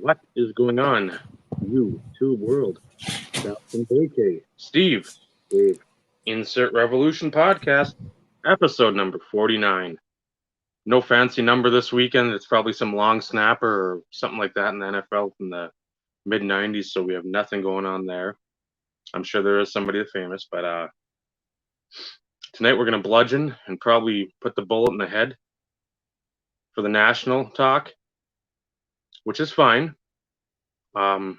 What is going on? YouTube world. Captain AK. Steve. Dave. Insert Revolution Podcast. Episode number 49. No fancy number this weekend. It's probably some long snapper or something like that in the NFL from the mid-90s, so we have nothing going on there. I'm sure there is somebody famous, but tonight we're going to bludgeon and probably put the bullet in the head for the national talk, which is fine. Have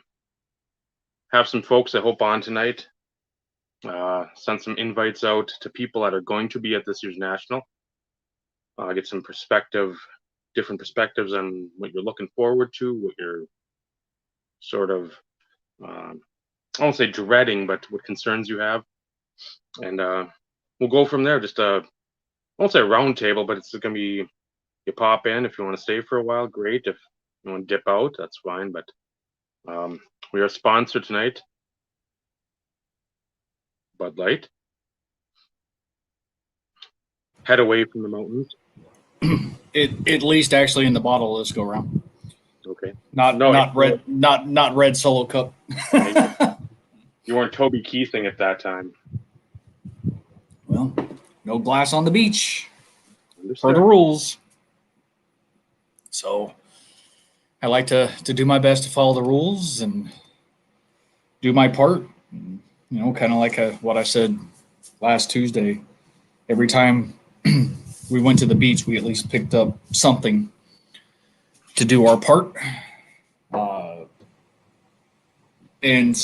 some folks I hope on tonight. Send some invites out to people that are going to be at this year's national. Get some different perspectives on what you're looking forward to, what you're sort of, I won't say dreading, but what concerns you have. And we'll go from there. Just I won't say a round table, but it's going to be, you pop in. If you want to stay for a while, great. If you want to dip out, that's fine. But we are sponsored tonight, Bud Light. Head away from the mountains. At least actually in the bottle this go around. Okay. Not red Solo Cup. You weren't Toby Keithing at that time. Well, no glass on the beach. Understand. For the rules. So I like to do my best to follow the rules and do my part. You know, kind of like what I said last Tuesday. Every time we went to the beach, we at least picked up something to do our part. And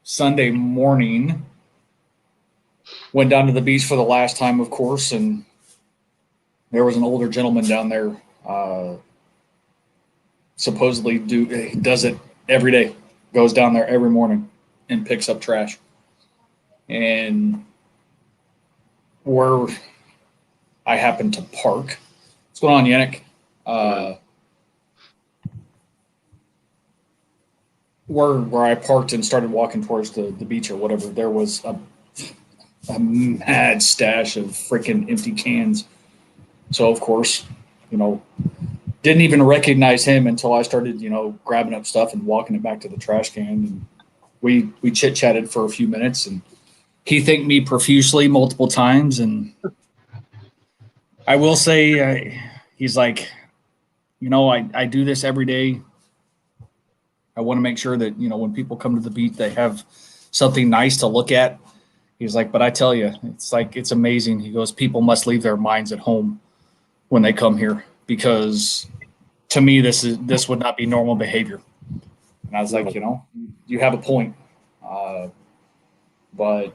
Sunday morning, went down to the beach for the last time, of course, and there was an older gentleman down there. Supposedly does it every day. Goes down there every morning and picks up trash. And where I happen to park. What's going on, Yannick? Where I parked and started walking towards the beach or whatever, there was a mad stash of freaking empty cans. So, of course, didn't even recognize him until I started, grabbing up stuff and walking it back to the trash can. And we chit-chatted for a few minutes, and he thanked me profusely multiple times. And I will say, he's like, I do this every day. I want to make sure that, when people come to the beach, they have something nice to look at. He's like, but I tell you, it's amazing. He goes, people must leave their minds at home when they come here, because to me, this would not be normal behavior. And I was like, you have a point. But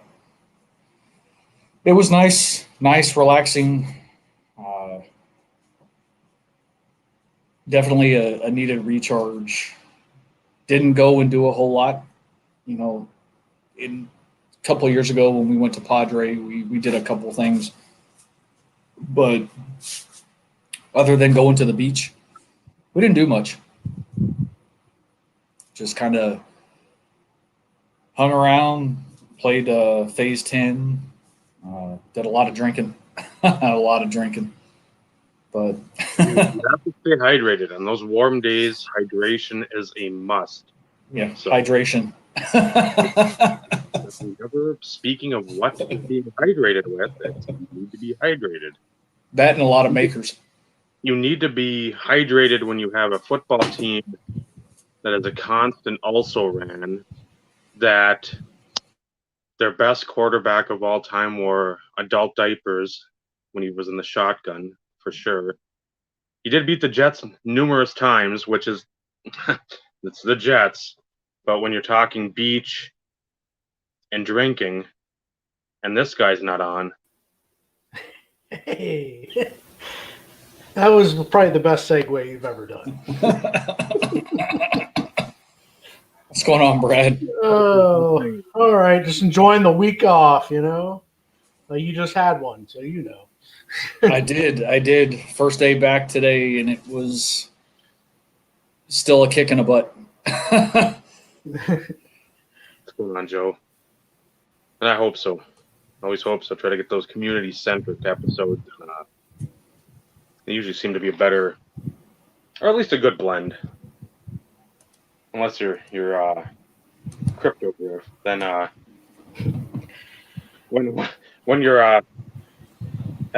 it was nice, relaxing. Definitely a needed recharge. Didn't go and do a whole lot. A couple of years ago when we went to Padre, we did a couple of things. But other than going to the beach, we didn't do much. Just kind of hung around, played Phase 10, did a lot of drinking. But you have to stay hydrated. On those warm days, hydration is a must. Yeah, so, hydration. Speaking of what to be hydrated with, you need to be hydrated. That and a lot of makers. You need to be hydrated when you have a football team that is a constant also-ran, that their best quarterback of all time wore adult diapers when he was in the shotgun, for sure. He did beat the Jets numerous times, which is it's the Jets. But when you're talking beach and drinking, and this guy's not on. Hey, that was probably the best segue you've ever done. What's going on, Brad? Oh, all right. Just enjoying the week off, You just had one, so I did. First day back today, and it was still a kick in the butt. What's going on, Joe? And I hope so. I always hope so. Try to get those community-centric episodes. They usually seem to be a better, or at least a good blend. unless you're crypto here, then when you're at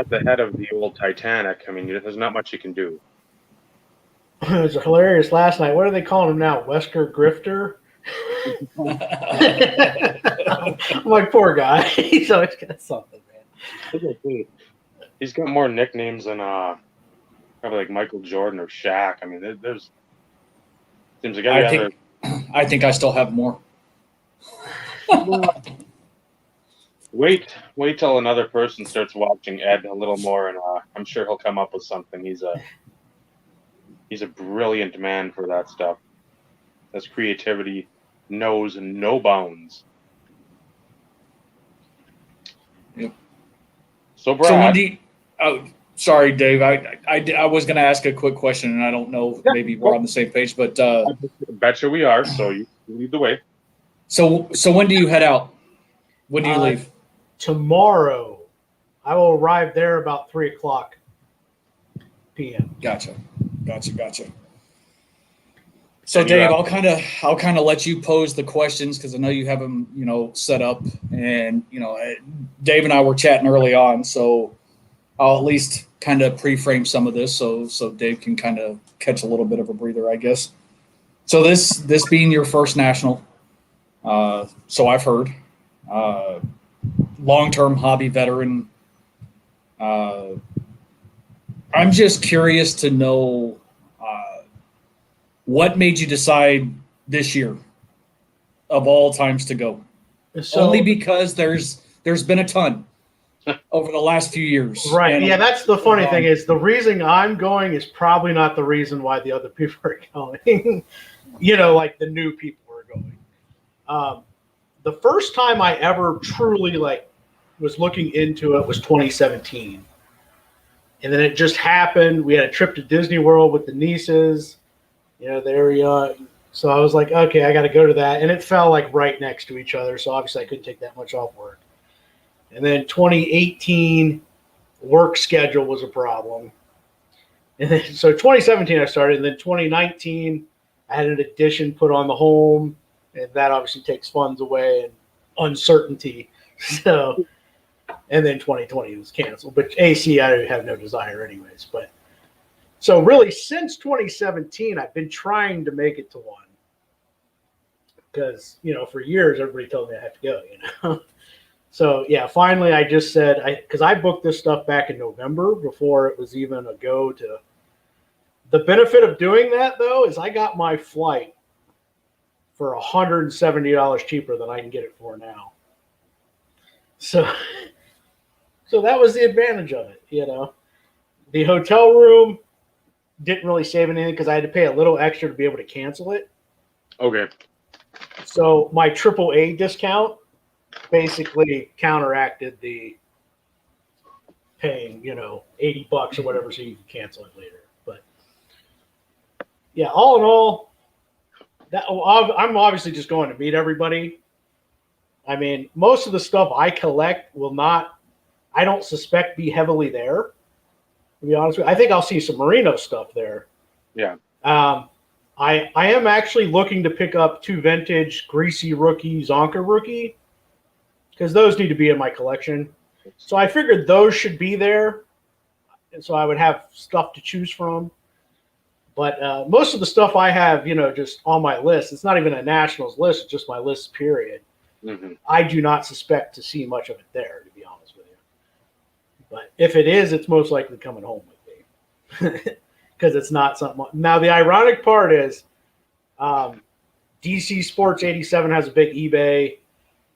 the head of the old Titanic, I mean, there's not much you can do. It was hilarious last night. What are they calling him now? Wesker Grifter? I'm like, poor guy. He's always got something, man. He's got more nicknames than probably like Michael Jordan or Shaq. I mean, there's seems like every other. I think I still have more. Wait till another person starts watching Ed a little more, and I'm sure he'll come up with something. He's a brilliant man for that stuff. His creativity knows no bounds. Yep. So Brad, So when do you, oh, sorry, Dave. I was going to ask a quick question, and I don't know. Yeah. Maybe we're on the same page, but I betcha we are. So you lead the way. so when do you head out? When do you leave? Tomorrow, I will arrive there about 3:00 p.m. Gotcha. So Dave, I'll kind of let you pose the questions because I know you have them, set up, and Dave and I were chatting early on, so I'll at least kind of pre-frame some of this, so Dave can kind of catch a little bit of a breather, I guess. So this being your first national, so I've heard, long-term hobby veteran. I'm just curious to know. What made you decide this year of all times to go? So, only because there's been a ton over the last few years. Right. Yeah, that's the funny thing is the reason I'm going is probably not the reason why the other people are going. Like the new people are going. The first time I ever truly was looking into it was 2017. And then it just happened. We had a trip to Disney World with the nieces. They were young. So I was like, okay, I got to go to that. And it fell right next to each other. So obviously I couldn't take that much off work. And then 2018 work schedule was a problem. And then, so 2017 I started. And then 2019 I had an addition put on the home. And that obviously takes funds away and uncertainty. So, and then 2020 was canceled. But AC I have no desire anyways. But so really, since 2017, I've been trying to make it to one because, for years, everybody told me I have to go, So, yeah, finally, I just said, because I booked this stuff back in November before it was even a go to. The benefit of doing that, though, is I got my flight for $170 cheaper than I can get it for now. So that was the advantage of it, The hotel room didn't really save anything because I had to pay a little extra to be able to cancel it. Okay. So my AAA discount basically counteracted the paying, $80 or whatever so you can cancel it later. But yeah, all in all, I'm obviously just going to meet everybody. I mean, most of the stuff I collect will not, I don't suspect be heavily there. To be honest with you, I think I'll see some Merino stuff there. Yeah. I am actually looking to pick up 2 vintage Greasy Rookie, Zonka Rookie, because those need to be in my collection. So I figured those should be there, and so I would have stuff to choose from. But most of the stuff I have, just on my list, it's not even a Nationals list, it's just my list, period. Mm-hmm. I do not suspect to see much of it there, to be honest with you. But if it is, it's most likely coming home with me because it's not something. Now, the ironic part is DC Sports 87 has a big eBay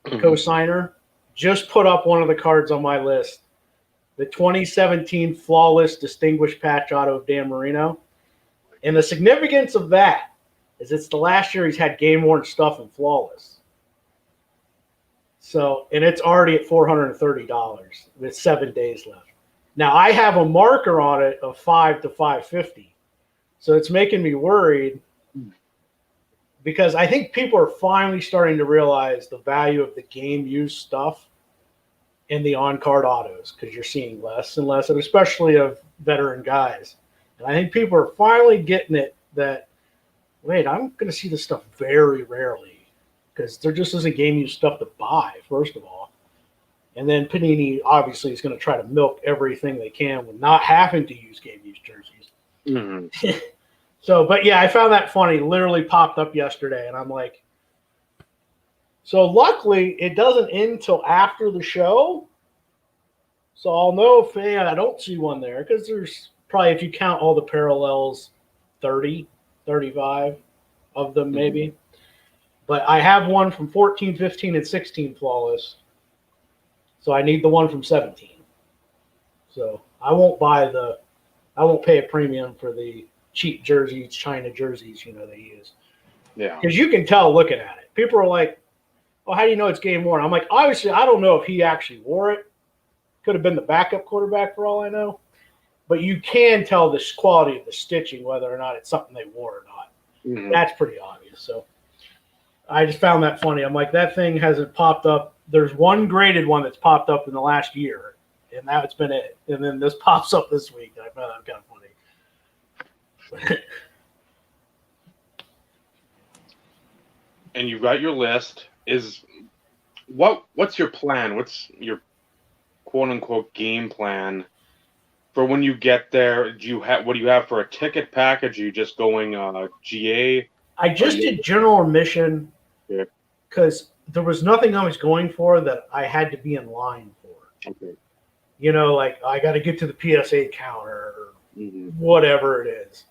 co-signer. Just put up one of the cards on my list, the 2017 Flawless Distinguished Patch Auto of Dan Marino. And the significance of that is it's the last year he's had game-worn stuff in Flawless. So, and it's already at $430 with 7 days left. Now, I have a marker on it of $5 to $550. So it's making me worried because I think people are finally starting to realize the value of the game-used stuff in the on-card autos because you're seeing less and less, and especially of veteran guys. And I think people are finally getting it that wait, I'm going to see this stuff very rarely because there just isn't game used stuff to buy, first of all. And then Panini obviously is going to try to milk everything they can with not having to use game used jerseys. Mm-hmm. So, but yeah, I found that funny. Literally popped up yesterday, and I'm like, so luckily it doesn't end till after the show. So I'll know if I don't see one there because there's probably, if you count all the parallels, 30, 35 of them maybe. But I have one from 14, 15, and 16 flawless. So I need the one from 17. So I won't pay a premium for the cheap jerseys, China jerseys, they use. Yeah. Because you can tell looking at it. People are like, well, how do you know it's game worn? I'm like, obviously, I don't know if he actually wore it. Could have been the backup quarterback for all I know. But you can tell the quality of the stitching, whether or not it's something they wore or not. Mm-hmm. That's pretty obvious. So I just found that funny. I'm like, that thing hasn't popped up. There's one graded one that's popped up in the last year, and now it's been it. And then this pops up this week, and I found that kind of funny. And you've got your list. What's your plan? What's your quote unquote game plan for when you get there? What do you have for a ticket package? Are you just going GA? I just did general admission because there was nothing I was going for that I had to be in line for. Okay. Like I got to get to the PSA counter or whatever it is.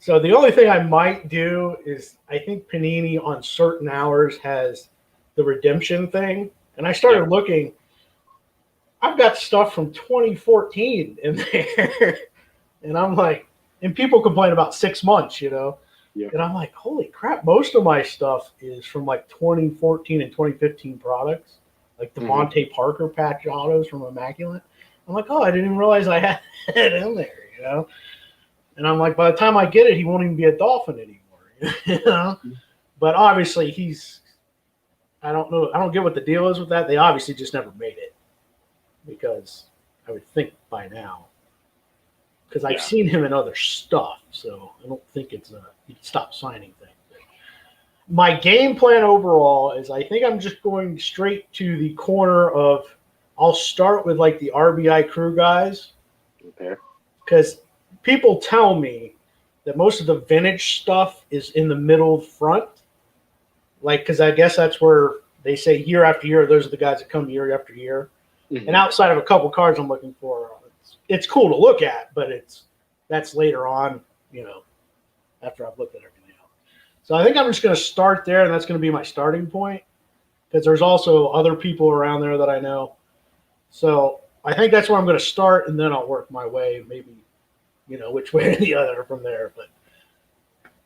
So the only thing I might do is I think Panini on certain hours has the redemption thing. And I started looking. I've got stuff from 2014 in there. And I'm like, and people complain about 6 months, Yeah. And I'm like, holy crap, most of my stuff is from like 2014 and 2015 products, like the Devontae Parker patch autos from Immaculate. I'm like, oh, I didn't even realize I had it in there, And I'm like, by the time I get it, he won't even be a Dolphin anymore, But obviously I don't know. I don't get what the deal is with that. They obviously just never made it because I would think by now. Because I've seen him in other stuff, so I don't think it's he stopped signing things. My game plan overall is I think I'm just going straight to the corner of I'll start with like the RBI crew guys. Okay. Because people tell me that most of the vintage stuff is in the middle front. Like, because I guess that's where they say year after year, those are the guys that come year after year. Mm-hmm. And outside of a couple cards I'm looking for, it's cool to look at, but that's later on, after I've looked at everything else. So I think I'm just going to start there, and that's going to be my starting point because there's also other people around there that I know. So I think that's where I'm going to start, and then I'll work my way, maybe, which way or the other from there. But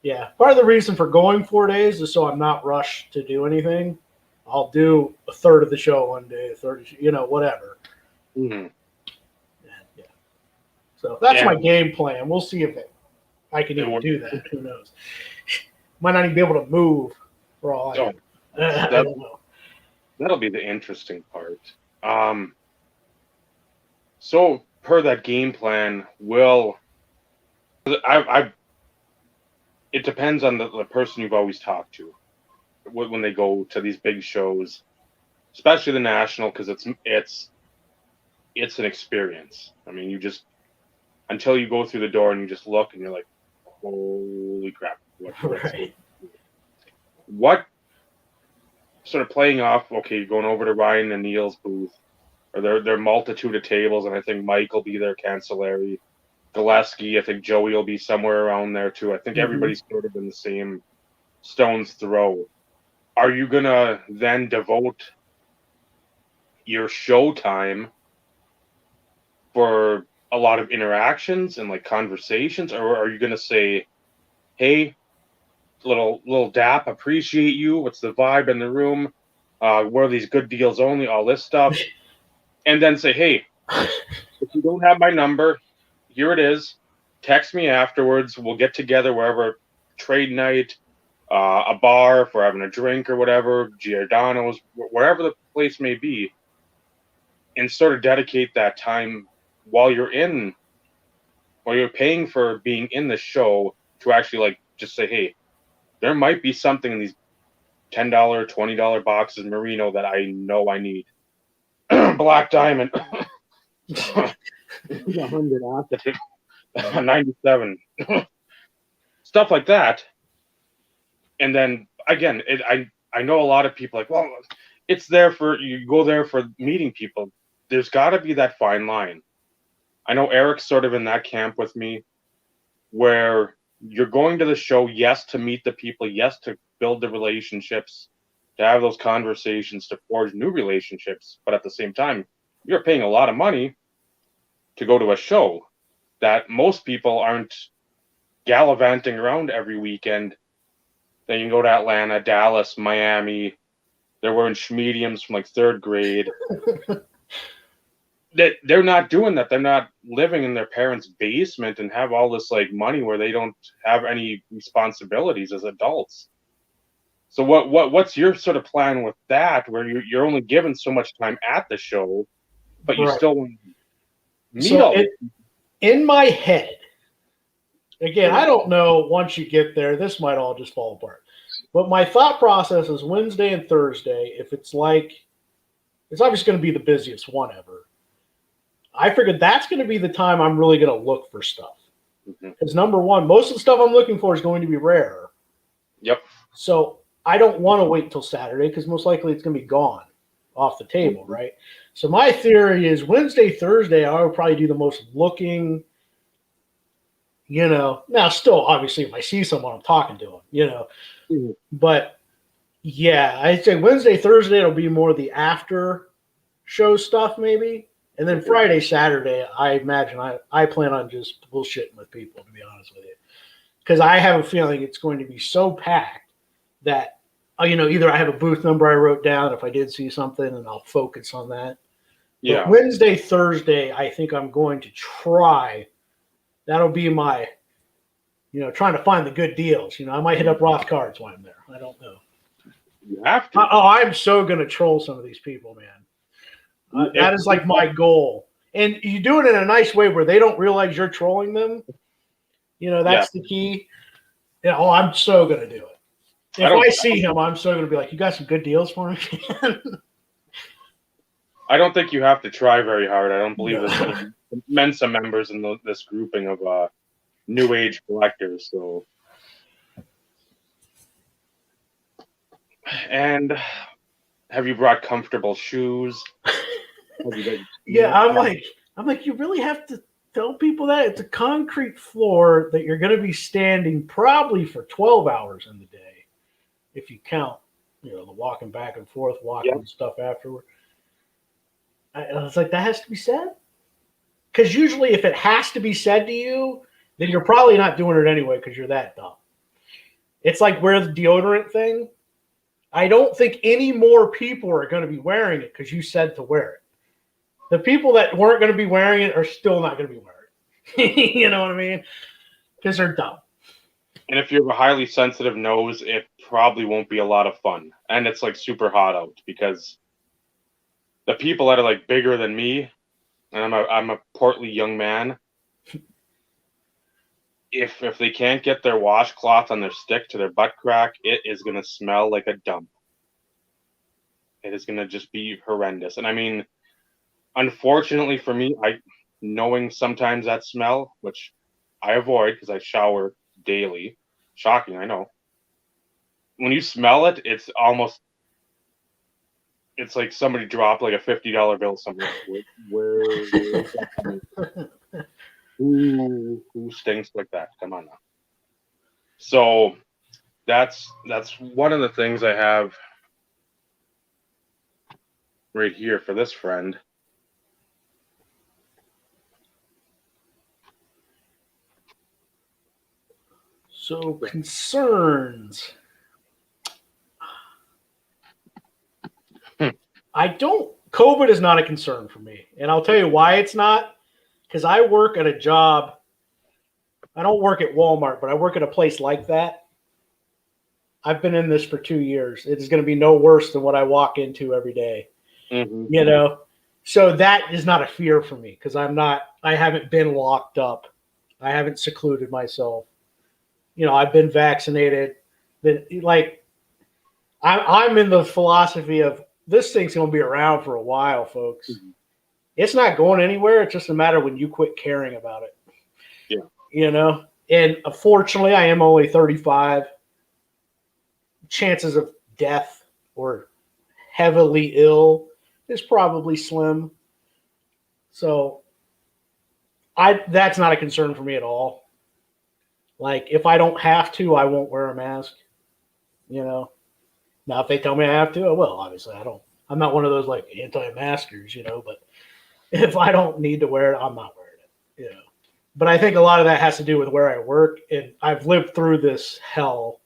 yeah, part of the reason for going 4 days is so I'm not rushed to do anything. I'll do a third of the show one day, a third, whatever. Mm-hmm. Yeah. So that's my game plan. We'll see if I can even do that. Who knows? Might not even be able to move for all I know. I don't know. That'll be the interesting part. So per that game plan, it depends on the person you've always talked to when they go to these big shows, especially the National, because it's an experience. I mean, you just until you go through the door and you just look and you're like, holy crap! What sort of playing off? Okay, you're going over to Ryan and Neil's booth, or their multitude of tables, and I think Mike will be there, Cancelleri, Gillespie. I think Joey will be somewhere around there too. I think everybody's sort of in the same stone's throw. Are you gonna then devote your show time for a lot of interactions and like conversations, or are you gonna say, hey, little dap, appreciate you, what's the vibe in the room, where are these good deals only, all this stuff, and then say, hey, if you don't have my number, here it is, text me afterwards, we'll get together wherever, trade night, a bar if we're having a drink or whatever, Giordano's, wherever the place may be, and sort of dedicate that while you're paying for being in the show to actually like just say, hey, there might be something in these $10, $20 boxes merino that I know I need. Black diamond. 100 oxygen. 97. Stuff like that. And then again, I know a lot of people like, well, it's there for you go there for meeting people. There's got to be that fine line. I know Eric's sort of in that camp with me, where you're going to the show, yes, to meet the people, yes, to build the relationships, to have those conversations, to forge new relationships. But at the same time, you're paying a lot of money to go to a show that most people aren't gallivanting around every weekend. Then you can go to Atlanta, Dallas, Miami. They're wearing schmediums from like third grade. They're not doing that. They're not living in their parents' basement and have all this like money where they don't have any responsibilities as adults. So what's your sort of plan with that, where you're only given so much time at the show, but you still want to meet all in my head, again, I don't know, once you get there, this might all just fall apart. But my thought process is Wednesday and Thursday, if it's like, it's obviously going to be the busiest one ever. I figured that's going to be the time I'm really going to look for stuff. Because number one, most of the stuff I'm looking for is going to be rare. Yep. So I don't want to wait until Saturday because most likely it's going to be gone off the table, right? So my theory is Wednesday, Thursday, I would probably do the most looking, now still obviously if I see someone, I'm talking to them, but yeah, I'd say Wednesday, Thursday, it'll be more the after show stuff maybe. And then Friday, Saturday, I imagine I plan on just bullshitting with people, to be honest with you. Because I have a feeling it's going to be so packed that, either I have a booth number I wrote down if I did see something and I'll focus on that. Yeah. But Wednesday, Thursday, I think I'm going to try. That'll be my, trying to find the good deals. I might hit up Roth Cards while I'm there. I don't know. You have to. I'm so going to troll some of these people, man. That is like my goal. And you do it in a nice way where they don't realize you're trolling them. That's the key. I'm so going to do it. If I see him, I'm so going to be like, you got some good deals for me? I don't think you have to try very hard. I don't believe there's any Mensa members in this grouping of new age collectors. So, and have you brought comfortable shoes? Yeah, I'm like, you really have to tell people that it's a concrete floor that you're going to be standing probably for 12 hours in the day, if you count, the walking back and forth, walking and stuff afterward. I was like, that has to be said? Because usually if it has to be said to you, then you're probably not doing it anyway because you're that dumb. It's like wear the deodorant thing. I don't think any more people are going to be wearing it because you said to wear it. The people that weren't going to be wearing it are still not going to be wearing it. You know what I mean? Because they're dumb. And if you have a highly sensitive nose, it probably won't be a lot of fun. And it's like super hot out because the people that are like bigger than me, and I'm a portly young man, if they can't get their washcloth on their stick to their butt crack, it is going to smell like a dump. It is going to just be horrendous. And I mean, unfortunately for me, knowing sometimes that smell, which I avoid because I shower daily. Shocking, I know. When you smell it, it's like somebody dropped like a $50 bill somewhere. Who stinks like that? Come on now. So that's one of the things I have right here for this friend. So concerns. COVID is not a concern for me. And I'll tell you why it's not. Because I work at a job. I don't work at Walmart, but I work at a place like that. I've been in this for 2 years. It is going to be no worse than what I walk into every day. Mm-hmm. So that is not a fear for me because I haven't been locked up. I haven't secluded myself. I've been vaccinated. then like I'm in the philosophy of this thing's going to be around for a while, folks. Mhm. It's not going anywhere. It's just a matter when you quit caring about it. Yeah. You know, and unfortunately, I am only 35. Chances of death or heavily ill is probably slim. So that's not a concern for me at all. Like if I don't have to, I won't wear a mask. You know. Now if they tell me I have to, I will. Obviously, I don't. I'm not one of those like anti-maskers, you know. But if I don't need to wear it, I'm not wearing it. You know. But I think a lot of that has to do with where I work, and I've lived through this hell.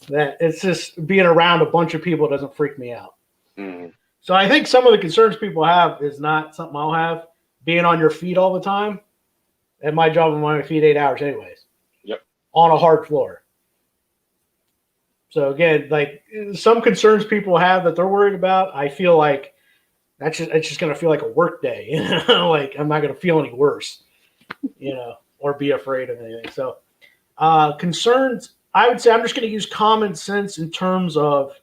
That it's just being around a bunch of people doesn't freak me out. Mhm. So I think some of the concerns people have is not something I'll have. Being on your feet all the time. At my job, I'm on my feet 8 hours anyways. Yep. On a hard floor. So again, like some concerns people have that they're worried about, I feel like it's just going to feel like a work day. You know, like I'm not going to feel any worse, you know, or be afraid of anything. So concerns, I would say I'm just going to use common sense in terms of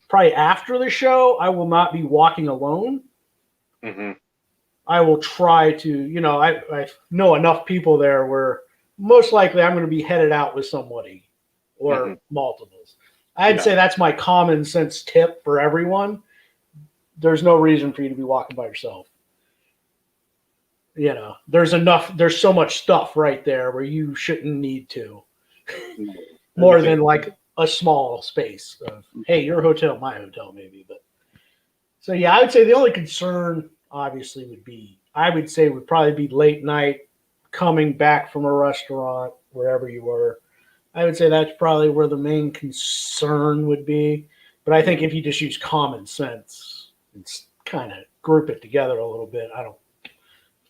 probably after the show, I will not be walking alone. Mm-hmm. I will try to, you know, I know enough people there where most likely I'm going to be headed out with somebody or multiples. I'd say that's my common sense tip for everyone. There's no reason for you to be walking by yourself. You know, there's so much stuff right there where you shouldn't need to. More than like a small space of, hey, your hotel, my hotel, maybe. But so yeah, I would say the only concern obviously would probably be late night coming back from a restaurant, wherever you were. I would say that's probably where the main concern would be. But I think if you just use common sense and kind of group it together a little bit, I don't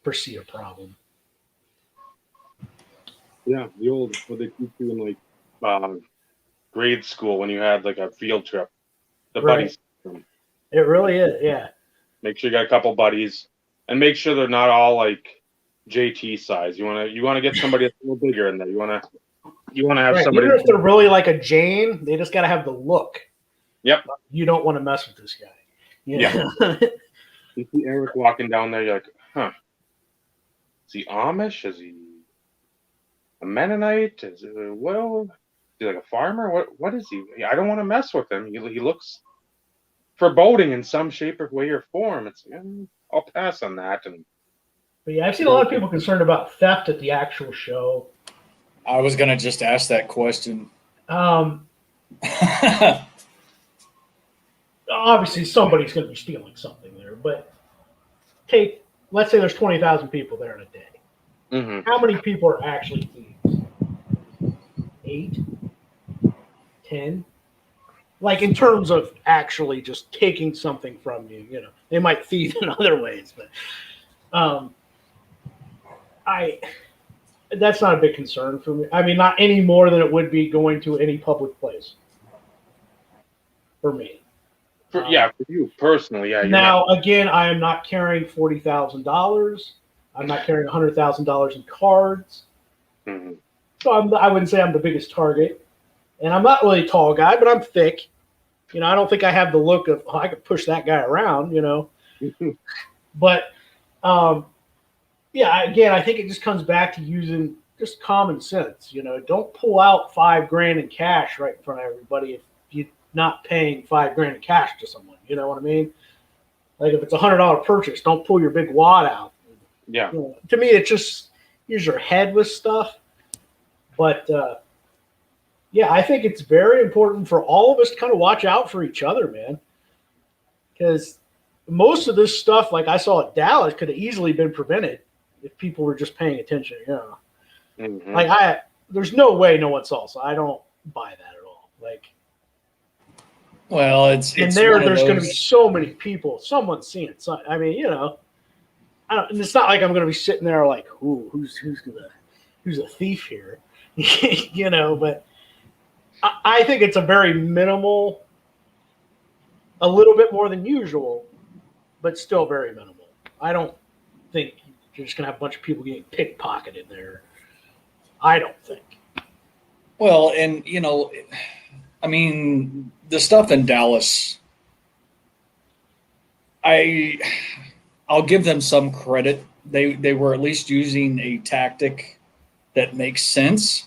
foresee a problem. Yeah, the old what they teach you in like grade school when you had like a field trip, the buddies. It really is, yeah. Make sure you got a couple buddies, and make sure they're not all like JT size. You want to get somebody that's a little bigger in there. You want to have somebody. Even if they're really like a Jane, they just got to have the look. Yep. You don't want to mess with this guy. Yeah. You see Eric walking down there, you're like, huh? Is he Amish? Is he a Mennonite? Is he like a farmer? What is he? I don't want to mess with him. He looks foreboding in some shape or way or form. It's I'll pass on that. But yeah, I've seen a lot of people concerned about theft at the actual show. I was gonna just ask that question. Obviously, somebody's going to be stealing something there. But let's say there's 20,000 people there in a day. Mm-hmm. How many people are actually thieves? 8, 10. Like in terms of actually just taking something from you, you know, they might thieve in other ways, but that's not a big concern for me. I mean, not any more than it would be going to any public place for me. For you personally, yeah. Now, again, I am not carrying $40,000. I'm not carrying $100,000 in cards. Mm-hmm. So I wouldn't say I'm the biggest target. And I'm not really a tall guy, but I'm thick. You know, I don't think I have the look of, I could push that guy around, you know. But, yeah, again, I think it just comes back to using just common sense. You know, don't pull out $5,000 in cash right in front of everybody if you're not paying $5,000 in cash to someone. You know what I mean? Like if it's $100 purchase, don't pull your big wad out. Yeah. You know, to me, it's just use your head with stuff. But yeah, I think it's very important for all of us to kind of watch out for each other, man. Because most of this stuff, like I saw at Dallas, could have easily been prevented if people were just paying attention. You know, like there's no way no one saw, so I don't buy that at all. Like, well, it's there's going to be so many people. Someone's seeing it. So, I mean, you know, and it's not like I'm going to be sitting there like, who's a thief here, you know. But I think it's a very minimal, a little bit more than usual, but still very minimal. I don't think you're just going to have a bunch of people getting pickpocketed there. I don't think. Well, and you know, I mean, the stuff in Dallas, I'll give them some credit. They were at least using a tactic that makes sense.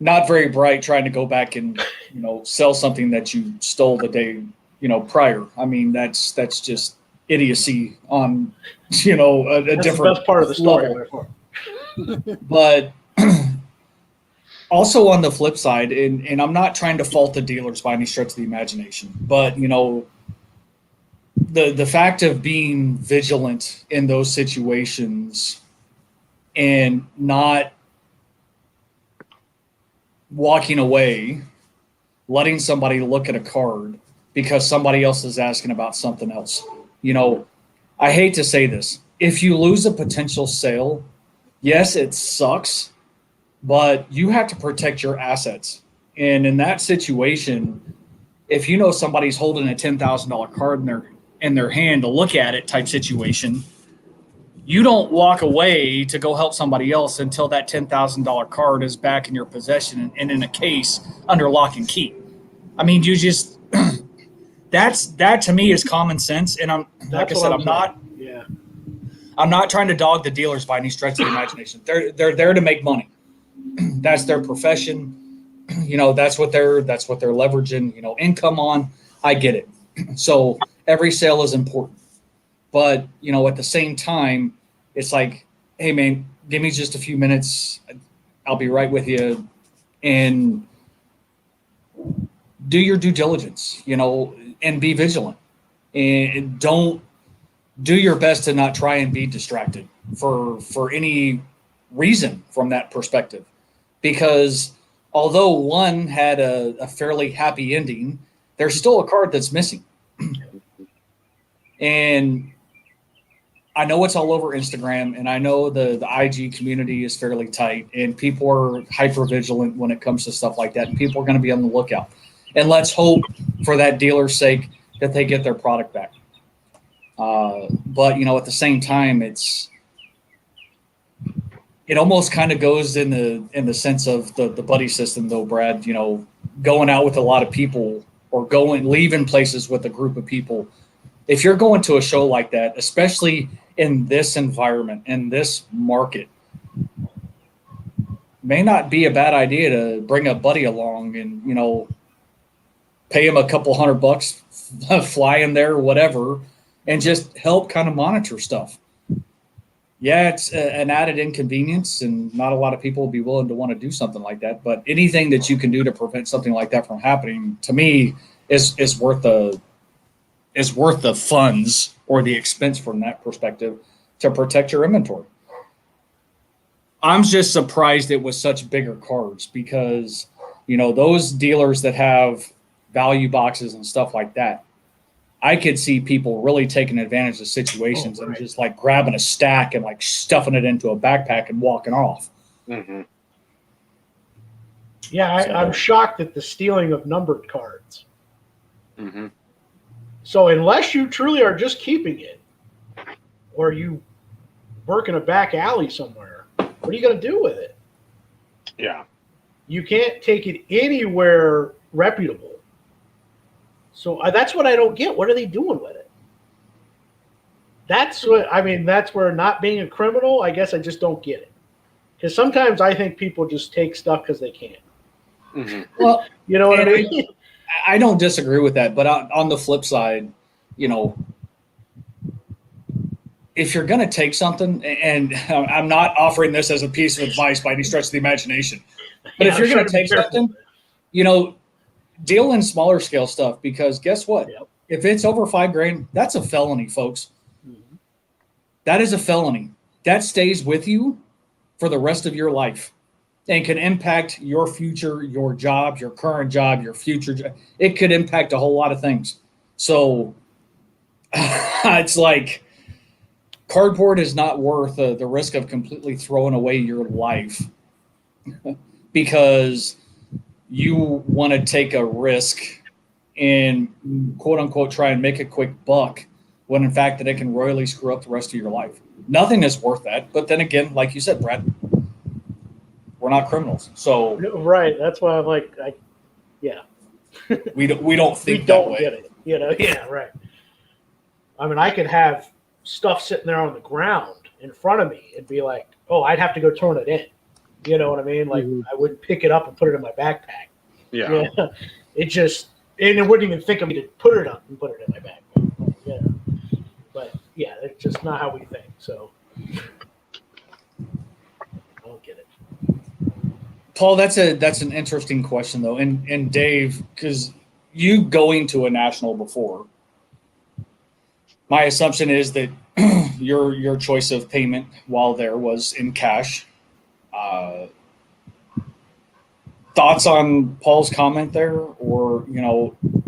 Not very bright trying to go back and, you know, sell something that you stole the day, you know, prior. I mean, that's just idiocy on, you know, a That's different the best part of the story level. by far. But also on the flip side, and I'm not trying to fault the dealers by any stretch of the imagination, but, you know, the fact of being vigilant in those situations and not walking away, letting somebody look at a card because somebody else is asking about something else. You know, I hate to say this. If you lose a potential sale, yes, it sucks, but you have to protect your assets. And in that situation, if you know somebody's holding a $10,000 card in their hand to look at it type situation, you don't walk away to go help somebody else until that $10,000 card is back in your possession and in a case under lock and key. I mean, you just that to me is common sense. And like I said, I'm not trying to dog the dealers by any stretch of the imagination. They're there to make money. That's their profession. You know, that's what they're leveraging, you know, income on. I get it. So every sale is important. But, you know, at the same time, it's like, hey, man, give me just a few minutes. I'll be right with you. And do your due diligence, you know, and be vigilant. And don't do your best to not try and be distracted for any reason from that perspective. Because although one had a fairly happy ending, there's still a card that's missing. And I know it's all over Instagram, and I know the IG community is fairly tight, and people are hyper vigilant when it comes to stuff like that, and people are going to be on the lookout. And let's hope, for that dealer's sake, that they get their product back. But you know, at the same time, it almost kind of goes in the sense of the buddy system, though, Brad. You know, going out with a lot of people or leaving places with a group of people. If you're going to a show like that, especially in this environment, in this market, may not be a bad idea to bring a buddy along and, you know, pay him a couple $100, fly him there, whatever, and just help kind of monitor stuff. Yeah, it's an added inconvenience, and not a lot of people will be willing to want to do something like that. But anything that you can do to prevent something like that from happening, to me, is worth the funds or the expense from that perspective to protect your inventory. I'm just surprised it was such bigger cards because, you know, those dealers that have value boxes and stuff like that, I could see people really taking advantage of situations and just like grabbing a stack and like stuffing it into a backpack and walking off. Mm-hmm. Yeah, I'm shocked at the stealing of numbered cards. Mm-hmm. So unless you truly are just keeping it, or you work in a back alley somewhere, what are you going to do with it? Yeah. You can't take it anywhere reputable. So that's what I don't get. What are they doing with it? That's where not being a criminal, I guess I just don't get it. Because sometimes I think people just take stuff because they can. Mm-hmm. Well, you know what I mean? I don't disagree with that, but on the flip side, you know, if you're going to take something, and I'm not offering this as a piece of advice by any stretch of the imagination, but if you're going to take something, you know, deal in smaller scale stuff, because guess what? Yep. If it's over $5,000, that's a felony, folks. Mm-hmm. That is a felony. That stays with you for the rest of your life and can impact your future, your job, your current job, your future job. It could impact a whole lot of things. So it's like cardboard is not worth the risk of completely throwing away your life because you want to take a risk and quote unquote try and make a quick buck when in fact that it can royally screw up the rest of your life. Nothing is worth that. But then again, like you said, Brad, We're not criminals. So Right. That's why I'm like, yeah. we don't think We that don't way. get it. Yeah, right. I mean, I could have stuff sitting there on the ground in front of me and be like, oh, I'd have to go turn it in. You know what I mean? Like, Mhm. I wouldn't pick it up and put it in my backpack. Yeah. It just, and it wouldn't even think of me to put it up and put it in my backpack. Yeah. But yeah, it's just not how we think. So I don't get it. Paul, that's an interesting question though, and Dave, because you going to a national before, my assumption is that your choice of payment while there was in cash. Uh, Thoughts on Paul's comment there, or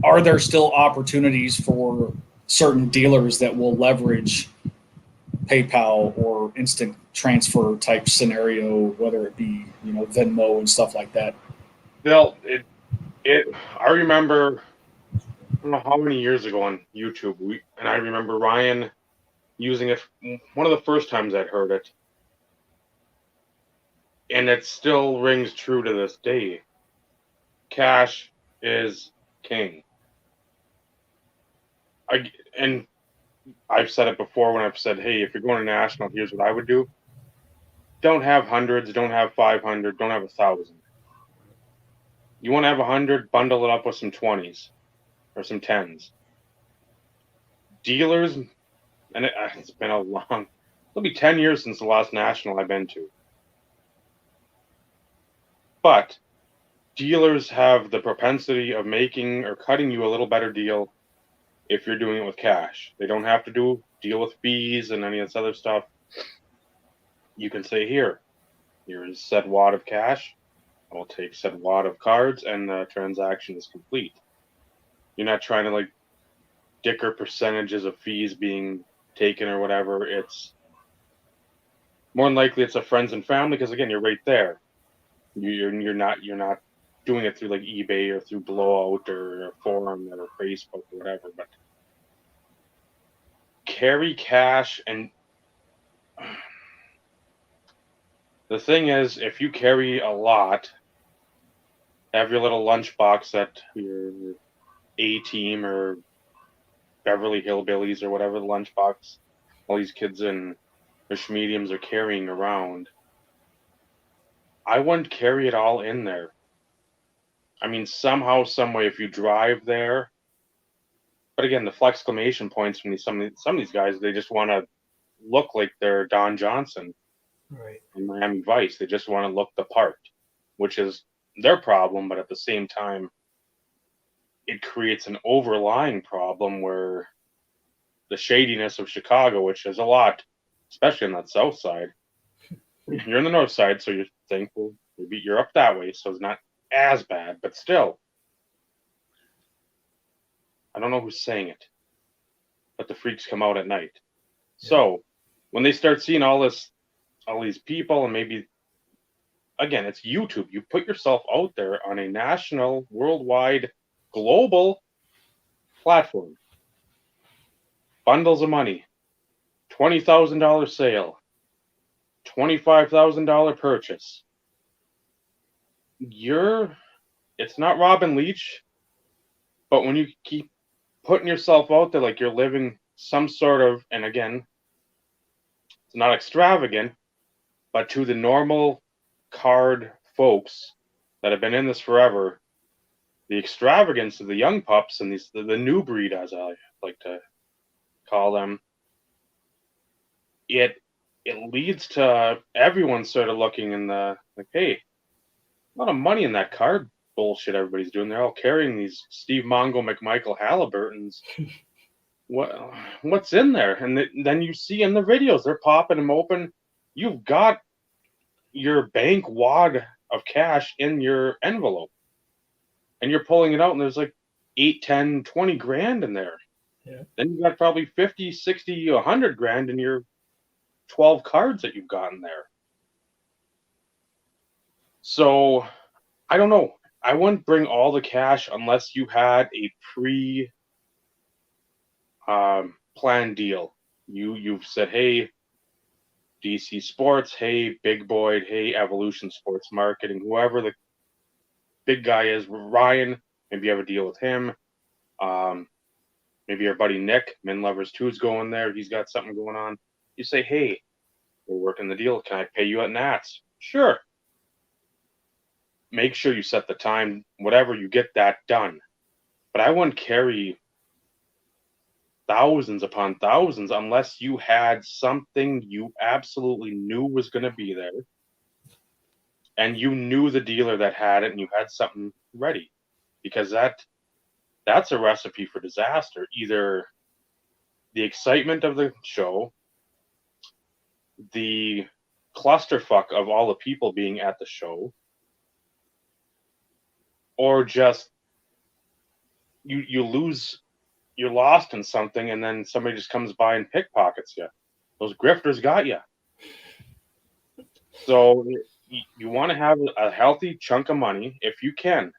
are there still opportunities for certain dealers that will leverage PayPal or instant transfer type scenario, whether it be Venmo and stuff like that? They'll it. I remember, I don't know how many years ago on YouTube, and I remember Ryan using it. One of the first times I'd heard it, and it still rings true to this day. Cash is king. And I've said it before when I've said, hey, if you're going to national, here's what I would do. Don't have hundreds, don't have 500, don't have 1,000. You want to have 100, bundle it up with some 20s or some 10s. Dealers, and it's been it'll be 10 years since the last national I've been to. But dealers have the propensity of making or cutting you a little better deal if you're doing it with cash. They don't have to deal with fees and any of this other stuff. You can say, here's said wad of cash. I'll take said wad of cards, and the transaction is complete. You're not trying to dicker percentages of fees being taken or whatever. It's more than likely it's a friends and family because again, you're right there. You're not doing it through eBay or through Blowout or a forum or Facebook or whatever. But carry cash, and the thing is, if you carry a lot, have your little lunchbox at your A-team or Beverly Hillbillies or whatever the lunchbox all these kids in their mediums are carrying around. I wouldn't carry it all in there. I mean, somehow, some way, if you drive there. But again, the exclamation points from some of these guys, they just want to look like they're Don Johnson Right. in Miami Vice. They just want to look the part, which is their problem. But at the same time, it creates an overlying problem where the shadiness of Chicago, which is a lot, especially on that south side. You're in the north side, so you think, well, maybe you're up that way, so it's not as bad, but still. I don't know who's saying it, but the freaks come out at night. Yeah. So when they start seeing all these people, and maybe, again, it's YouTube. You put yourself out there on a national, worldwide, global platform. Bundles of money, $20,000 sale, $25,000 purchase. It's not Robin Leach, but when you keep putting yourself out there like you're living some sort of, and again, it's not extravagant, but to the normal card folks that have been in this forever, the extravagance of the young pups and the new breed, as I like to call them, it leads to everyone sort of looking in the hey, a lot of money in that card bullshit everybody's doing. They're all carrying these Steve Mongo McMichael Halliburtons. What's in there? And then you see in the videos, they're popping them open. You've got your bank wad of cash in your envelope, and you're pulling it out, and there's 8, 10, 20 grand in there. Yeah. Then you got probably 50, 60, 100 grand in your 12 cards that you've gotten there. So I don't know. I wouldn't bring all the cash unless you had a planned deal. You've said, hey, DC Sports, hey, Big Boyd, hey, Evolution Sports Marketing, whoever the big guy is, Ryan, maybe you have a deal with him. Maybe your buddy Nick, Men Lovers 2 is going there. He's got something going on. You say, hey, we're working the deal. Can I pay you at Nats? Sure. Make sure you set the time, whatever, you get that done. But I wouldn't carry thousands upon thousands unless you had something you absolutely knew was going to be there and you knew the dealer that had it and you had something ready, because that's a recipe for disaster. Either the excitement of the show, the clusterfuck of all the people being at the show, or just you're lost in something and then somebody just comes by and pickpockets you. Those grifters got you. So you want to have a healthy chunk of money if you can.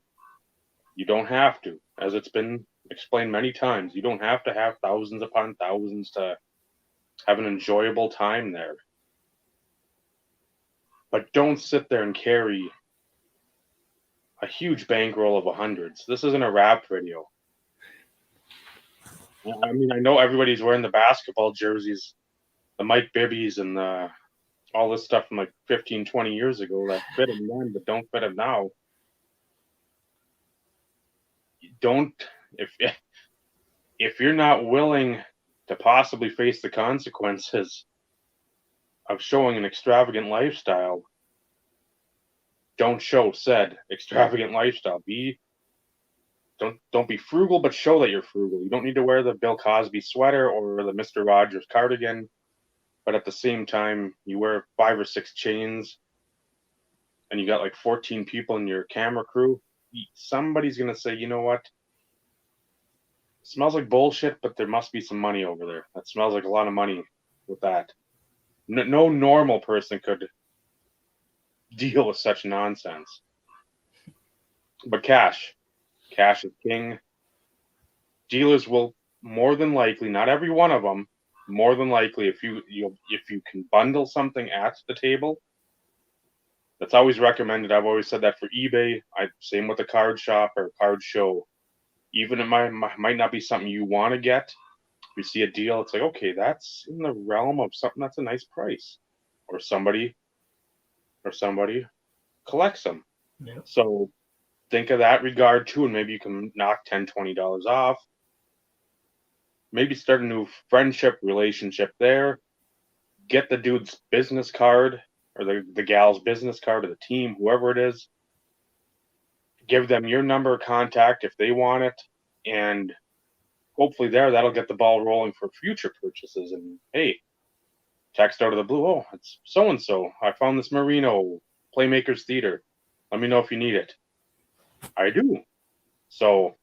You don't have to. As it's been explained many times, you don't have to have thousands upon thousands to have an enjoyable time there. But don't sit there and carry a huge bankroll of hundreds. This isn't a rap video. I mean, I know everybody's wearing the basketball jerseys, the Mike Bibbies and all this stuff from like 15, 20 years ago that fit them then, but don't fit them now. Don't, if you're not willing to possibly face the consequences of showing an extravagant lifestyle, don't show said extravagant lifestyle. Don't be frugal, but show that you're frugal. You don't need to wear the Bill Cosby sweater or the Mr. Rogers cardigan, but at the same time, you wear 5 or 6 chains and you got like 14 people in your camera crew. Somebody's going to say, you know what? It smells like bullshit, but there must be some money over there. That smells like a lot of money with that. No normal person could deal with such nonsense. But cash is king. Dealers will more than likely, not every one of them, more than likely, if you can bundle something at the table, that's always recommended. I've always said that for eBay. Same with the card shop or card show. Even it might not be something you want to get. If you see a deal, it's like, okay, that's in the realm of something that's a nice price, or somebody collects them. Yeah. So think of that regard too, and maybe you can knock $10, $20 off. Maybe start a new friendship relationship there. Get the dude's business card or the gal's business card or the team, whoever it is. Give them your number of contact if they want it, and hopefully that'll get the ball rolling for future purchases. And hey, text out of the blue, oh, it's so-and-so. I found this Merino Playmakers Theater. Let me know if you need it. I do. So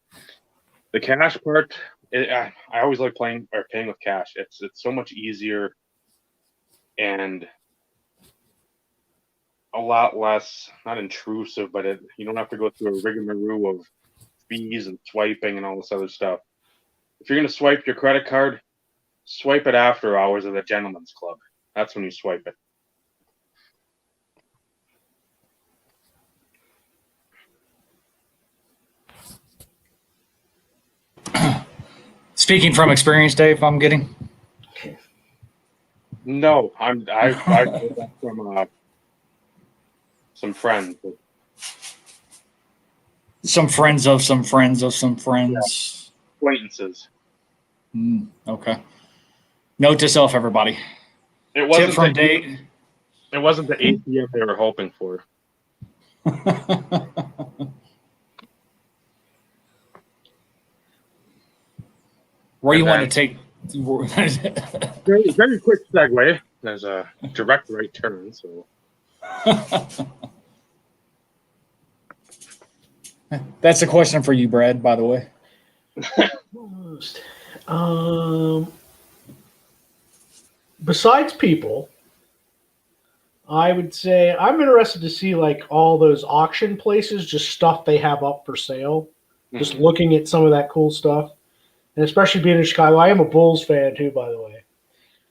the cash part, I always like paying with cash. It's so much easier and a lot less, not intrusive, but you don't have to go through a rigmarole of fees and swiping and all this other stuff. If you're going to swipe your credit card, swipe it after hours at the gentleman's club. That's when you swipe it. Speaking from experience, Dave, I'm getting. No, I've heard that from some friends. Some friends of some friends of some friends. Yeah. Acquaintances. Okay. Note to self, everybody. It wasn't Tip from Dave. It wasn't the ATM they were hoping for. Where you want to take? very, very quick segue. There's a direct right turn, so. That's a question for you, Brad, by the way. Besides people, I would say I'm interested to see like all those auction places, just stuff they have up for sale. Mm-hmm. Just looking at some of that cool stuff. And especially being in Chicago, I am a Bulls fan too, by the way.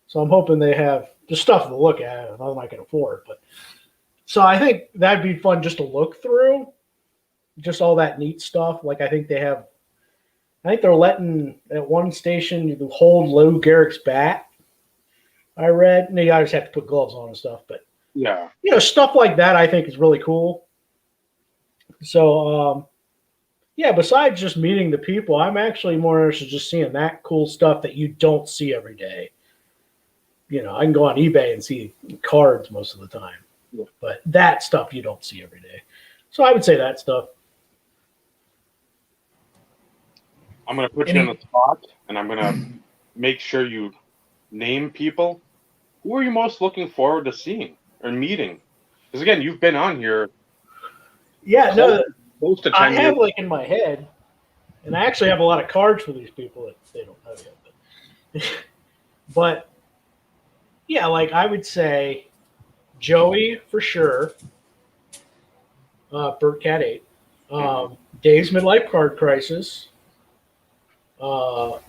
So I'm hoping they have just stuff to look at. I'm not going to afford, but so I think that'd be fun just to look through, just all that neat stuff. Like I think they're letting at one station you hold Lou Gehrig's bat. I read, and you just have to put gloves on and stuff, but Yeah. Stuff like that I think is really cool. So, besides just meeting the people, I'm actually more interested in just seeing that cool stuff that you don't see every day. I can go on eBay and see cards most of the time, but that stuff you don't see every day. So I would say that stuff. I'm going to put you on the spot, and I'm going to make sure you name people. Who are you most looking forward to seeing or meeting? Because again, you've been on here. Yeah, close to 10 I have years. in my head, and I actually have a lot of cards for these people that they don't have yet. But yeah, I would say Joey for sure. Burt Cat 8. Dave's Midlife Card Crisis.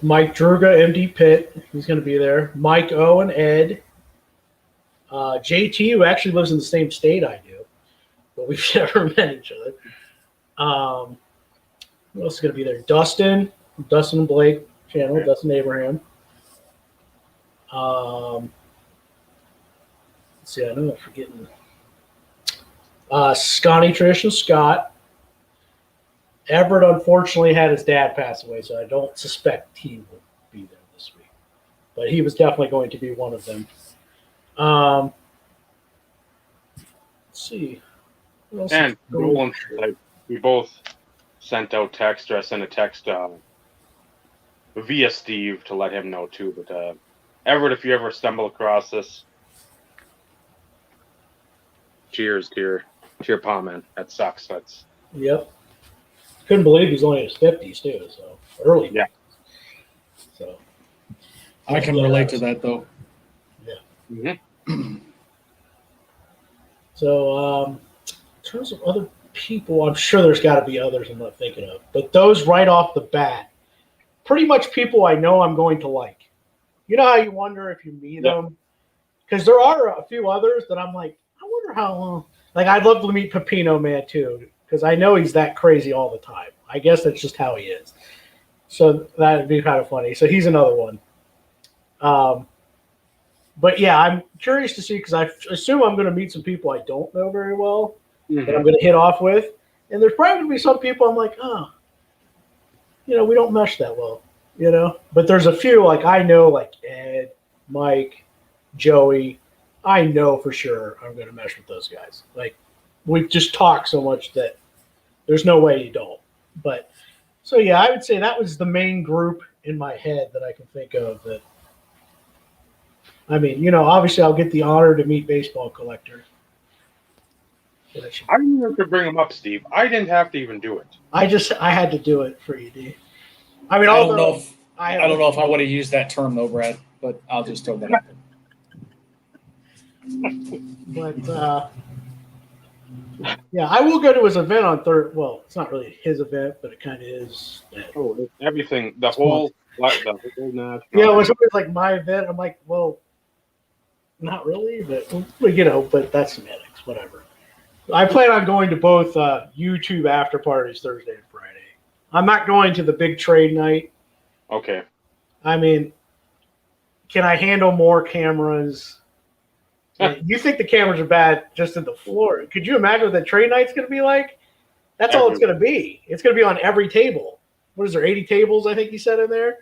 Mike Druga, MD Pitt. He's going to be there. Mike O and Ed. JT, who actually lives in the same state I do, but we've never met each other. Who else is going to be there? Dustin and Blake channel, Dustin Abraham. Let's see, I know I'm forgetting. Scotty Tradition Scott. Everett unfortunately had his dad pass away, so I don't suspect he will be there this week. But he was definitely going to be one of them. Let's see. And Nolan, we both sent out text, or I sent a text via Steve to let him know too. But Everett, if you ever stumble across this, cheers to your palm, man. That sucks. That's Yep. Couldn't believe he's only in his 50s too, so early. Yeah. So I can relate to that though. Yeah. Mm-hmm. So in terms of other people, I'm sure there's got to be others I'm not thinking of, but those right off the bat, pretty much people I know I'm going to like. You know how you wonder if you meet them? Because there are a few others that I'm like, I wonder how long. I'd love to meet Pepino Man too, because I know he's that crazy all the time. I guess that's just how he is. So that would be kind of funny. So he's another one. But yeah, I'm curious to see because I assume I'm going to meet some people I don't know very well that I'm going to hit off with. And there's probably going to be some people I'm like, oh, we don't mesh that well, But there's a few I know Ed, Mike, Joey. I know for sure I'm going to mesh with those guys. We've just talked so much that there's no way you don't. But so yeah, I would say that was the main group in my head that I can think of that. I mean, obviously I'll get the honor to meet Baseball Collector. I didn't have to bring him up, Steve. I didn't have to even do it. I had to do it for you, D. I mean, I don't know if I would have used that term though, Brad, but I'll just throw that out there. But yeah, I will go to his event on third. Well, it's not really his event, but it kind of is. Everything, the whole national. Yeah, it was always my event. I'm like, well, not really, but but that's semantics, whatever. I plan on going to both YouTube after parties Thursday and Friday. I'm not going to the big trade night. Okay. I mean, can I handle more cameras? You think the cameras are bad just in the floor. Could you imagine what that trade night's going to be like? That's all it's going to be. It's going to be on every table. What is there, 80 tables, I think he said in there?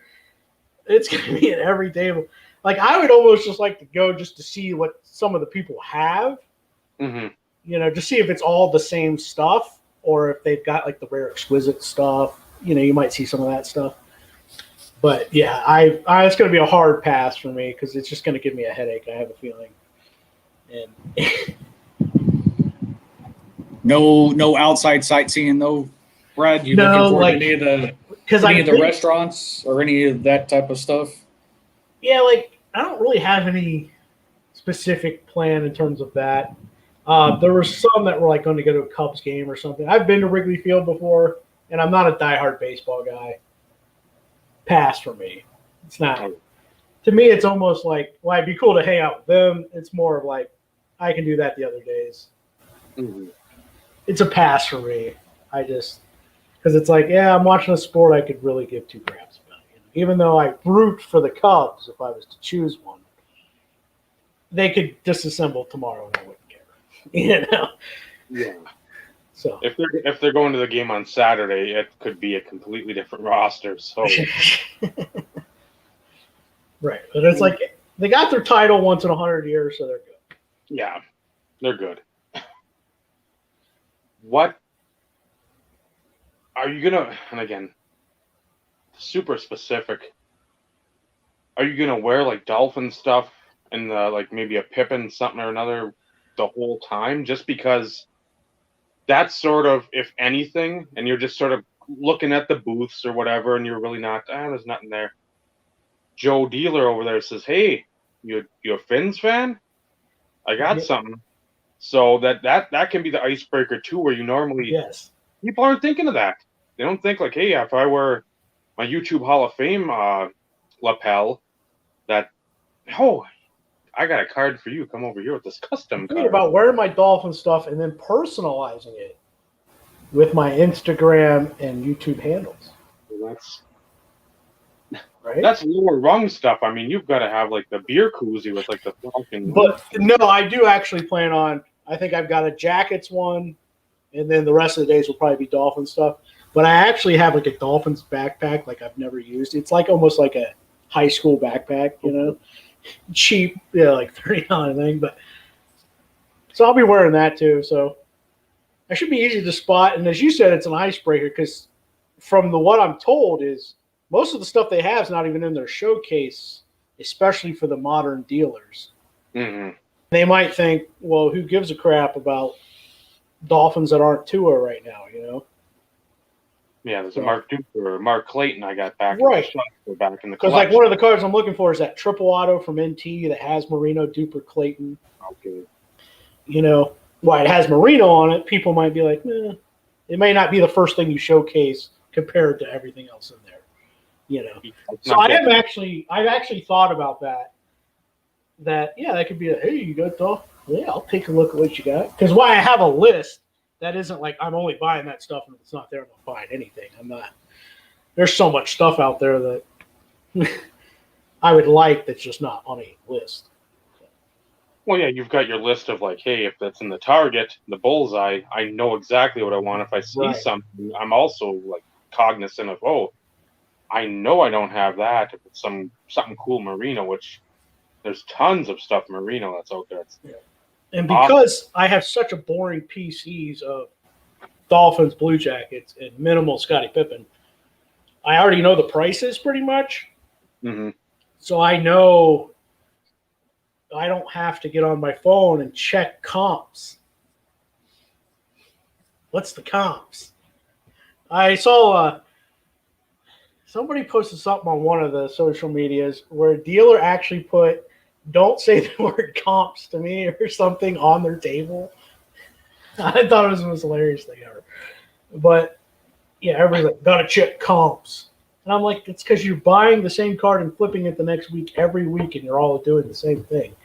It's going to be at every table. I would almost just like to go just to see what some of the people have. Mm-hmm. To see if it's all the same stuff or if they've got the rare exquisite stuff. You might see some of that stuff. But yeah, it's going to be a hard pass for me because it's just going to give me a headache. I have a feeling. And no outside sightseeing though, Brad. You looking forward to any of the restaurants or any of that type of stuff? Yeah, I don't really have any specific plan in terms of that. There were some that were going to go to a Cubs game or something. I've been to Wrigley Field before, and I'm not a diehard baseball guy. Pass for me. It's not to me, it's almost like, well, it'd be cool to hang out with them. It's more of like, I can do that the other days. Mm-hmm. It's a pass for me. Because it's like, yeah, I'm watching a sport I could really give two craps about. Even though I root for the Cubs if I was to choose one, they could disassemble tomorrow and I wouldn't care. Yeah. So if they're going to the game on Saturday, it could be a completely different roster. So right, but it's like they got their title once in 100 years, so they're good. Yeah, they're good. What are you gonna? And again, super specific. Are you gonna wear like dolphin stuff and like maybe a Pippin something or another the whole time? Just because that's sort of, if anything, and you're just sort of looking at the booths or whatever, and you're really not. There's nothing there. Joe Dealer over there says, "Hey, you a Finns fan? I got something." So that can be the icebreaker too, where you normally people aren't thinking of that. They don't think like, hey, if I wear my YouTube Hall of Fame lapel, that I got a card for you. Come over here with this custom card. About wearing my dolphin stuff and then personalizing it with my Instagram and YouTube handles. That's lower rung stuff. I mean, you've got to have like the beer koozie with like the fucking. But no, I do actually plan on. I think I've got a Jackets one, and then the rest of the days will probably be Dolphin stuff. But I actually have like a Dolphins backpack, like I've never used. It's like almost like a high school backpack, cheap, like $30 thing. But so I'll be wearing that too. So I should be easy to spot. And as you said, it's an icebreaker because from what I'm told is most of the stuff they have is not even in their showcase, especially for the modern dealers. Mm-hmm. They might think, well, who gives a crap about Dolphins that aren't Tua right now, Yeah, there's a Mark Duper or Mark Clayton I got back. Right. Back in the because like one of the cards I'm looking for is that triple auto from NT that has Marino, Duper, Clayton. Okay. Why it has Marino on it, people might be like, it may not be the first thing you showcase compared to everything else in there. So I've actually thought about that. That could be hey, you got Dolphin? Yeah, I'll take a look at what you got. Because why I have a list that isn't like I'm only buying that stuff and if it's not there, I'm not buying anything. I'm not. There's so much stuff out there that I would like that's just not on a list. Well, yeah, you've got your list of like, hey, if that's in the target, the bullseye, I know exactly what I want. If I see something, I'm also like cognizant of, I know I don't have that. If it's something cool Merino, which there's tons of stuff Merino that's out there. And because I have such a boring PCs of Dolphins, Blue Jackets, and minimal Scottie Pippen, I already know the prices pretty much. Mm-hmm. So I know I don't have to get on my phone and check comps. What's the comps? I saw somebody posted something on one of the social medias where a dealer actually put, don't say the word comps to me or something on their table. I thought it was the most hilarious thing ever. But yeah, everybody's like, gotta check comps. And I'm like, it's because you're buying the same card and flipping it the next week every week and you're all doing the same thing.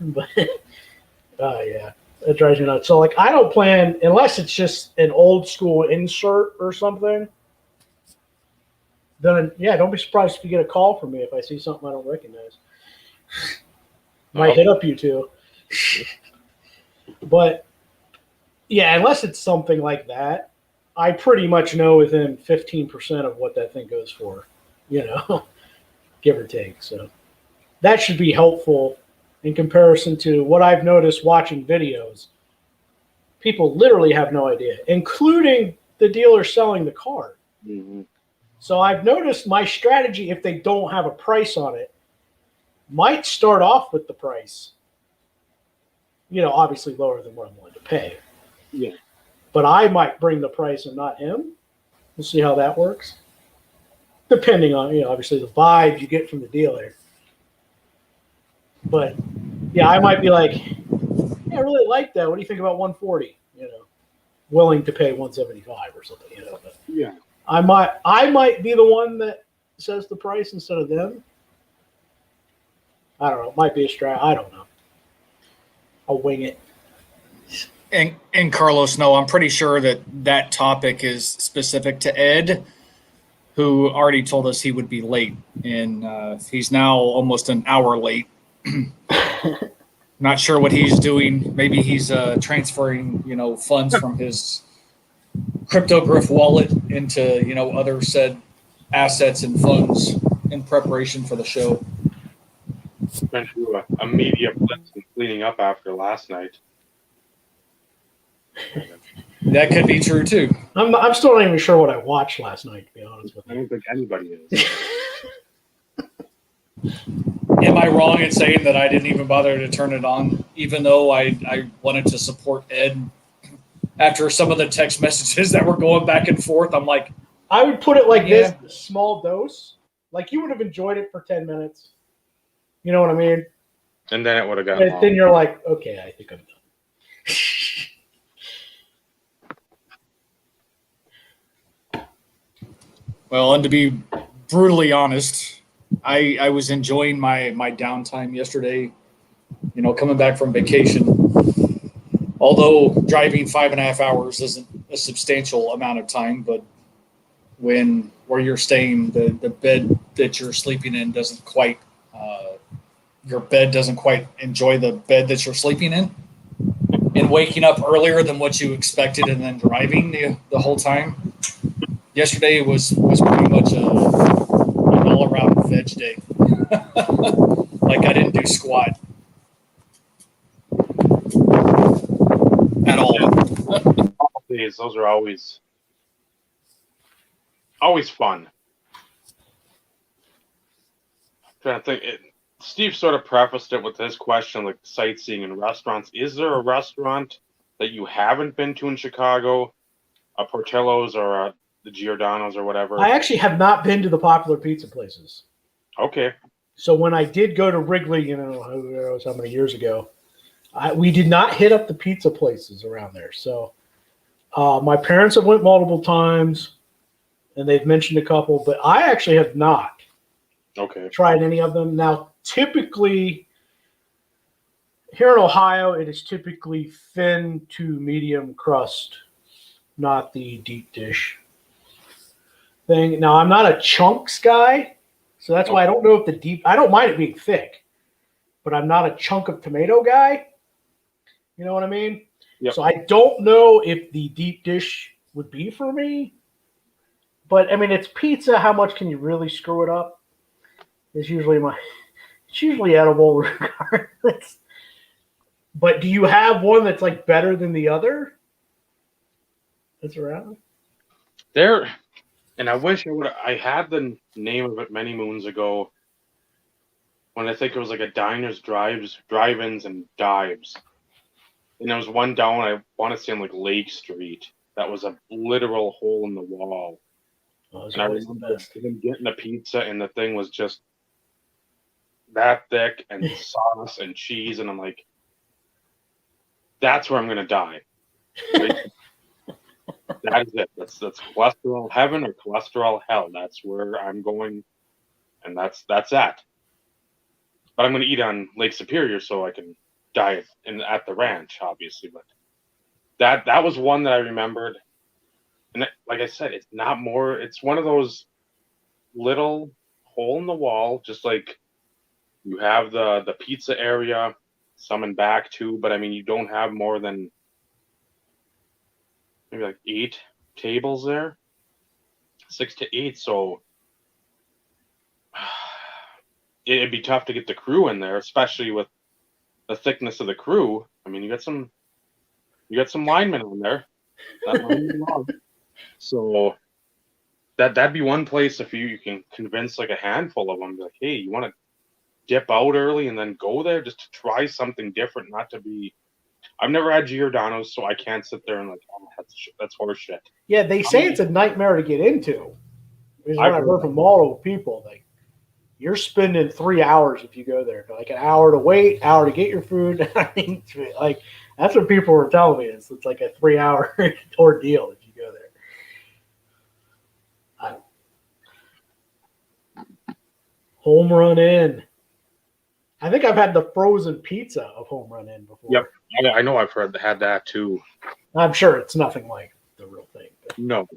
But yeah, that drives me nuts. So like I don't plan, unless it's just an old school insert or something, then don't be surprised if you get a call from me if I see something I don't recognize. Might hit up you too. But yeah, unless it's something like that, I pretty much know within 15% of what that thing goes for, give or take. So that should be helpful in comparison to what I've noticed watching videos. People literally have no idea, including the dealer selling the card. Mm-hmm. So I've noticed my strategy, if they don't have a price on it, might start off with the price, obviously lower than what I'm willing to pay. Yeah. But I might bring the price and not him. We'll see how that works. Depending on, obviously the vibe you get from the dealer. But yeah, I might be like, I really like that. What do you think about 140? Willing to pay 175 or something, But yeah. I might be the one that says the price instead of them. I don't know. It might be a strat. I don't know. I'll wing it. And Carlos, no, I'm pretty sure that topic is specific to Ed, who already told us he would be late, and he's now almost an hour late. Not sure what he's doing. Maybe he's transferring, funds from his cryptograph wallet into, other said assets and funds in preparation for the show. Trying to do a media blitz and cleaning up after last night. That could be true too. I'm still not even sure what I watched last night, to be honest with I you. don't think anybody is. Am I wrong in saying that I didn't even bother to turn it on, even though I wanted to support Ed? After some of the text messages that were going back and forth, I'm like, I would put it like this: a small dose. Like you would have enjoyed it for 10 minutes. You know what I mean? And then it would have got And long. then you're like, okay, I think I'm done. well, and to be brutally honest, I was enjoying my downtime yesterday, coming back from vacation. Although driving 5.5 hours isn't a substantial amount of time, but where you're staying, the bed that you're sleeping in doesn't quite, your bed doesn't quite enjoy the bed that you're sleeping in. And waking up earlier than what you expected and then driving the whole time. Yesterday was pretty much an all-around veg day. Like I didn't do squat at all. Days, those are always fun. Trying to think. Steve sort of prefaced it with his question, like sightseeing and restaurants. Is there a restaurant that you haven't been to in Chicago, a Portillo's or the Giordano's or whatever? I actually have not been to the popular pizza places. Okay. So when I did go to Wrigley, who knows how many years ago, we did not hit up the pizza places around there. So my parents have went multiple times, and they've mentioned a couple, but I actually have not tried any of them. Now, typically here in Ohio, it is typically thin to medium crust, not the deep dish thing. Now, I'm not a chunks guy, so that's why I don't know if I don't mind it being thick, but I'm not a chunk of tomato guy. You know what I mean? Yep. So I don't know if the deep dish would be for me. But I mean, it's pizza. How much can you really screw it up? It's usually edible regardless. But do you have one that's like better than the other? That's around there. And I wish I had the name of it many moons ago. When I think it was like a diners, drive-ins, and dives. And there was one down, I want to say on like Lake Street, that was a literal hole in the wall. And I remember him getting a pizza, and the thing was just that thick, and sauce and cheese, and I'm like, that's where I'm gonna die. That is it. That's cholesterol heaven or cholesterol hell. That's where I'm going, and that's that. But I'm gonna eat on Lake Superior so I can die at the ranch, obviously. But that was one that I remembered. And like I said, it's not more. It's one of those little hole in the wall, just like you have the pizza area, some in back too. But I mean, you don't have more than maybe like 8 tables there, 6 to 8. So it'd be tough to get the crew in there, especially with the thickness of the crew. I mean, you got some linemen in there. So that'd be one place if you can convince like a handful of them, like, hey, you want to dip out early and then go there just to try something different, not to be. I've never had Giordano's, so I can't sit there and like, oh, that's horse shit. Yeah, they say it's a nightmare to get into. Is what I've heard from multiple people. Like, you're spending 3 hours if you go there. Like an hour to wait, hour to get your food. I mean, like that's what people were telling me. It's like a 3-hour ordeal if you go there. Home run in. I think I've had the frozen pizza of Home Run Inn before. Yep. I know I've had that too. I'm sure it's nothing like the real thing. But. No.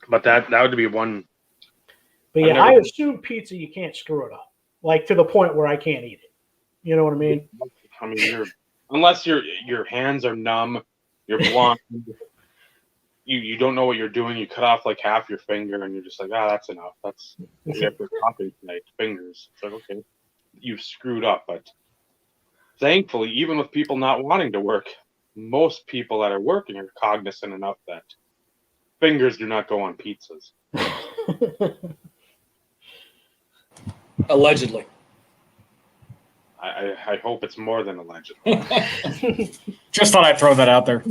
But that would be one. But yeah, I assume pizza, you can't screw it up. Like to the point where I can't eat it. You know what I mean? I mean, unless your hands are numb, you're blind, you don't know what you're doing. You cut off like half your finger, and you're just like, that's enough. That's we have to copy tonight. Fingers. It's like, okay, you've screwed up. But thankfully, even with people not wanting to work, most people that are working are cognizant enough that fingers do not go on pizzas. Allegedly. I hope it's more than allegedly. Just thought I'd throw that out there.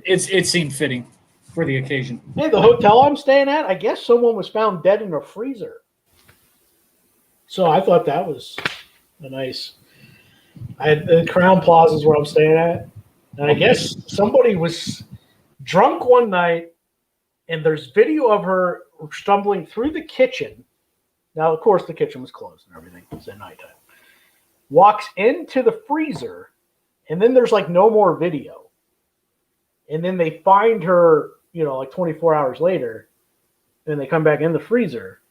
It seemed fitting for the occasion. Hey, the hotel I'm staying at, I guess someone was found dead in a freezer. So I thought that was a nice. I had the Crown Plaza is where I'm staying at, and I guess somebody was drunk one night, and there's video of her stumbling through the kitchen. Now, of course, the kitchen was closed and everything. It's at nighttime. Walks into the freezer, and then there's like no more video. And then they find her, like 24 hours later, and they come back in the freezer,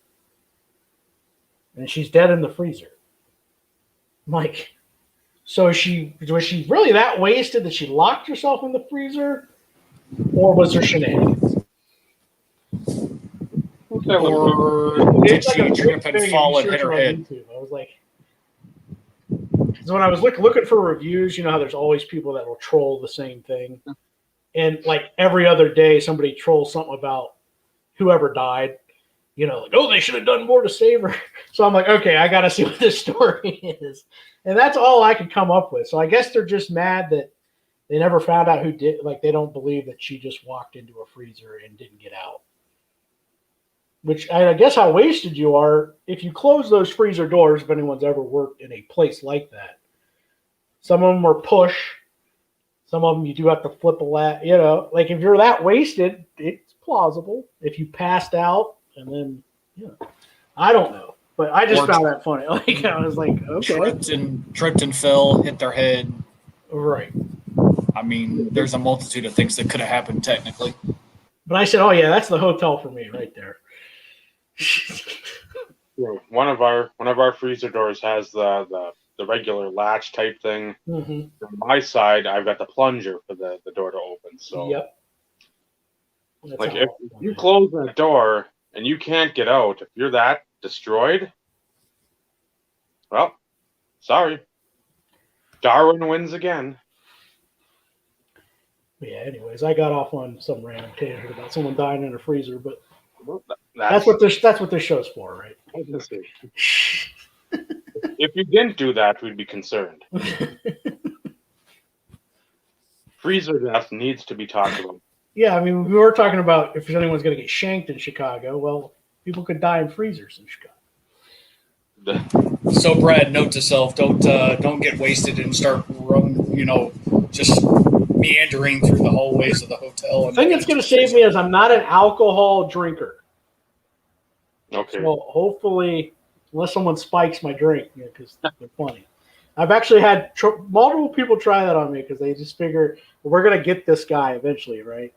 and she's dead in the freezer. I'm like, so was she really that wasted that she locked herself in the freezer, or was there shenanigans? Or did she trip and fall and hit her head? YouTube. I was like, so when I was looking for reviews, you know how there's always people that will troll the same thing. And like every other day, somebody trolls something about whoever died, like, oh, they should have done more to save her. So I'm like, okay, I got to see what this story is. And that's all I could come up with. So I guess they're just mad that they never found out who did, like they don't believe that she just walked into a freezer and didn't get out. Which I guess how wasted you are if you close those freezer doors, if anyone's ever worked in a place like that. Some of them are push. Some of them you do have to flip a lat. Like if you're that wasted, it's plausible. If you passed out and then, I don't know. But I just found that funny. Like I was like, okay. Tripped and fell, hit their head. Right. I mean, there's a multitude of things that could have happened technically. But I said, oh yeah, that's the hotel for me right there. One of our freezer doors has the regular latch type thing. Mm-hmm. From my side, I've got the plunger for the door to open. So, yep. Like if you close that door and you can't get out, if you're that destroyed, well, sorry, Darwin wins again. Yeah. Anyways, I got off on some random tangent about someone dying in a freezer, but that's what this show's for, right? If you didn't do that, we'd be concerned. Freezer death needs to be talked about. Yeah, I mean, we were talking about if anyone's going to get shanked in Chicago. Well, people could die in freezers in Chicago. So, Brad, note to self: don't get wasted and start just meandering through the hallways of the hotel. The thing that's going to save me is I'm not an alcohol drinker. Okay. So hopefully, unless someone spikes my drink, because they're funny. I've actually had multiple people try that on me because they just figure we're going to get this guy eventually, right?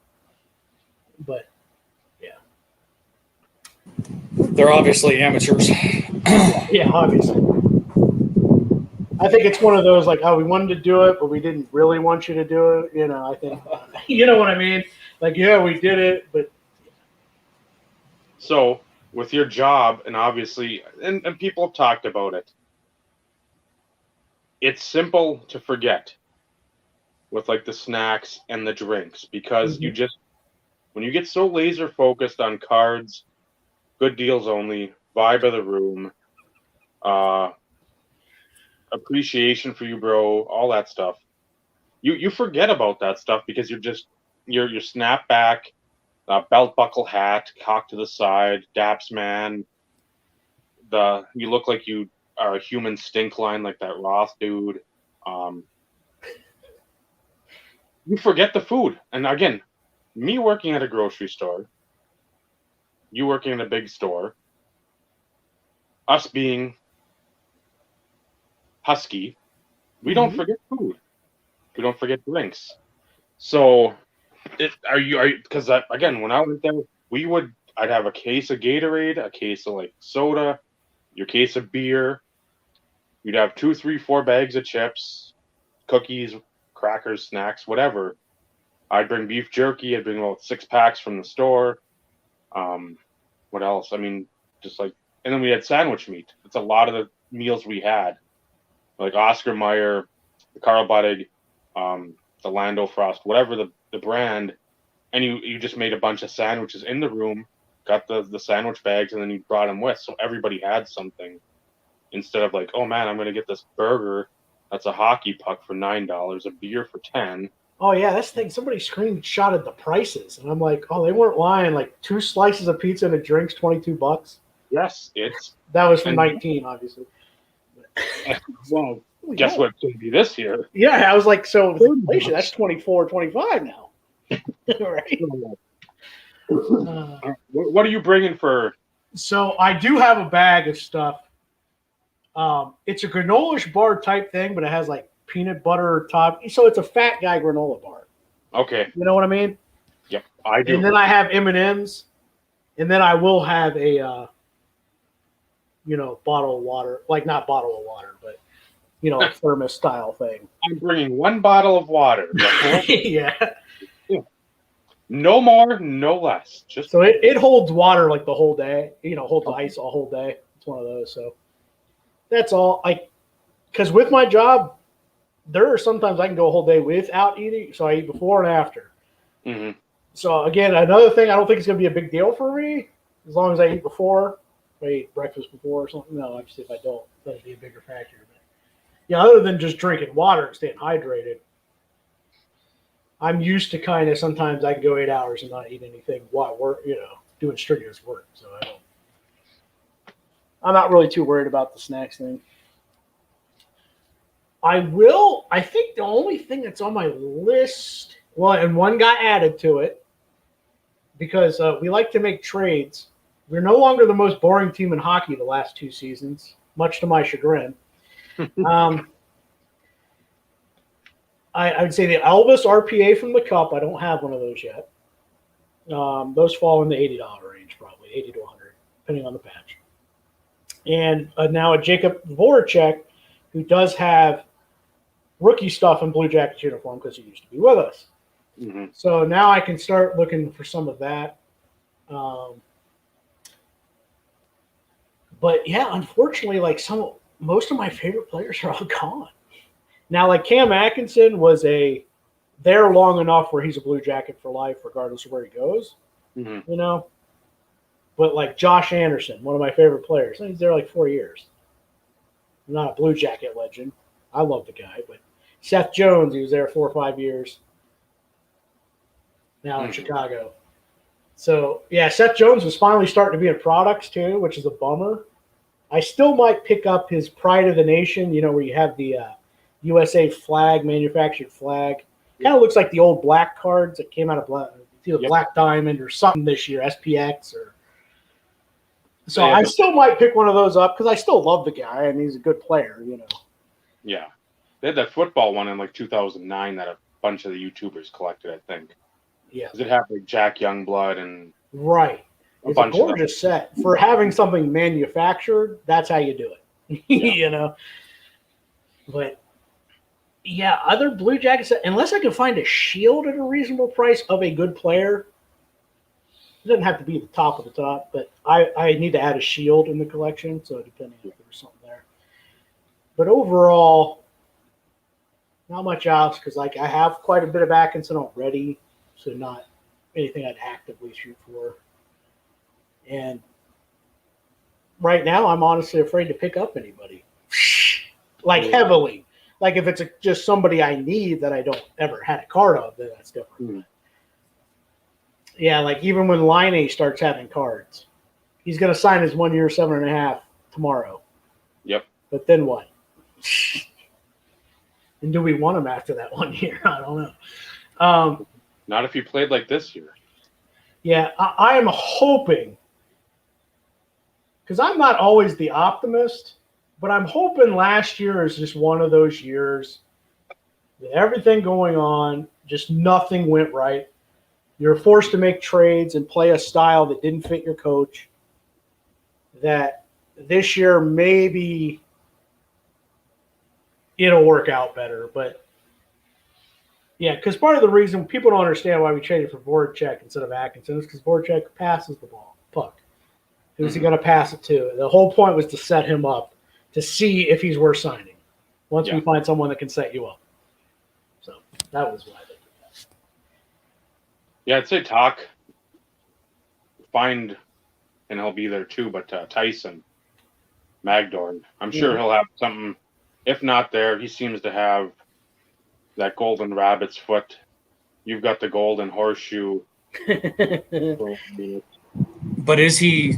But, yeah. They're obviously amateurs. Yeah, obviously. I think it's one of those like, oh, we wanted to do it, but we didn't really want you to do it. I think, you know what I mean? Like, yeah, we did it, but. So, with your job, and obviously, and people have talked about it, it's simple to forget with like the snacks and the drinks because you just, when you get so laser focused on cards, good deals only, vibe of the room, appreciation for you, bro, all that stuff. You forget about that stuff because you're just your snapback, belt buckle hat, cocked to the side, daps man. You look like you are a human stink line like that Roth dude. You forget the food. And again, me working at a grocery store, you working in a big store, us being Husky, we don't forget food. We don't forget drinks. So, because again, when I went there, I'd have a case of Gatorade, a case of like soda, your case of beer. You'd have 2, 3, 4 bags of chips, cookies, crackers, snacks, whatever. I'd bring beef jerky. I'd bring about 6 packs from the store. What else? I mean, just like, and then we had sandwich meat. It's a lot of the meals we had, like Oscar Mayer, the Carl Buttig, the Lando Frost, whatever the brand, and you just made a bunch of sandwiches in the room, got the sandwich bags, and then you brought them with, so everybody had something. Instead of like, oh man, I'm gonna get this burger that's a hockey puck for $9, a beer for 10. Oh yeah, that's the thing. Somebody screenshotted the prices, and I'm like, oh, they weren't lying. Like 2 slices of pizza and a drink's $22. Yes, that was from 19, obviously. Well, guess what it's gonna be this year? Yeah, I was like, so with inflation, that's 24, 25 now. Right? What are you bringing for? So I do have a bag of stuff. It's a granola bar type thing, but it has like peanut butter top. So it's a fat guy granola bar. Okay. You know what I mean? Yep, I do. And then I have M&Ms, and then I will have a, bottle of water, like not bottle of water, but a thermos style thing. I'm bringing 1 bottle of water. Yeah. No more, no less. Just so it holds water like the whole day. Holds ice all whole day. It's one of those. So that's all. Because with my job, there are sometimes I can go a whole day without eating. So I eat before and after. Mm-hmm. So again, another thing, I don't think it's going to be a big deal for me as long as I eat before. If I eat breakfast before or something. No, obviously if I don't, that'll be a bigger factor. But yeah, other than just drinking water and staying hydrated, I'm used to kind of sometimes I can go 8 hours and not eat anything while work, doing strenuous work. So I'm not really too worried about the snacks thing. I think the only thing that's on my list, and one got added to it because we like to make trades. We're no longer the most boring team in hockey the last 2 seasons, much to my chagrin. I would say the Elvis RPA from the Cup. I don't have one of those yet. Those fall in the $80 range, probably $80 to $100, depending on the patch. And now a Jacob Voracek, who does have rookie stuff in Blue Jackets uniform because he used to be with us. Mm-hmm. So now I can start looking for some of that. But yeah, unfortunately, most of my favorite players are all gone. Now, like Cam Atkinson was there long enough where he's a Blue Jacket for life, regardless of where he goes. Mm-hmm. But like Josh Anderson, one of my favorite players, he's there like 4 years. I'm not a Blue Jacket legend. I love the guy, but Seth Jones, he was there 4 or 5 years. Now in Chicago. So yeah, Seth Jones was finally starting to be in products too, which is a bummer. I still might pick up his Pride of the Nation, where you have the USA flag, manufactured flag. Kind of looks like the old black cards that came out of Black Diamond or something this year, SPX or. So I still might pick one of those up because I still love the guy and he's a good player, Yeah, they had that football one in like 2009 that a bunch of the YouTubers collected, I think. Yeah, because it had like Jack Youngblood and right. It's a gorgeous set for having something manufactured. That's how you do it, Yeah. But yeah, other Blue Jackets, unless I can find a shield at a reasonable price of a good player. It doesn't have to be the top of the top, but I need to add a shield in the collection, so depending if there's something there. But overall, not much else because I have quite a bit of Atkinson already, so not anything I'd actively shoot for. And right now, I'm honestly afraid to pick up anybody, heavily. Like if it's just somebody I need that I don't ever had a card of, then that's different. Mm-hmm. Yeah, like even when Line starts having cards, he's going to sign his 1 year, 7.5 tomorrow. Yep. But then what? And do we want him after that 1 year? I don't know. Not if you played like this year. Yeah, I am hoping, because I'm not always the optimist, But I'm hoping last year is just one of those years with everything going on, just nothing went right. You're forced to make trades and play a style that didn't fit your coach. That this year maybe it'll work out better. But yeah, because part of the reason people don't understand why we traded for Voracek instead of Atkinson is because Voracek passes the puck. Who's he going to pass it to? The whole point was to set him up to see if he's worth signing. Once we find someone that can set you up. So that was why they did that. Yeah, I'd say talk. Find, and he'll be there too, but Tyson Magdorn. I'm sure he'll have something. If not there, he seems to have that golden rabbit's foot. You've got the golden horseshoe. But is he?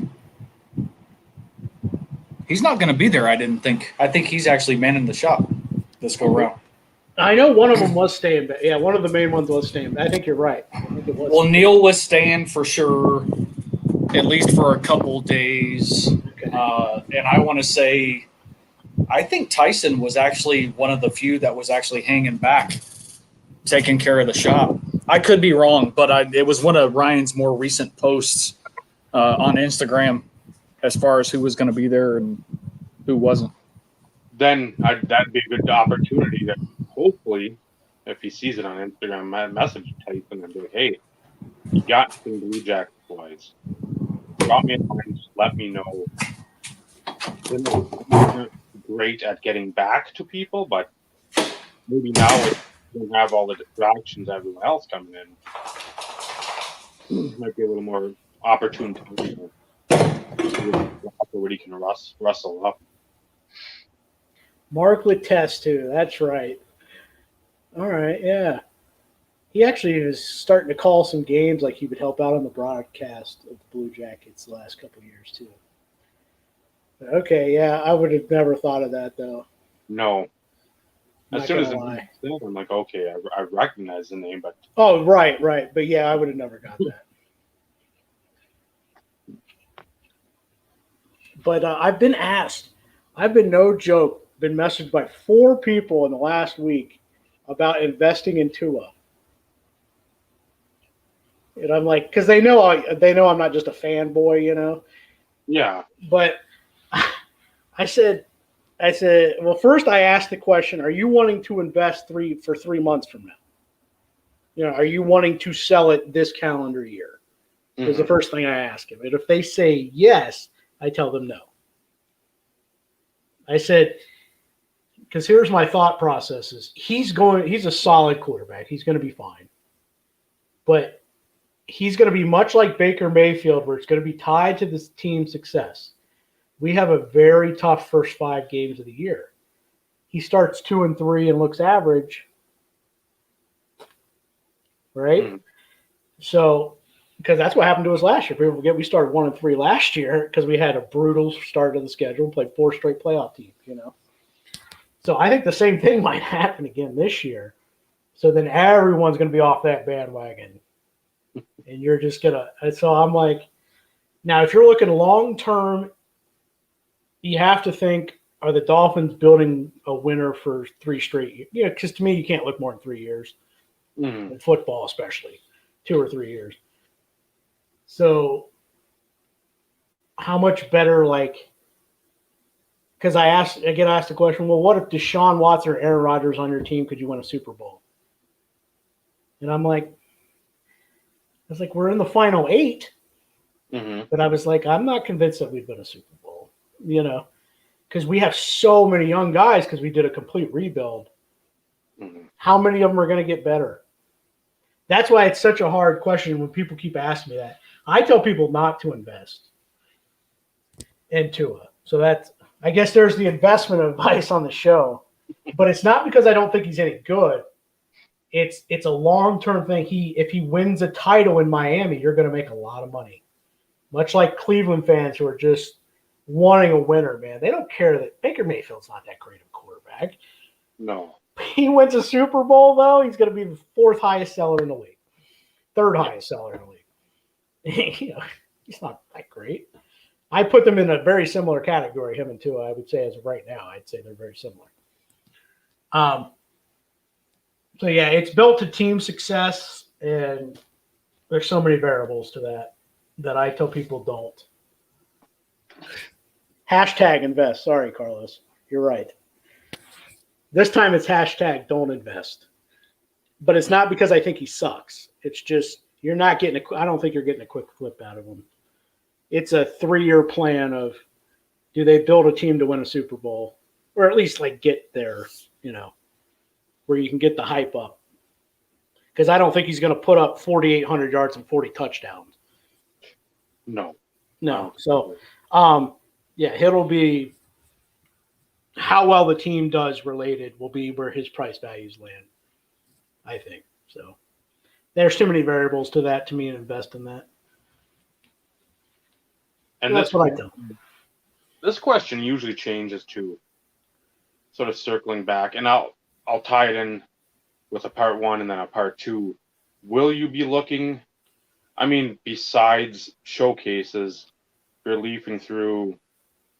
He's not going to be there, I didn't think. I think he's actually manning the shop this go round. I know one of them was staying back. Yeah, one of the main ones was staying back. I think you're right. I think it was. Well, Neil was staying for sure, at least for a couple days. Okay. And I want to say, I think Tyson was actually one of the few that was actually hanging back, taking care of the shop. I could be wrong, but it was one of Ryan's more recent posts on Instagram as far as who was going to be there and who wasn't. Then that'd be a good opportunity to hopefully, if he sees it on Instagram, message Tyson and be like, hey, you got some Blue Jackets boys. Drop me a line, just let me know. They're great at getting back to people, but maybe now we don't have all the distractions everyone else coming in. Might be a little more opportune time where he can rustle up. Mark with test too. That's right. All right, yeah. He actually was starting to call some games, like he would help out on the broadcast of the Blue Jackets the last couple of years too. Okay, yeah, I would have never thought of that though. No. As soon as I'm like, okay, I recognize the name, but oh, right. But yeah, I would have never got that. But I've been asked. I've been, no joke, been messaged by 4 people in the last week about investing in Tua. And I'm like, because they know I'm not just a fanboy, you know. Yeah. But I said, well, first I asked the question: are you wanting to invest for 3 months from now? You know, are you wanting to sell it this calendar year? Is the first thing I ask him. And if they say yes, I tell them no. I said, because here's my thought processes. He's a solid quarterback. He's going to be fine. But he's going to be much like Baker Mayfield, where it's going to be tied to this team's success. We have a very tough first 5 games of the year. He starts 2-3 and looks average. Right? So, because that's what happened to us last year. People forget we started 1-3 last year because we had a brutal start of the schedule and played 4 straight playoff teams, you know. So I think the same thing might happen again this year. So then everyone's going to be off that bandwagon. And you're just going to – so I'm like, now if you're looking long-term, you have to think, are the Dolphins building a winner for 3 straight years? You know, because to me, you can't look more than 3 years. In football especially, 2 or 3 years. So how much better, like, because I asked the question, well, what if Deshaun Watson or Aaron Rodgers on your team, could you win a Super Bowl? And I'm like, we're in the final 8. But I was like, I'm not convinced that we'd win a Super Bowl, you know, because we have so many young guys because we did a complete rebuild. How many of them are going to get better? That's why it's such a hard question when people keep asking me that. I tell people not to invest in Tua. So that's, I guess there's the investment advice on the show. But it's not because I don't think he's any good. It's a long-term thing. If he wins a title in Miami, you're going to make a lot of money. Much like Cleveland fans who are just wanting a winner, man. They don't care that Baker Mayfield's not that great of a quarterback. No. He wins a Super Bowl, though, he's going to be the 4th highest seller in the league. 3rd highest seller in the league. You know, he's not that great. I put them in a very similar category, him and Tua, I would say as of right now. I'd say they're very similar. So yeah, it's built to team success, and there's so many variables to that I tell people don't. Hashtag invest. Sorry, Carlos. You're right. This time it's hashtag don't invest. But it's not because I think he sucks. It's just you're not getting I don't think you're getting a quick flip out of him. It's a 3-year plan of do they build a team to win a Super Bowl, or at least like get there, where you can get the hype up. Because I don't think he's going to put up 4,800 yards and 40 touchdowns. No. So, yeah, it'll be how well the team does related will be where his price values land, I think. So there's too many variables to that to me to invest in that. And that's what I do. This question usually changes to sort of circling back, and I'll tie it in with a part 1 and then a part 2. Will you be looking, besides showcases, you're leafing through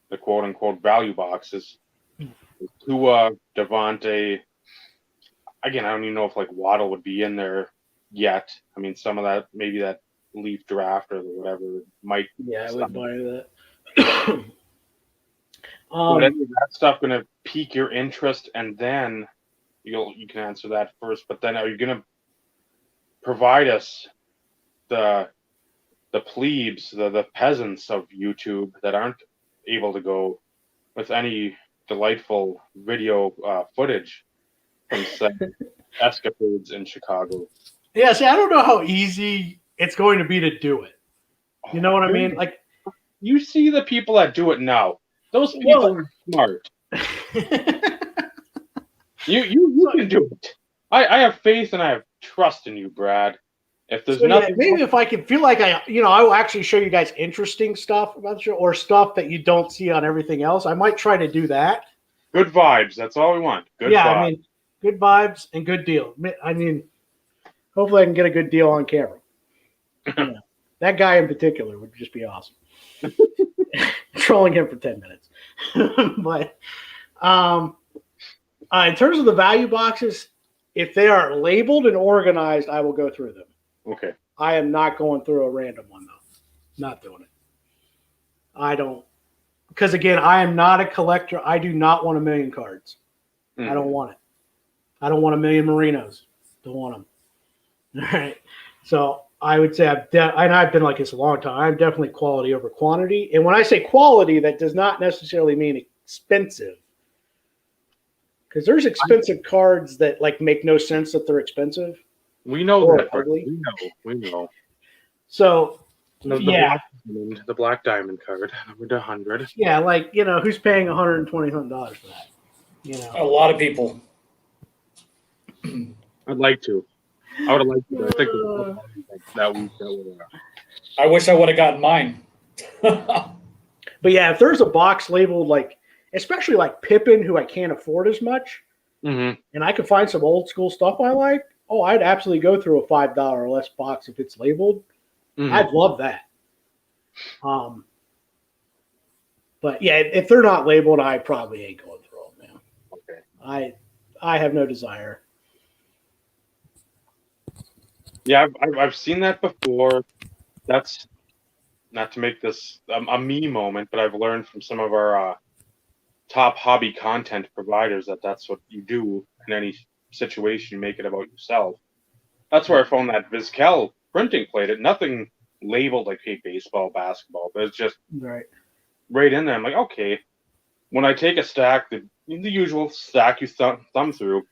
the quote unquote value boxes, Tua, Devontae, again, I don't even know if like Waddle would be in there yet. Some of that, maybe that leaf draft or whatever might. Yeah, I would buy that. But is that stuff going to pique your interest, and then you can answer that first. But then, are you going to provide us the plebes, the peasants of YouTube that aren't able to go with any delightful video footage from escapades in Chicago? Yeah, see, I don't know how easy it's going to be to do it. You know what I mean? Like, you see the people that do it now. Those people are smart. You can do it. I have faith and I have trust in you, Brad. If there's nothing, maybe if I can feel like I will actually show you guys interesting stuff about the show or stuff that you don't see on everything else. I might try to do that. Good vibes. That's all we want. Good vibes. Good vibes and good deal. Hopefully I can get a good deal on camera. That guy in particular would just be awesome. Trolling him for 10 minutes. But in terms of the value boxes, if they are labeled and organized, I will go through them. Okay. I am not going through a random one, though. Not doing it. I don't. Because, again, I am not a collector. I do not want 1 million cards. I don't want it. I don't want 1 million Marinos. Don't want them. All right. So I would say I've been like this a long time. I'm definitely quality over quantity. And when I say quality, that does not necessarily mean expensive. Because there's expensive cards that like make no sense that they're expensive. We know that. We know. So the black diamond card, number 100. Yeah, like who's paying $120 for that? A lot of people. I'd like to. I would have liked to. I think that week. I wish I would have gotten mine. But yeah, if there's a box labeled like, especially like Pippin, who I can't afford as much, and I can find some old school stuff I like, I'd absolutely go through a $5 or less box if it's labeled. I'd love that. But yeah, if they're not labeled, I probably ain't going through them, man. Okay. I have no desire. Yeah, I've seen that before. That's not to make this a me moment, but I've learned from some of our top hobby content providers that's what you do in any situation. You make it about yourself. That's where I found that Vizquel printing plate. Nothing labeled like, hey, baseball, basketball, but it's just right in there. I'm like, okay. When I take a stack, the usual stack you thumb through,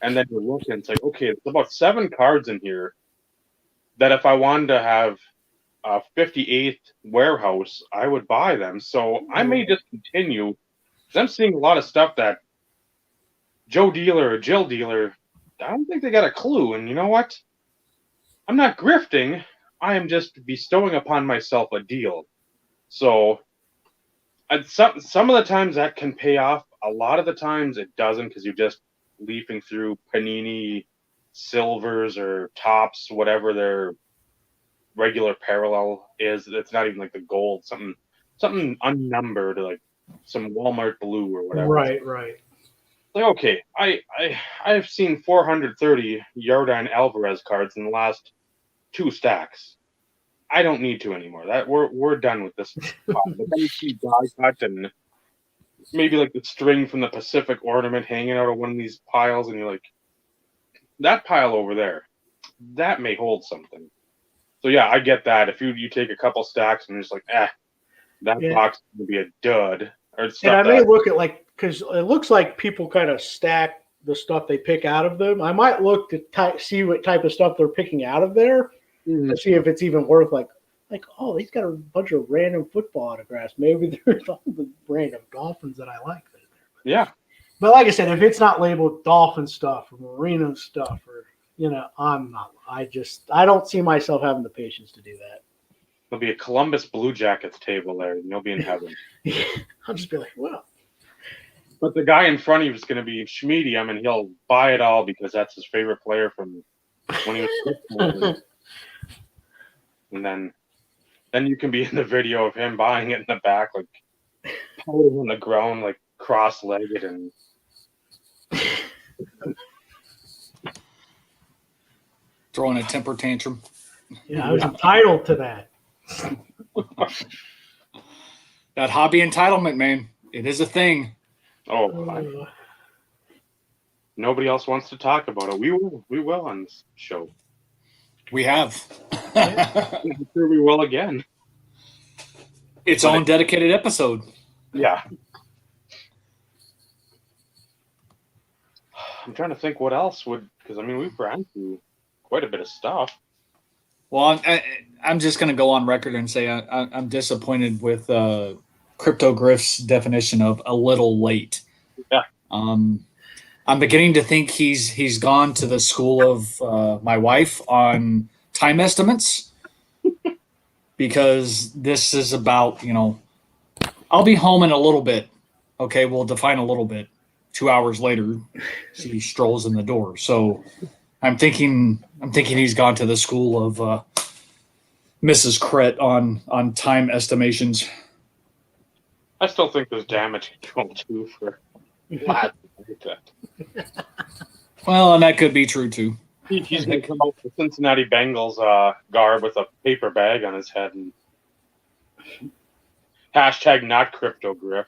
and then you look and it's like, okay, there's about 7 cards in here that if I wanted to have a 58th warehouse, I would buy them. So I may just continue, because I'm seeing a lot of stuff that Joe Dealer or Jill Dealer, I don't think they got a clue. And you know what? I'm not grifting. I am just bestowing upon myself a deal. So some of the times that can pay off. A lot of the times it doesn't, because you're just leafing through Panini silvers or tops, whatever their regular parallel is. It's not even like the gold, something something unnumbered, like some Walmart blue or whatever. Right. Like, okay, I've seen 430 Jordan Alvarez cards in the last 2 stacks. I don't need to anymore. That we're done with this. But then you see die cut and maybe like the string from the Pacific Ornament hanging out of one of these piles, and you're like, that pile over there, that may hold something. So yeah, I get that. If you take a couple stacks and you're just like, that box is gonna be a dud. Or stuff and I may look at because it looks like people kind of stack the stuff they pick out of them. I might look to see what type of stuff they're picking out of there to see if it's even worth oh, he's got a bunch of random football autographs. Maybe there's all the random Dolphins that I like. Yeah. But like I said, if it's not labeled Dolphin stuff or Marino stuff or, I'm not. I don't see myself having the patience to do that. There'll be a Columbus Blue Jackets table there, and you'll be in heaven. I'll just be like, well. But the guy in front of you is going to be Schmedium, and he'll buy it all because that's his favorite player from when he was 15. And then you can be in the video of him buying it in the back, like pouting on the ground, like cross-legged, and throwing a temper tantrum. Yeah, I was entitled to that. That hobby entitlement, man. It is a thing. Oh, nobody else wants to talk about it. We will on this show. We have. I'm sure we will again. Its own dedicated episode. Yeah. I'm trying to think what else because we've ran through quite a bit of stuff. Well, I'm just going to go on record and say I'm disappointed with Cryptogriff's definition of a little late. Yeah. I'm beginning to think he's gone to the school of my wife on time estimates because this is about, I'll be home in a little bit. Okay, we'll define a little bit. 2 hours later, he strolls in the door. So I'm thinking he's gone to the school of Mrs. Kret on time estimations. I still think there's damage control too for lads like that. Well, and that could be true too. He's going to come out with the Cincinnati Bengals garb with a paper bag on his head and hashtag not Cryptogriff.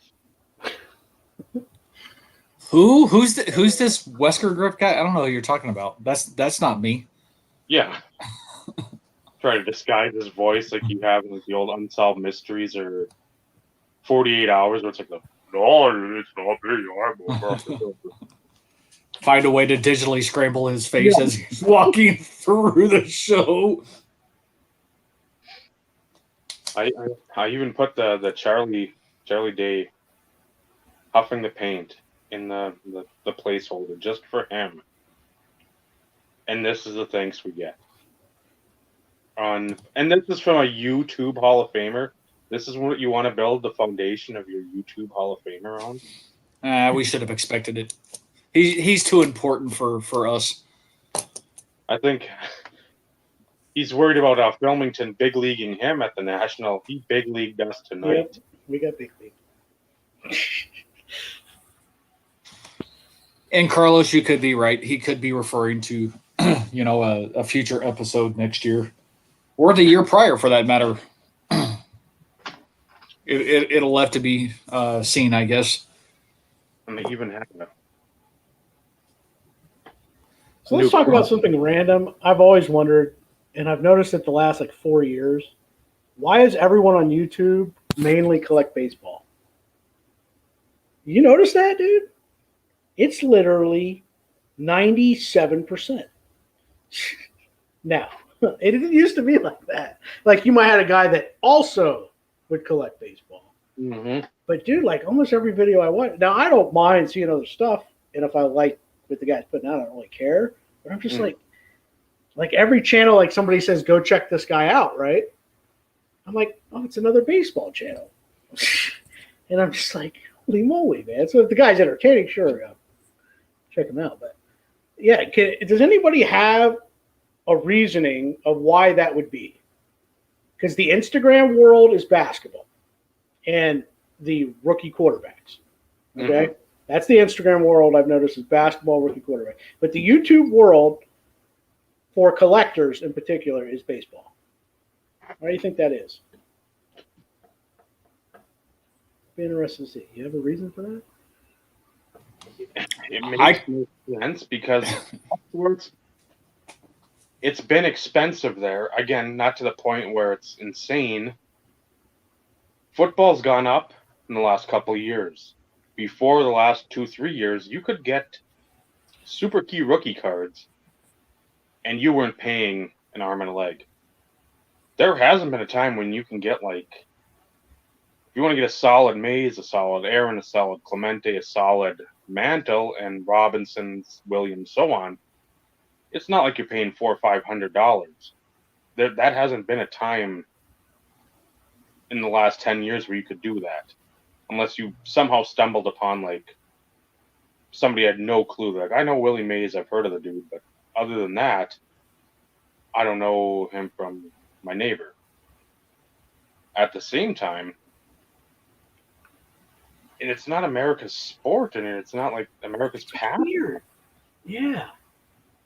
Who's this Wesker Griff guy? I don't know who you're talking about. That's not me. Yeah. Try to disguise his voice like you have in like the old Unsolved Mysteries or 48 Hours where it's like, no, it's not me. Find a way to digitally scramble his face as he's walking through the show. I even put the Charlie Day huffing the paint in the placeholder just for him. And this is the thanks we get. And this is from a YouTube Hall of Famer. This is what you want to build the foundation of your YouTube Hall of Famer on? We should have expected it. He's too important for us. I think he's worried about Wilmington big leaguing him at the National. He big leagued us tonight. Yep, we got big league. And Carlos, you could be right. He could be referring to, a future episode next year, or the year prior, for that matter. It'll have to be seen, I guess. And they even have that. So let's talk about something random. I've always wondered, and I've noticed it the last 4 years. Why does everyone on YouTube mainly collect baseball? You notice that, dude? It's literally 97%. Now, it didn't used to be like that. Like, you might have a guy that also would collect baseball. Mm-hmm. But, dude, almost every video I watch. Now, I don't mind seeing other stuff. And if I like what the guy's putting out, I don't really care. But I'm just like every channel, somebody says, go check this guy out, right? I'm like, oh, it's another baseball channel. And I'm just like, holy moly, man. So if the guy's entertaining, sure, check him out. But, yeah, does anybody have a reasoning of why that would be? Because the Instagram world is basketball. and the rookie quarterbacks. Okay, that's the Instagram world I've noticed is basketball rookie quarterback, but the YouTube world for collectors in particular is baseball. Why do you think that is? Be interested to see. You have a reason for that? It makes no sense because afterwards, it's been expensive there. Again, not to the point where it's insane. Football's gone up in the last couple of years. Before the last 2-3 years, you could get super key rookie cards and you weren't paying an arm and a leg. There hasn't been a time when you can get, like, if you want to get a solid Mays, a solid Aaron, a solid Clemente, a solid Mantle, and Robinson's, Williams, so on. It's not like you're paying $400 or $500. That hasn't been a time in the last 10 years where you could do that, unless you somehow stumbled upon, like, somebody had no clue. Like, I know Willie Mays, I've heard of the dude, but other than that, I don't know him from my neighbor. At the same time, and it's not America's sport, and it's not like America's passion. Weird. Yeah.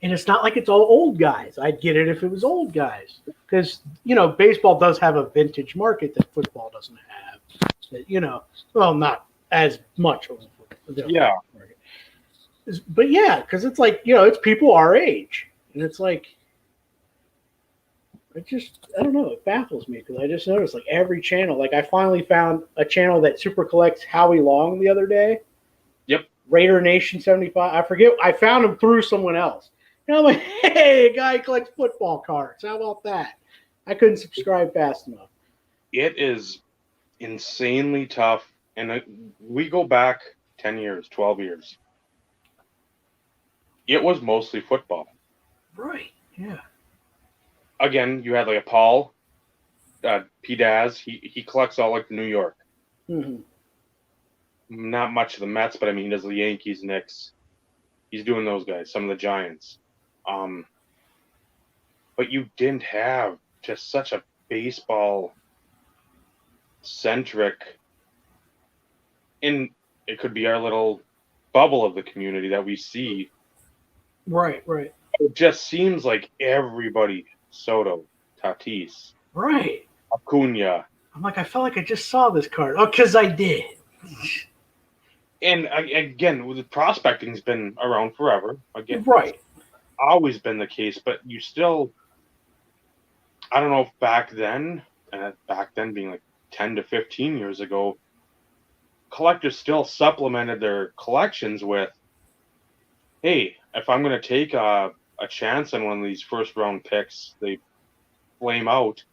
And it's not like it's all old guys. I'd get it if it was old guys. Because, baseball does have a vintage market that football doesn't have. Well, not as much of a Yeah. market. But yeah, because it's like, it's people our age. And it's like, I don't know, it baffles me because I just noticed like every channel, like I finally found a channel that super collects Howie Long the other day. Yep. Raider Nation 75. I forget. I found him through someone else. And I'm like, hey, a guy collects football cards. How about that? I couldn't subscribe fast enough. It is insanely tough. And we go back 10 years, 12 years. It was mostly football. Right. Yeah. Again, you had like a Paul, P. Daz. He collects all like New York. Mm-hmm. Not much of the Mets, but I mean, he does the Yankees, Knicks. He's doing those guys, some of the Giants. But you didn't have just such a baseball-centric, and it could be our little bubble of the community that we see. Right, right. It just seems like everybody, Soto, Tatis, right, Acuna. I'm like, I felt like I just saw this card. Oh, because I did. And again, the prospecting's been around forever. Again, right. Always been the case, but you still, I don't know if back then being like 10 to 15 years ago, collectors still supplemented their collections with, hey, if I'm going to take a chance on one of these first round picks, they flame out,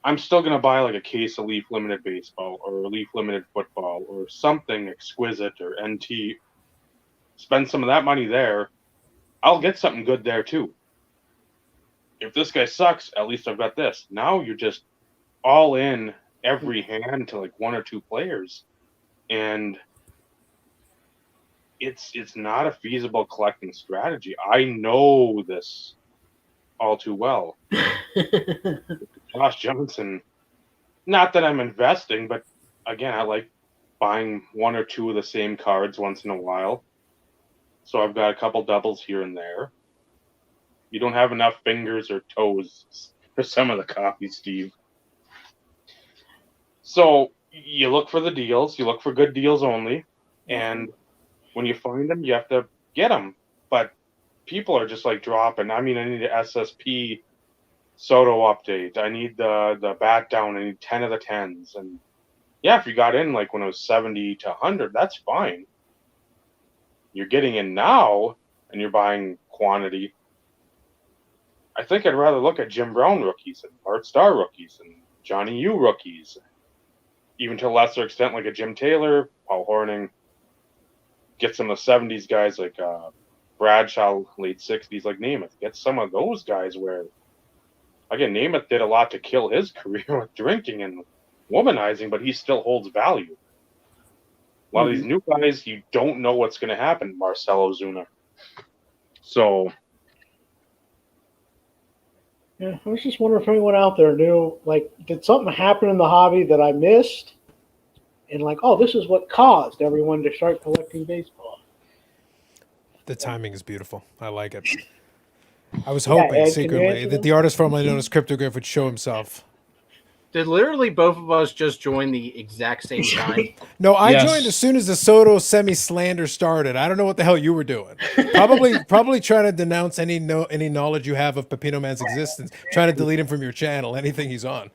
I'm still going to buy like a case of Leaf Limited Baseball or Leaf Limited Football or something exquisite or NT. Spend some of that money there. I'll get something good there too. If this guy sucks, at least I've got this. Now you're just all in every hand to like one or two players. And it's not a feasible collecting strategy. I know this all too well. Josh Johnson, not that I'm investing, but again, I like buying one or two of the same cards once in a while. So I've got a couple doubles here and there. You don't have enough fingers or toes for some of the copies, Steve. So you look for the deals. You look for good deals only. And when you find them, you have to get them. But people are just like dropping. I mean, I need an SSP Soto update. I need the bat down. I need 10 of the 10s. And yeah, if you got in like when it was 70 to 100, that's fine. You're getting in now and you're buying quantity. I think I'd rather look at Jim Brown rookies and Bart Starr rookies and Johnny U rookies. Even to a lesser extent, like a Jim Taylor, Paul Horning. Get some of the 70s guys like Bradshaw, late 60s, like Namath. Get some of those guys where, again, Namath did a lot to kill his career with drinking and womanizing, but he still holds value. A lot of these new guys, you don't know what's going to happen, Marcelo Zuna. So Yeah, I was just wondering if anyone out there knew, like, did something happen in the hobby that I missed? And like, oh, this is what caused everyone to start collecting baseball. The timing is beautiful. I like it. I was Yeah, hoping Ed, can you secretly answer that them? the artist formerly known as Cryptogriff would show himself. Did literally both of us just join the exact same time? No, I Yes. joined as soon as the Soto semi-slander started. I don't know what the hell you were doing. Probably trying to denounce any knowledge you have of Pepino Man's existence. Trying to delete him from your channel, anything he's on.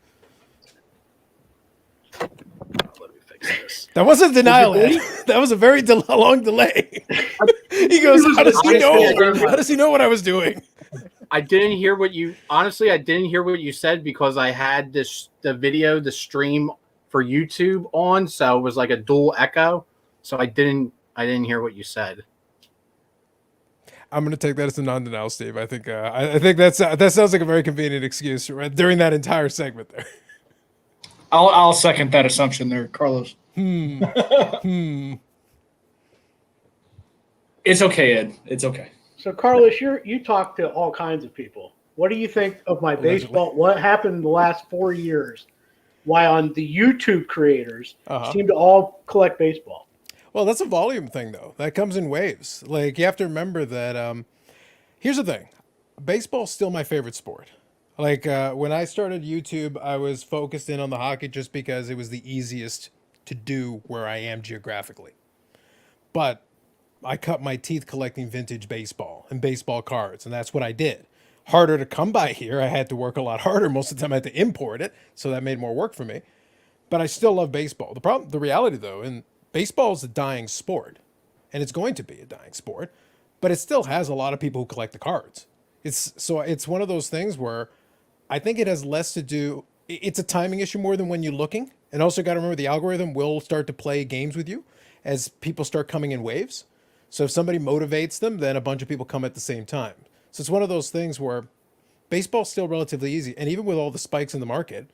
Let me fix this. That wasn't denial, Did you Ed. That was a very long delay. He goes, "How does he know? How does he know what I was doing?" I didn't hear what you honestly. I didn't hear what you said because I had the stream for YouTube on, so it was like a dual echo. So I didn't hear what you said. I'm going to take that as a non-denial, Steve. I think that sounds like a very convenient excuse right, during that entire segment there. I'll second that assumption there, Carlos. Hmm. It's okay, Ed. It's okay. So, Carlos, you talk to all kinds of people. What do you think of my Allegedly. baseball? What happened in the last 4 years? Why on the YouTube creators seem to all collect baseball? Well, that's a volume thing, though. That comes in waves. Like, you have to remember that. Here's the thing: baseball's still my favorite sport. Like when I started YouTube, I was focused in on the hockey just because it was the easiest to do where I am geographically. But I cut my teeth collecting vintage baseball and baseball cards, and that's what I did. Harder to come by here. I had to work a lot harder. Most of the time, I had to import it, so that made more work for me. But I still love baseball. The reality though, and baseball is a dying sport, and it's going to be a dying sport, but it still has a lot of people who collect the cards. It's one of those things where I think it has less to do. It's a timing issue more than when you're looking, and also got to remember the algorithm will start to play games with you as people start coming in waves. So if somebody motivates them, then a bunch of people come at the same time. So it's one of those things where baseball's still relatively easy, and even with all the spikes in the market,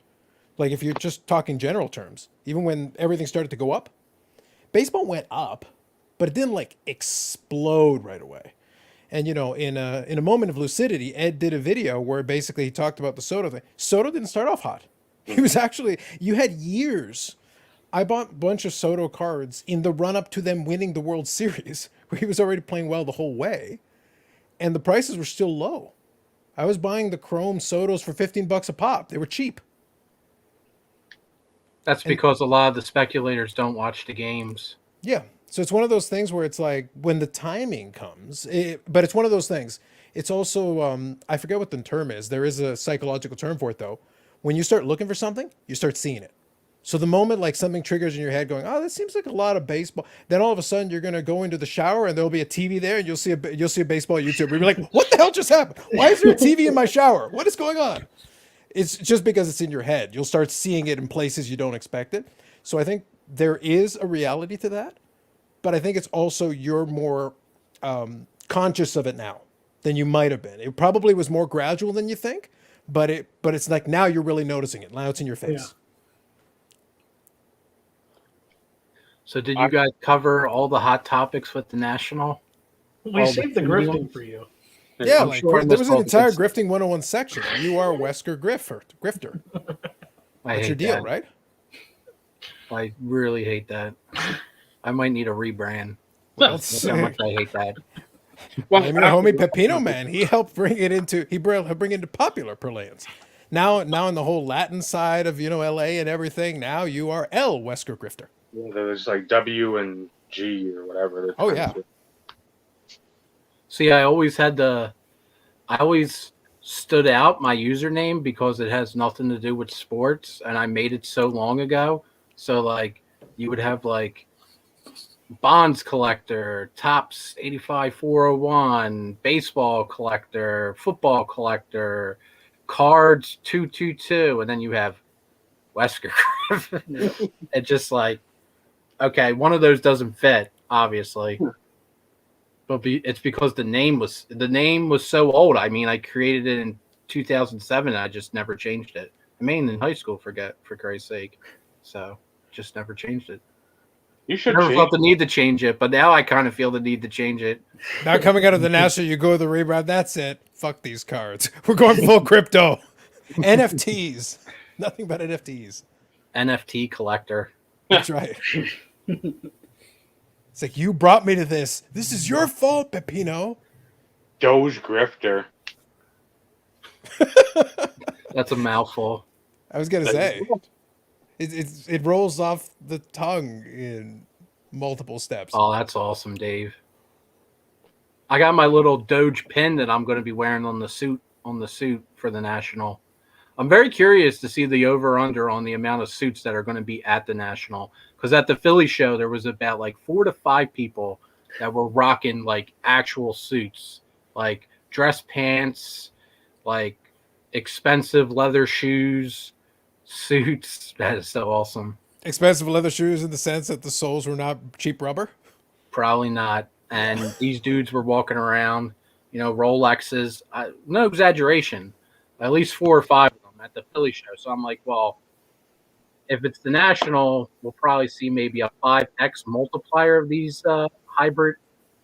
like if you're just talking general terms, even when everything started to go up, baseball went up, but it didn't like explode right away. And in a moment of lucidity, Ed did a video where basically he talked about the Soto thing. Soto didn't start off hot. He was actually you had years. I bought a bunch of Soto cards in the run up to them winning the World Series, where he was already playing well the whole way, and the prices were still low. I was buying the Chrome Sotos for $15 a pop. They were cheap. That's because a lot of the speculators don't watch the games. Yeah. So it's one of those things where it's like when the timing comes, but it's one of those things. It's also, I forget what the term is. There is a psychological term for it, though. When you start looking for something, you start seeing it. So the moment like something triggers in your head going, oh, that seems like a lot of baseball. Then all of a sudden you're going to go into the shower and there'll be a TV there and you'll see a baseball YouTuber. You'll be like, what the hell just happened? Why is there a TV in my shower? What is going on? It's just because it's in your head. You'll start seeing it in places you don't expect it. So I think there is a reality to that. But I think it's also you're more conscious of it now than you might have been. It probably was more gradual than you think, but it's like now you're really noticing it. Now it's in your face. Yeah. So did you guys cover all the hot topics with the National? We saved the grifting for you. Yeah, I'm like sure there was an this entire focus- grifting 101 section. You are a Wesker grifter. I That's hate your deal, that. right? I really hate that. I might need a rebrand. Well, That's how much I hate that. Well, I mean, homie Pepino Man, he helped bring it into popular parlance. Now in the whole Latin side of LA and everything, now you are L Wesker grifter. there's like W and G or whatever. Oh, yeah. See, I always stood out my username because it has nothing to do with sports, and I made it so long ago. So like you would have like bonds collector, tops 85 401, baseball collector, football collector, cards 222, and then you have Wesker. It's just like, okay, one of those doesn't fit, obviously. But it's because the name was so old. I mean, I created it in 2007. And I just never changed it. I mean, in high school, for Christ's sake. So just never changed it. You should Never change. felt the need to change it, but now I kind of feel the need to change it. Now coming out of the national, you go to the rebrand. That's it. Fuck these cards. We're going full crypto. NFTs. Nothing but NFTs. NFT collector. That's right. It's like, you brought me to this. This is your fault, Pepino. Doge grifter. That's a mouthful. I was gonna say, it rolls off the tongue in multiple steps. Oh, that's awesome, Dave. I got my little Doge pin that I'm going to be wearing on the suit for the National. I'm very curious to see the over/under on the amount of suits that are going to be at the National, because at the Philly show there was about like 4 to 5 people that were rocking like actual suits, like dress pants, like expensive leather shoes, suits. That is so awesome. Expensive leather shoes in the sense that the soles were not cheap rubber. Probably not. And these dudes were walking around, Rolexes. No exaggeration. At least 4 or 5 of them at the Philly show. So I'm like, well, if it's the National, we'll probably see maybe a 5x multiplier of these hybrid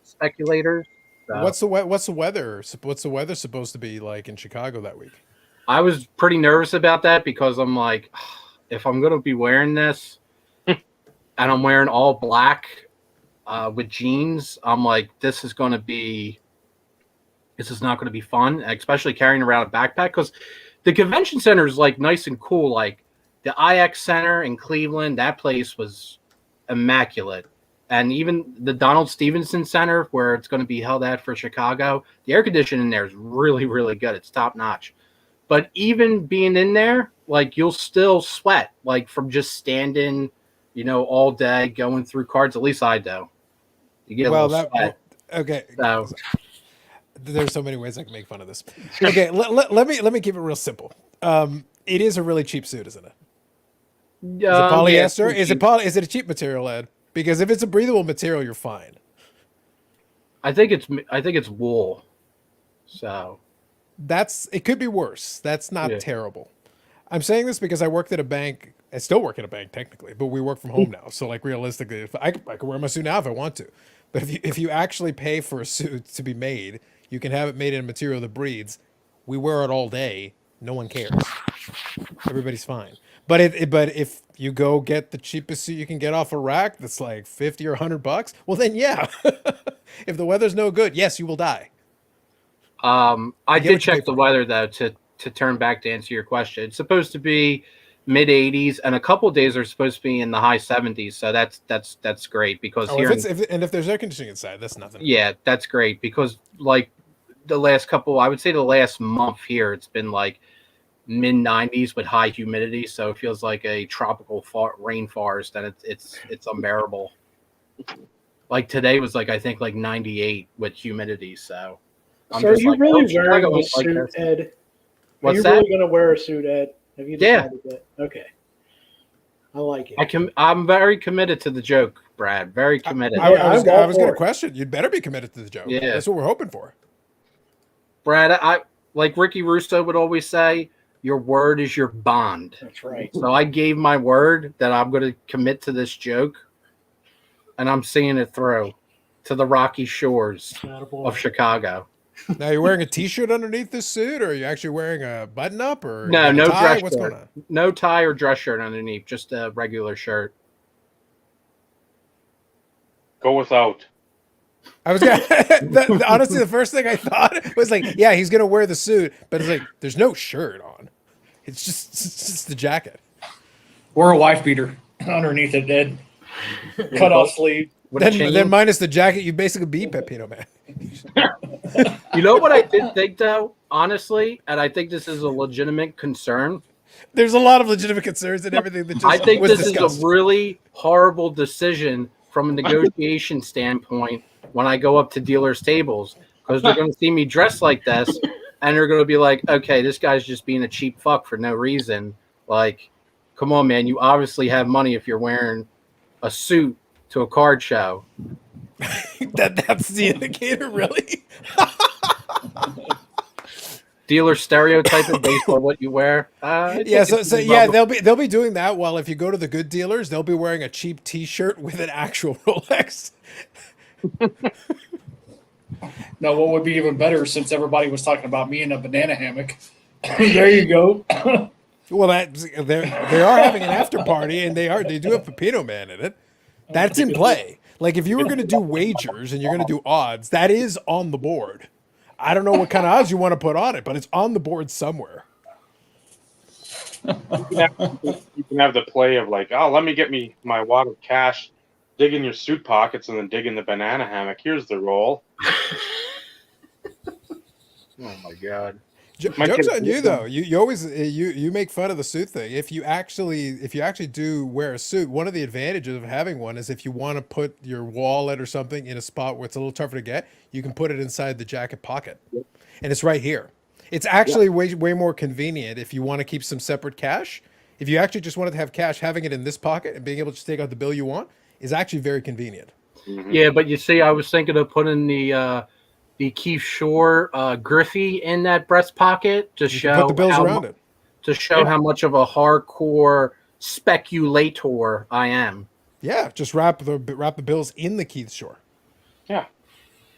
speculators. So What's the weather? What's the weather supposed to be like in Chicago that week? I was pretty nervous about that because I'm like, if I'm going to be wearing this and I'm wearing all black with jeans, I'm like, this is not going to be fun, especially carrying around a backpack, because the convention center is like nice and cool. Like the IX Center in Cleveland, that place was immaculate. And even the Donald Stevenson Center, where it's going to be held at for Chicago, the air conditioning in there is really, really good. It's top notch. But even being in there, like, you'll still sweat, like, from just standing, all day going through cards. At least I do. You get a little sweat. Okay. So, there's so many ways I can make fun of this. Okay, let me keep it real simple. It is a really cheap suit, isn't it? Is it polyester? Yeah, Is it a cheap material, Ed? Because if it's a breathable material, you're fine. I think it's wool. So It could be worse. That's not terrible. I'm saying this because I worked at a bank. I still work at a bank technically, but we work from home now. So like realistically, if I could wear my suit now if I want to. But if you actually pay for a suit to be made, you can have it made in a material that breathes. We wear it all day. No one cares. Everybody's fine. But if you go get the cheapest suit you can get off a rack that's like 50 or $100, well then yeah. If the weather's no good, yes, you will die. I did check the weather though to turn back to answer your question. It's supposed to be mid 80s, and a couple of days are supposed to be in the high 70s. So that's great because if there's air conditioning inside, that's nothing. Yeah, that's great because like I would say the last month here, it's been like mid 90s with high humidity. So it feels like a tropical rainforest, and it's unbearable. Like today was like, I think like 98 with humidity. So are you really wearing a suit, Ed? What's Are you really going to wear a suit, Ed? Have you decided that? Okay. I like it. I'm very committed to the joke, Brad. Very committed. I was going to question. You'd better be committed to the joke. Yeah. That's what we're hoping for. Brad, I like Ricky Russo would always say, your word is your bond. That's right. So I gave my word that I'm going to commit to this joke, and I'm seeing it through to the rocky shores of Chicago. Now, you're wearing a T-shirt underneath this suit, or are you actually wearing a button-up, or no tie? dress What's shirt. going on? No tie or dress shirt underneath, just a regular shirt. Go without. I was gonna, honestly, the first thing I thought was like, yeah, he's gonna wear the suit, but it's like there's no shirt on. It's just the jacket. Or a wife beater underneath it, Ed. Cut off sleeve. Then minus the jacket, you basically be Pepino Man. You know what I did think though, honestly, and I think this is a legitimate concern. There's a lot of legitimate concerns in everything that just I think was this discussed. is a really horrible decision from a negotiation standpoint when I go up to dealers' tables, because they're going to see me dressed like this, and they're going to be like, okay, this guy's just being a cheap fuck for no reason. Like, come on, man, you obviously have money if you're wearing a suit to a card show. That's the indicator, really? dealer stereotyping based on what you wear. I think Yeah, it's so a yeah, bubble. they'll be doing that. While if you go to the good dealers, they'll be wearing a cheap T-shirt with an actual Rolex. Now, what would be even better, since everybody was talking about me in a banana hammock? There you go. Well, they are having an after party, and they do have Pepino Man in it. That's in play. Like if you were going to do wagers and you're going to do odds, that is on the board. I don't know what kind of odds you want to put on it, but it's on the board somewhere. You can have the play of like, oh, let me get my wad of cash, dig in your suit pockets, and then dig in the banana hammock. Here's the roll. Oh my god. My Jokes kids on do you that. though. You always you make fun of the suit thing. If you actually do wear a suit, one of the advantages of having one is if you want to put your wallet or something in a spot where it's a little tougher to get, you can put it inside the jacket pocket, and it's right here. It's actually way more convenient if you want to keep some separate cash. If you actually just wanted to have cash, having it in this pocket and being able to just take out the bill you want is actually very convenient. Mhm. Yeah, but you see, I was thinking of putting the Keith Shore Griffey in that breast pocket to You can show put the bills around it. how much of a hardcore speculator I am. Yeah, just wrap the bills in the Keith Shore. Yeah.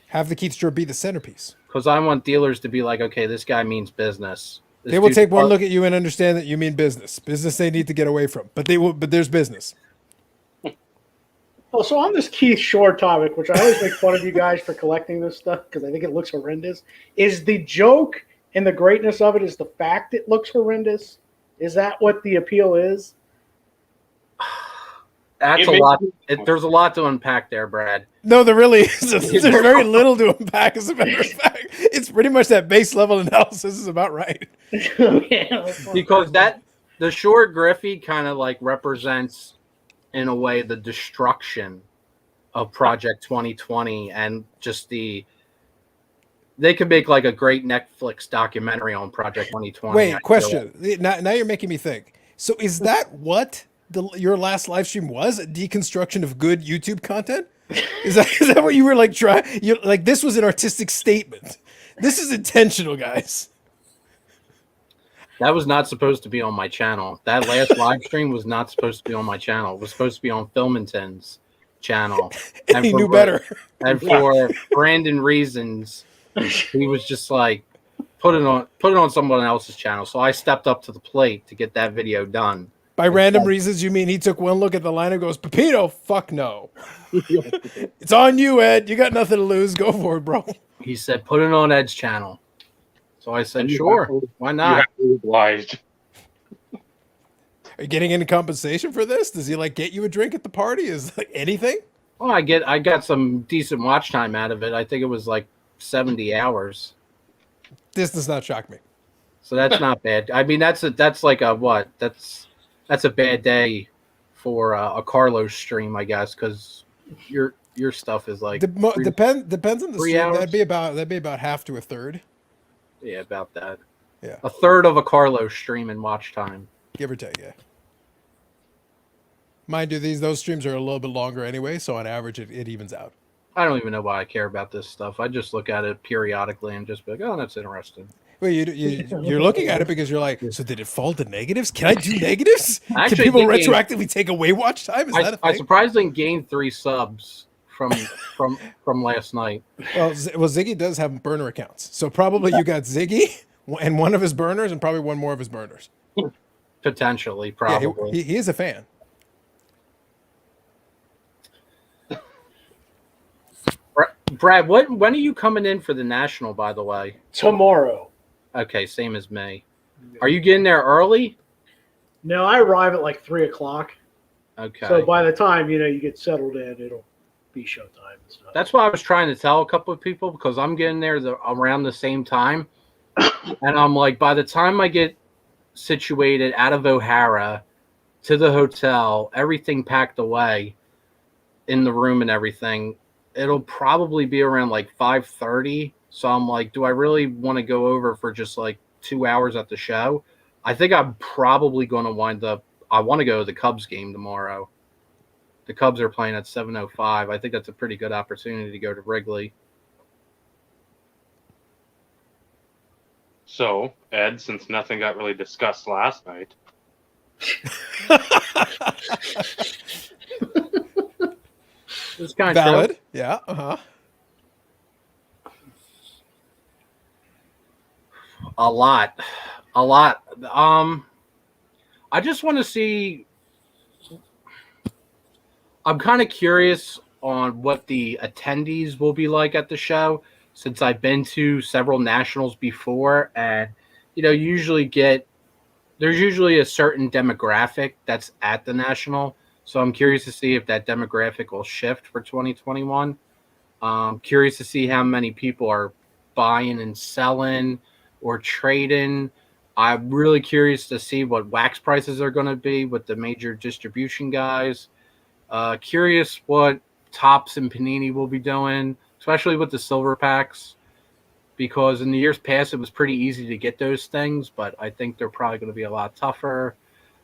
Have the Keith Shore be the centerpiece. Because I want dealers to be like, okay, this guy means business. This They will dude's take one part- look at you and understand that you mean business. Business they need to get away from. But there's business. Oh, so on this Keith Shore topic, which I always make fun of you guys for collecting this stuff because I think it looks horrendous, is the joke and the greatness of it is the fact it looks horrendous? Is that what the appeal is? That's It a makes lot. me- There's a lot to unpack there, Brad. No, there really is. There's very little to unpack, as a matter of fact. It's pretty much that base level analysis is about right. Because the Shore Griffey kind of like represents, in a way, the destruction of Project 2020 and just they could make like a great Netflix documentary on Project 2020. I Wait, feel question. like. Now you're making me think. So is that what your last live stream was? A deconstruction of good YouTube content? Is that what you were like trying? You like this was an artistic statement. This is intentional, guys. That was not supposed to be on my channel. That last live stream was not supposed to be on my channel. It was supposed to be on Filmington's channel. And he knew better. And for Brandon reasons, he was just like, put it on someone else's channel. So I stepped up to the plate to get that video done. By random reasons, you mean he took one look at the line and goes, Pepino, fuck no. It's on you, Ed. You got nothing to lose. Go for it, bro. He said, put it on Ed's channel. So I said, sure, why You not? have to be obliged. Are you getting any compensation for this? Does he like get you a drink at the party? Is like anything? Well, I got some decent watch time out of it. I think it was like 70 hours. This does not shock me. So that's not bad. I mean, that's like a what? That's a bad day for a Carlos stream, I guess, because your stuff is like Depends on the 3 stream. hours? That'd be about half to a third, yeah, about that. Yeah. A third of a Carlos stream in watch time. give or take. Yeah. Mind you, those streams are a little bit longer anyway, so on average it evens out. I don't even know why I care about this stuff. I just look at it periodically and just be like, oh, that's interesting. Well, you're looking at it because you're like, so did it fall to negatives? Can I do negatives? Can Actually, people thinking- retroactively take away watch time? Is that a I thing? surprisingly gained 3 subs from last night. Well, Ziggy does have burner accounts, so probably you got Ziggy and one of his burners, and probably one more of his burners. Potentially, Yeah, probably. he is a fan. Brad, when are you coming in for the national, by the way? Tomorrow. Okay, same as me. Are you getting there early? No, I arrive at like 3 o'clock. Okay. So by the time you get settled in, it'll be showtime and stuff. That's what I was trying to tell a couple of people because I'm getting there around the same time. And I'm like, by the time I get situated out of O'Hara to the hotel, everything packed away in the room and everything, it'll probably be around like 5:30. So I'm like, do I really want to go over for just like 2 hours at the show? I think I'm probably going to I want to go to the Cubs game tomorrow. The Cubs are playing at 7:05. I think that's a pretty good opportunity to go to Wrigley. So, Ed, since nothing got really discussed last night, It's kind of Valid. true. Yeah. Uh-huh. A lot. A lot. I just want to see. I'm kind of curious on what the attendees will be like at the show, since I've been to several nationals before, and usually there's usually a certain demographic that's at the national. So I'm curious to see if that demographic will shift for 2021. Curious to see how many people are buying and selling or trading. I'm really curious to see what wax prices are going to be with the major distribution guys. Curious what Tops and Panini will be doing, especially with the silver packs, because in the years past it was pretty easy to get those things, but I think they're probably going to be a lot tougher.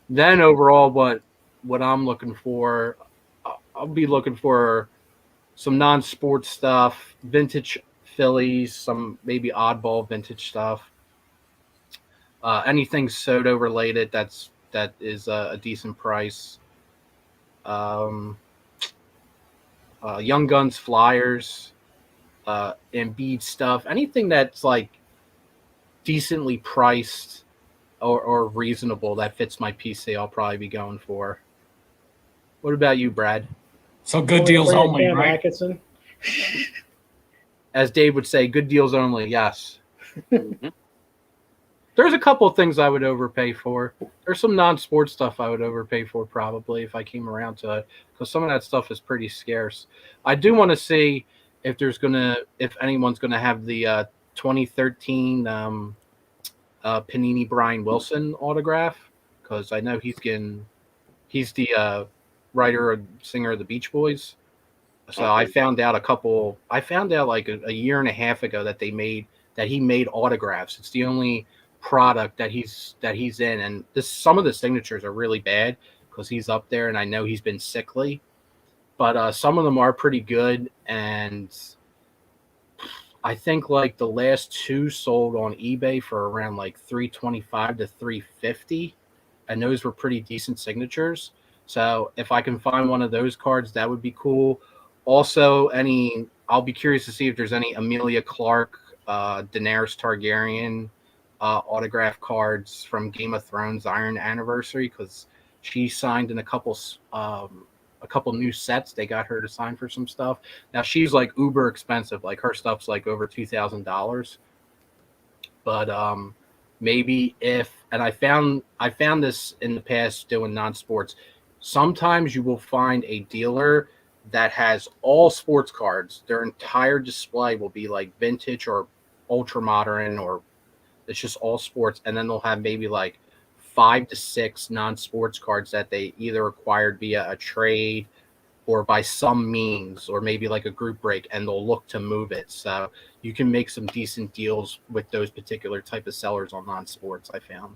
Then overall, what I'm looking for, I'll be looking for some non-sports stuff, vintage Phillies, some maybe oddball vintage stuff, anything Soto related that is a decent price. Um, Young Guns flyers, Embiid stuff, anything that's like decently priced or reasonable that fits my PC, I'll probably be going for. What about you, Brad? So good deals Bring a only, Cam right? Atkinson. As Dave would say, good deals only. Yes. Mhm. There's a couple of things I would overpay for. There's some non-sports stuff I would overpay for probably if I came around to it, because some of that stuff is pretty scarce. I do want to see if anyone's gonna have the 2013 Panini Brian Wilson autograph, because I know he's the writer and singer of the Beach Boys. So Okay. I found out like a year and a half ago that he made autographs. It's the only product that he's in, and some of the signatures are really bad because he's up there, and I know he's been sickly, but some of them are pretty good, and I think like the last two sold on eBay for around like 325 to 350, and those were pretty decent signatures. So if I can find one of those cards, that would be cool. Also, I'll be curious to see if there's any Amelia Clark, Daenerys Targaryen autograph cards from Game of Thrones Iron Anniversary, because she signed in a couple new sets. They got her to sign for some stuff. Now she's like uber expensive. Like her stuff's like over $2,000. But maybe if and I found this in the past doing non-sports. Sometimes you will find a dealer that has all sports cards. Their entire display will be like vintage or ultra modern, or it's just all sports, and then they'll have maybe like 5 to 6 non-sports cards that they either acquired via a trade or by some means, or maybe like a group break, and they'll look to move it. So you can make some decent deals with those particular type of sellers on non-sports, I found.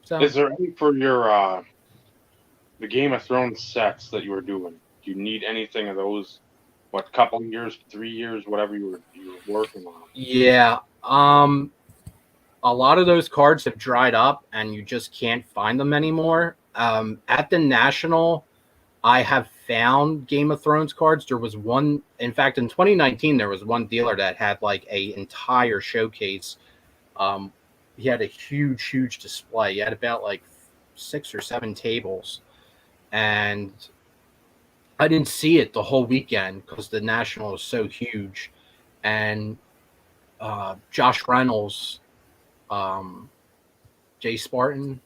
So Is there any for your the Game of Thrones sets that you were doing? Do you need anything of those? What, couple years, 3 years, whatever you were working on? yeah, a lot of those cards have dried up, and you just can't find them anymore. At the National, I have found Game of Thrones cards. There was one, in fact, in 2019, there was one dealer that had like a entire showcase. Um, he had a huge display. He had about like 6 or 7 tables, and I didn't see it the whole weekend because the National is so huge. And Josh Reynolds, um, Jay Spartan,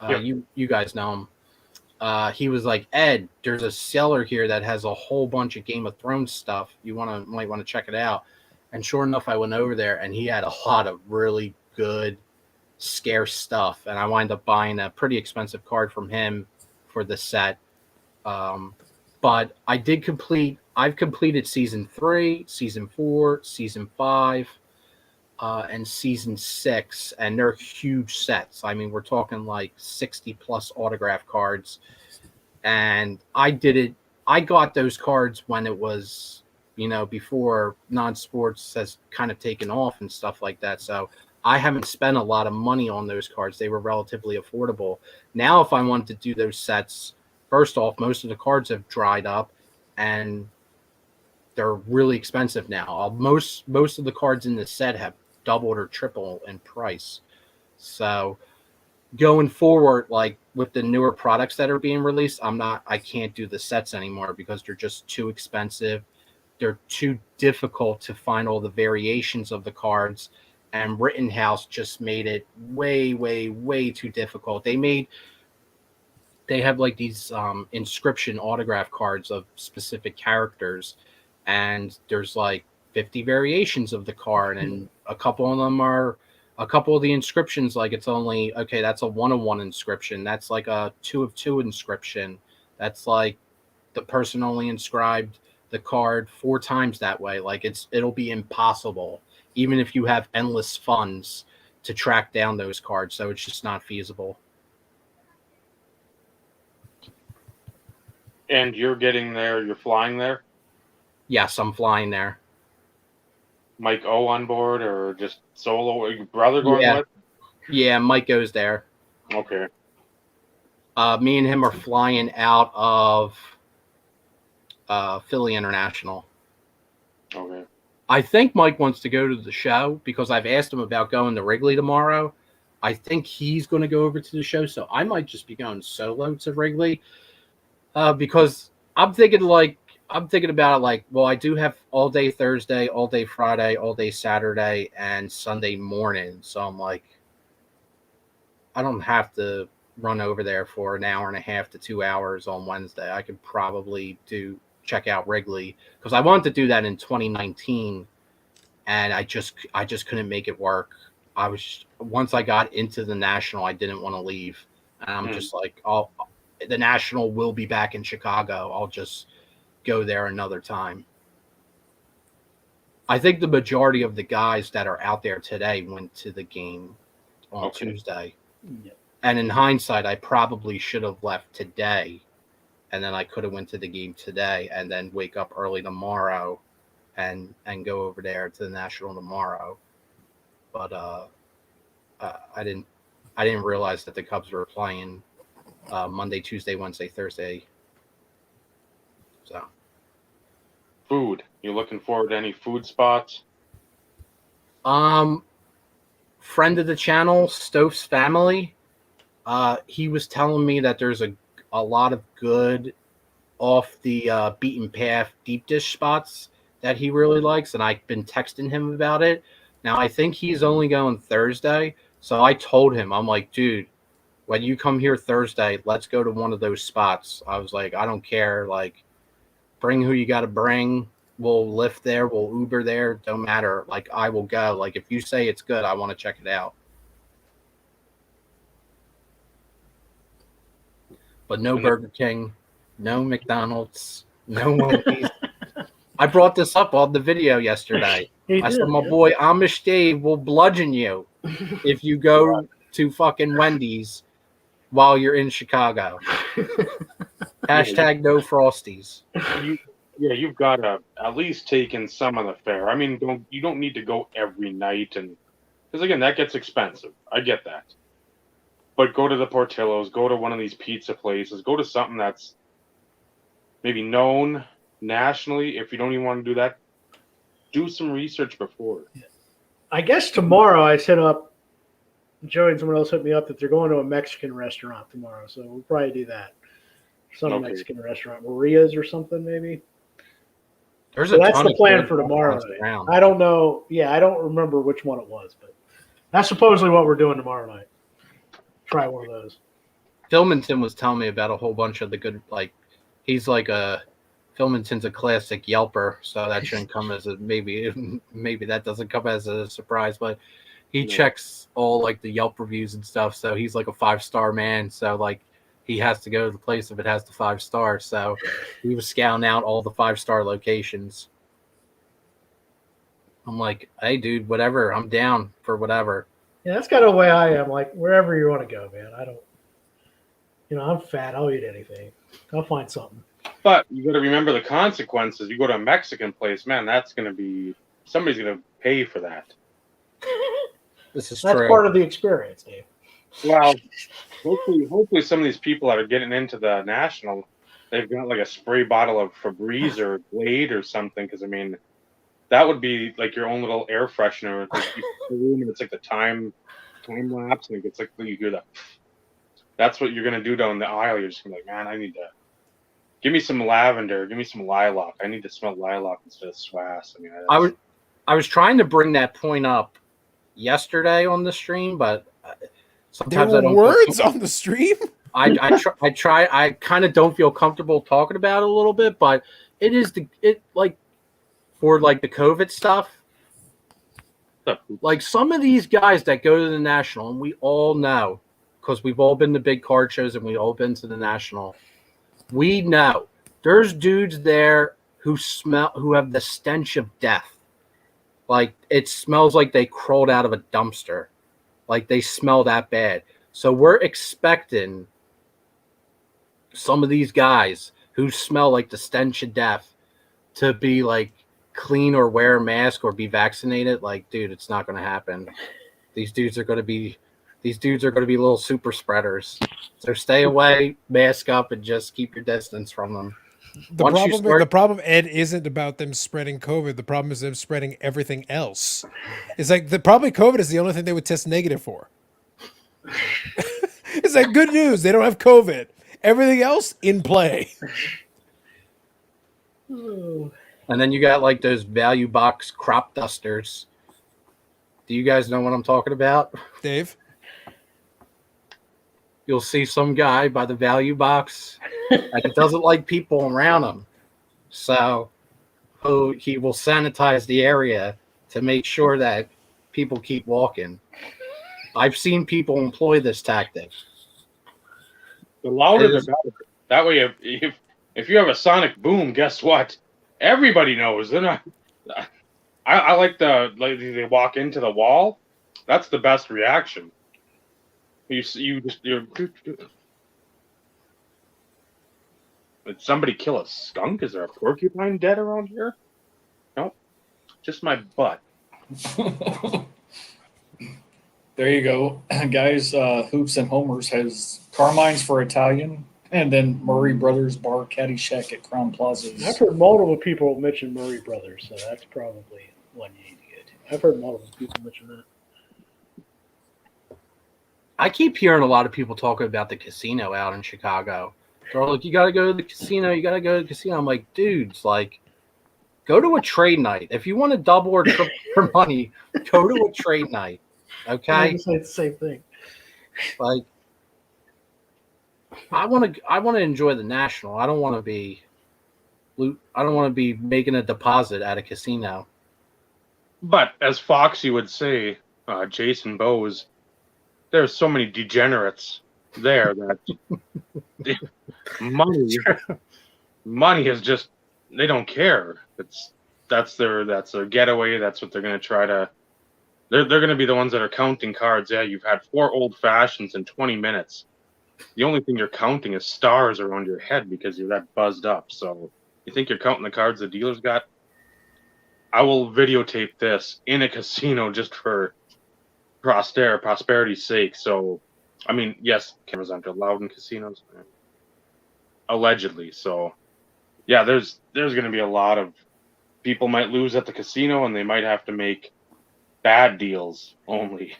Yep. you guys know him. He was like, Ed, there's a seller here that has a whole bunch of Game of Thrones stuff. Might want to check it out. And sure enough, I went over there, and he had a lot of really good, scarce stuff. And I wind up buying a pretty expensive card from him for the set. But I've completed season 3, season 4, season 5, and season 6, and they're huge sets. I mean, we're talking like 60 plus autograph cards. And I got those cards when it was before non-sports has kind of taken off and stuff like that. So I haven't spent a lot of money on those cards. They were relatively affordable. Now, if I wanted to do those sets, first off, most of the cards have dried up and they're really expensive now. Most of the cards in the set have doubled or tripled in price. So going forward, like with the newer products that are being released, I can't do the sets anymore because they're just too expensive. They're too difficult to find all the variations of the cards, and Rittenhouse just made it way, way, way too difficult. They have like these inscription autograph cards of specific characters, and there's like 50 variations of the card, and a couple of the inscriptions, like it's only okay, that's a 1-of-1 inscription, that's like a 2-of-2 inscription, that's like the person only inscribed the card 4 times that way. Like it'll be impossible, even if you have endless funds, to track down those cards. So it's just not feasible. And you're getting there, you're flying there? Yes, I'm flying there. Mike O on board or just solo? Or your brother going with? Yeah, Mike goes there. Okay. Me and him are flying out of Philly International. Okay. I think Mike wants to go to the show because I've asked him about going to Wrigley tomorrow. I think he's going to go over to the show, so I might just be going solo to Wrigley because I'm thinking about it like, well, I do have all day Thursday, all day Friday, all day Saturday, and Sunday morning. So I'm like, I don't have to run over there for an hour and a half to 2 hours on Wednesday. I could probably check out Wrigley because I wanted to do that in 2019, and I just couldn't make it work. Once I got into the National, I didn't want to leave, and I'm just like, the National will be back in Chicago. I'll just go there another time. I think the majority of the guys that are out there today went to the game on Tuesday. Yeah. And in hindsight, I probably should have left today, and then I could have went to the game today and then wake up early tomorrow and go over there to the National tomorrow. But I didn't realize that the Cubs were playing Monday, Tuesday, Wednesday, Thursday. So Food. You looking forward to any food spots? friend of the channel, Stove's family, he was telling me that there's a lot of good off the beaten path deep dish spots that he really likes, and I've been texting him about it. Now I think he's only going Thursday, so I told him, I'm like, dude, when you come here Thursday, let's go to one of those spots. I was like, I don't care, like, bring who you got to bring. We'll Lyft there, we'll Uber there, don't matter. Like, I will go. Like, if you say it's good, I want to check it out. But no Burger King, no McDonald's, no Wendy's. I brought this up on the video yesterday. I said, my boy Amish Dave will bludgeon you if you go to fucking Wendy's while you're in Chicago. Hashtag no Frosties. You've got to at least take in some of the fare. I mean, you don't need to go every night, and because again, that gets expensive. I get that. But go to the Portillo's, go to one of these pizza places, go to something that's maybe known nationally. If you don't even want to do that, do some research before. I guess tomorrow I set up, Joey and someone else hit me up that they're going to a Mexican restaurant tomorrow. So we'll probably do that. Some Mexican restaurant, Maria's or something maybe. There's so that's the plan for tomorrow. I don't know. Yeah, I don't remember which one it was, but that's supposedly what we're doing tomorrow night. Try one of those. Philminton was telling me about a whole bunch of the good, like, he's like Philminton's a classic Yelper, so that shouldn't come as a maybe that doesn't come as a surprise, but he checks all like the Yelp reviews and stuff, so he's like a 5-star man, so like he has to go to the place if it has the 5 stars. So he was scouting out all the 5-star locations. I'm like, hey dude, whatever, I'm down for whatever. Yeah, that's kind of the way I am. Like, wherever you want to go, man. I don't, I'm fat. I'll eat anything. I'll find something. But you got to remember the consequences. You go to a Mexican place, man, that's going to be somebody's going to pay for that. This is That's true. part of the experience, Dave. Well, hopefully some of these people that are getting into the national, they've got like a spray bottle of Febreeze or Glade or something. Because I mean, that would be like your own little air freshener. Like you put the room and it's like the time lapse, and it's like you hear that. That's what you're gonna do down the aisle. You're just gonna be like, man, I need to give me some lavender, give me some lilac. I need to smell lilac instead of swass. I mean, I was trying to bring that point up yesterday on the stream, but There sometimes were I don't. words on the stream. I kind of don't feel comfortable talking about it a little bit, but it is like for like the COVID stuff. Like some of these guys that go to the national, and we all know because we've all been to big card shows and we all been to the national. We know there's dudes there who have the stench of death. Like it smells like they crawled out of a dumpster. Like they smell that bad. So we're expecting some of these guys who smell like the stench of death to be like clean or wear a mask or be vaccinated. Like, dude, it's not going to happen. These dudes are going to be little super spreaders. So stay away, mask up, and just keep your distance from them. The problem, Ed, isn't about them spreading COVID. The problem is them spreading everything else. It's like probably COVID is the only thing they would test negative for. It's like good news. They don't have COVID. Everything else in play. And then you got like those value box crop dusters. Do you guys know what I'm talking about? Dave? You'll see some guy by the value box and he doesn't like people around him. So he will sanitize the area to make sure that people keep walking. I've seen people employ this tactic. The louder the better. That way, if you have a sonic boom, guess what? Everybody knows. They're not. I like they walk into the wall. That's the best reaction. You're. Did somebody kill a skunk? Is there a porcupine dead around here? Nope. Just my butt. There you go, guys. Hoops and Homers has Carmine's for Italian, and then Murray Brothers Bar Caddyshack at Crown Plaza. I've heard multiple people mention Murray Brothers, so that's probably one you need to get. I've heard multiple people mention that. I keep hearing a lot of people talking about the casino out in Chicago. They're like, you got to go to the casino. You got to go to the casino. I'm like, dudes, like, go to a trade night. If you want to double or triple your money, go to a trade night. Okay. I just say the same thing. Like, I want to enjoy the national. I don't want to be making a deposit at a casino. But as Foxy would say, Jason Bowes, there's so many degenerates there that money is just, they don't care. That's their getaway. That's what they're going to try to. They're going to be the ones that are counting cards. Yeah, you've had 4 old fashions in 20 minutes. The only thing you're counting is stars around your head because you're that buzzed up. So you think you're counting the cards the dealers got? I will videotape this in a casino just for prosperity's sake. So, I mean, yes, cameras aren't allowed in casinos, allegedly. So, yeah, there's going to be a lot of people might lose at the casino, and they might have to make bad deals only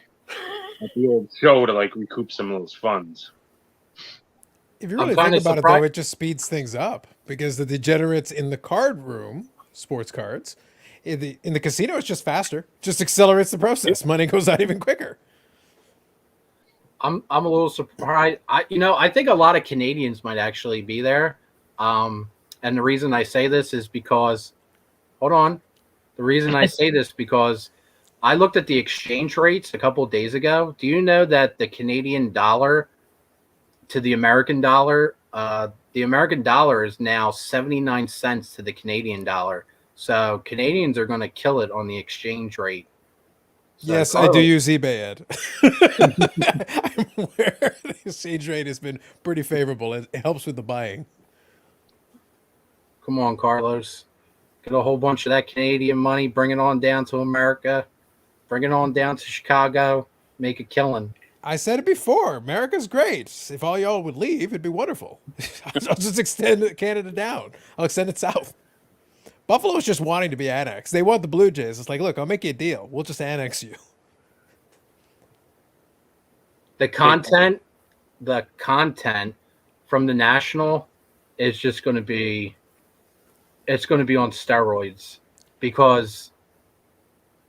at the old show to like recoup some of those funds. If you really think about it, though, it just speeds things up because the degenerates in the card room, sports cards, in the casino, it's just faster. Just accelerates the process. Money goes out even quicker. I'm a little surprised. I think a lot of Canadians might actually be there. And the reason I say this is because, hold on. The reason I say this because I looked at the exchange rates a couple of days ago. Do you know that the Canadian dollar to the American dollar is now 79 cents to the Canadian dollar. So Canadians are going to kill it on the exchange rate. So yes, I do use eBay, Ed. I'm aware the exchange rate has been pretty favorable. It helps with the buying. Come on, Carlos. Get a whole bunch of that Canadian money. Bring it on down to America. Bring it on down to Chicago. Make a killing. I said it before. America's great. If all y'all would leave, it'd be wonderful. I'll just extend Canada down. I'll extend it south. Buffalo's just wanting to be annexed. They want the Blue Jays. It's like, look, I'll make you a deal. We'll just annex you. The content from the National is just going to be, it's going to be on steroids, because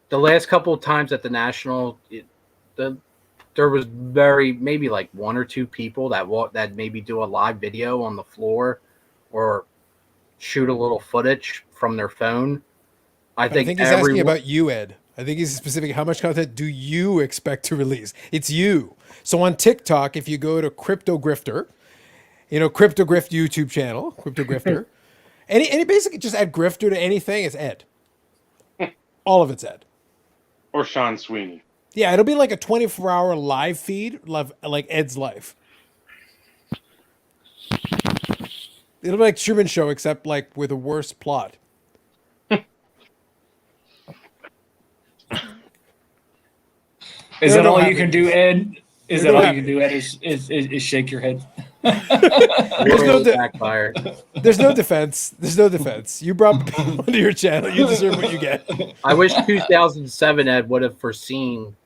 the last couple of times at the National, there was maybe like one or two people that maybe do a live video on the floor or shoot a little footage from their phone. I think he's asking about you, Ed. I think he's specific. How much content do you expect to release? It's you. So on TikTok, if you go to Crypto Grifter, Crypto Grift YouTube channel, Crypto Grifter, any basically just add Grifter to anything, it's Ed. All of it's Ed. Or Sean Sweeney. Yeah, it'll be like a 24-hour live feed, like Ed's life. It'll be like Truman Show, except like with a worse plot. Is that all you can do, Ed? Is that all you can do, Ed? Is shake your head? There's no defense. There's no defense. You brought people onto your channel. You deserve what you get. I wish 2007 Ed would have foreseen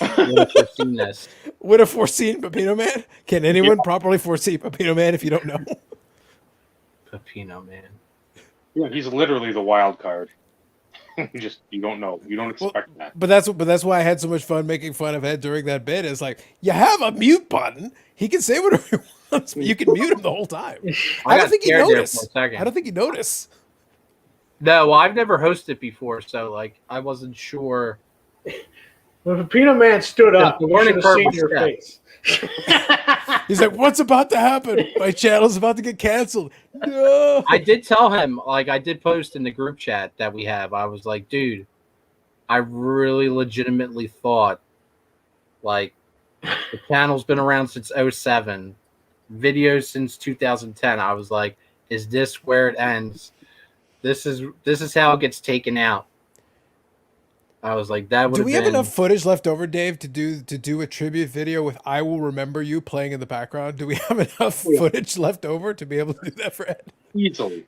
this. Would have foreseen Pepino Man? Can anyone properly foresee Pepino Man if you don't know? Pepino Man. Yeah, he's literally the wild card. You don't know. You don't expect that. But that's why I had so much fun making fun of Ed during that bit. It's like, you have a mute button. He can say whatever he wants, but you can mute him the whole time. I don't think you notice. I don't think you notice. No, well, I've never hosted before, so like I wasn't sure. When Pepino Man stood up, The you should learning have curve seen was your steep. face. He's like, what's about to happen? My channel's about to get canceled. No. I did tell him, like I did post in the group chat that we have. I was like, dude, I really legitimately thought like the channel's been around since 07, videos since 2010. I was like, is this where it ends? This is how it gets taken out. I was like, that would. Do we have enough footage left over, Dave, to do a tribute video with "I Will Remember You" playing in the background? Do we have enough footage left over to be able to do that for Ed? Easily.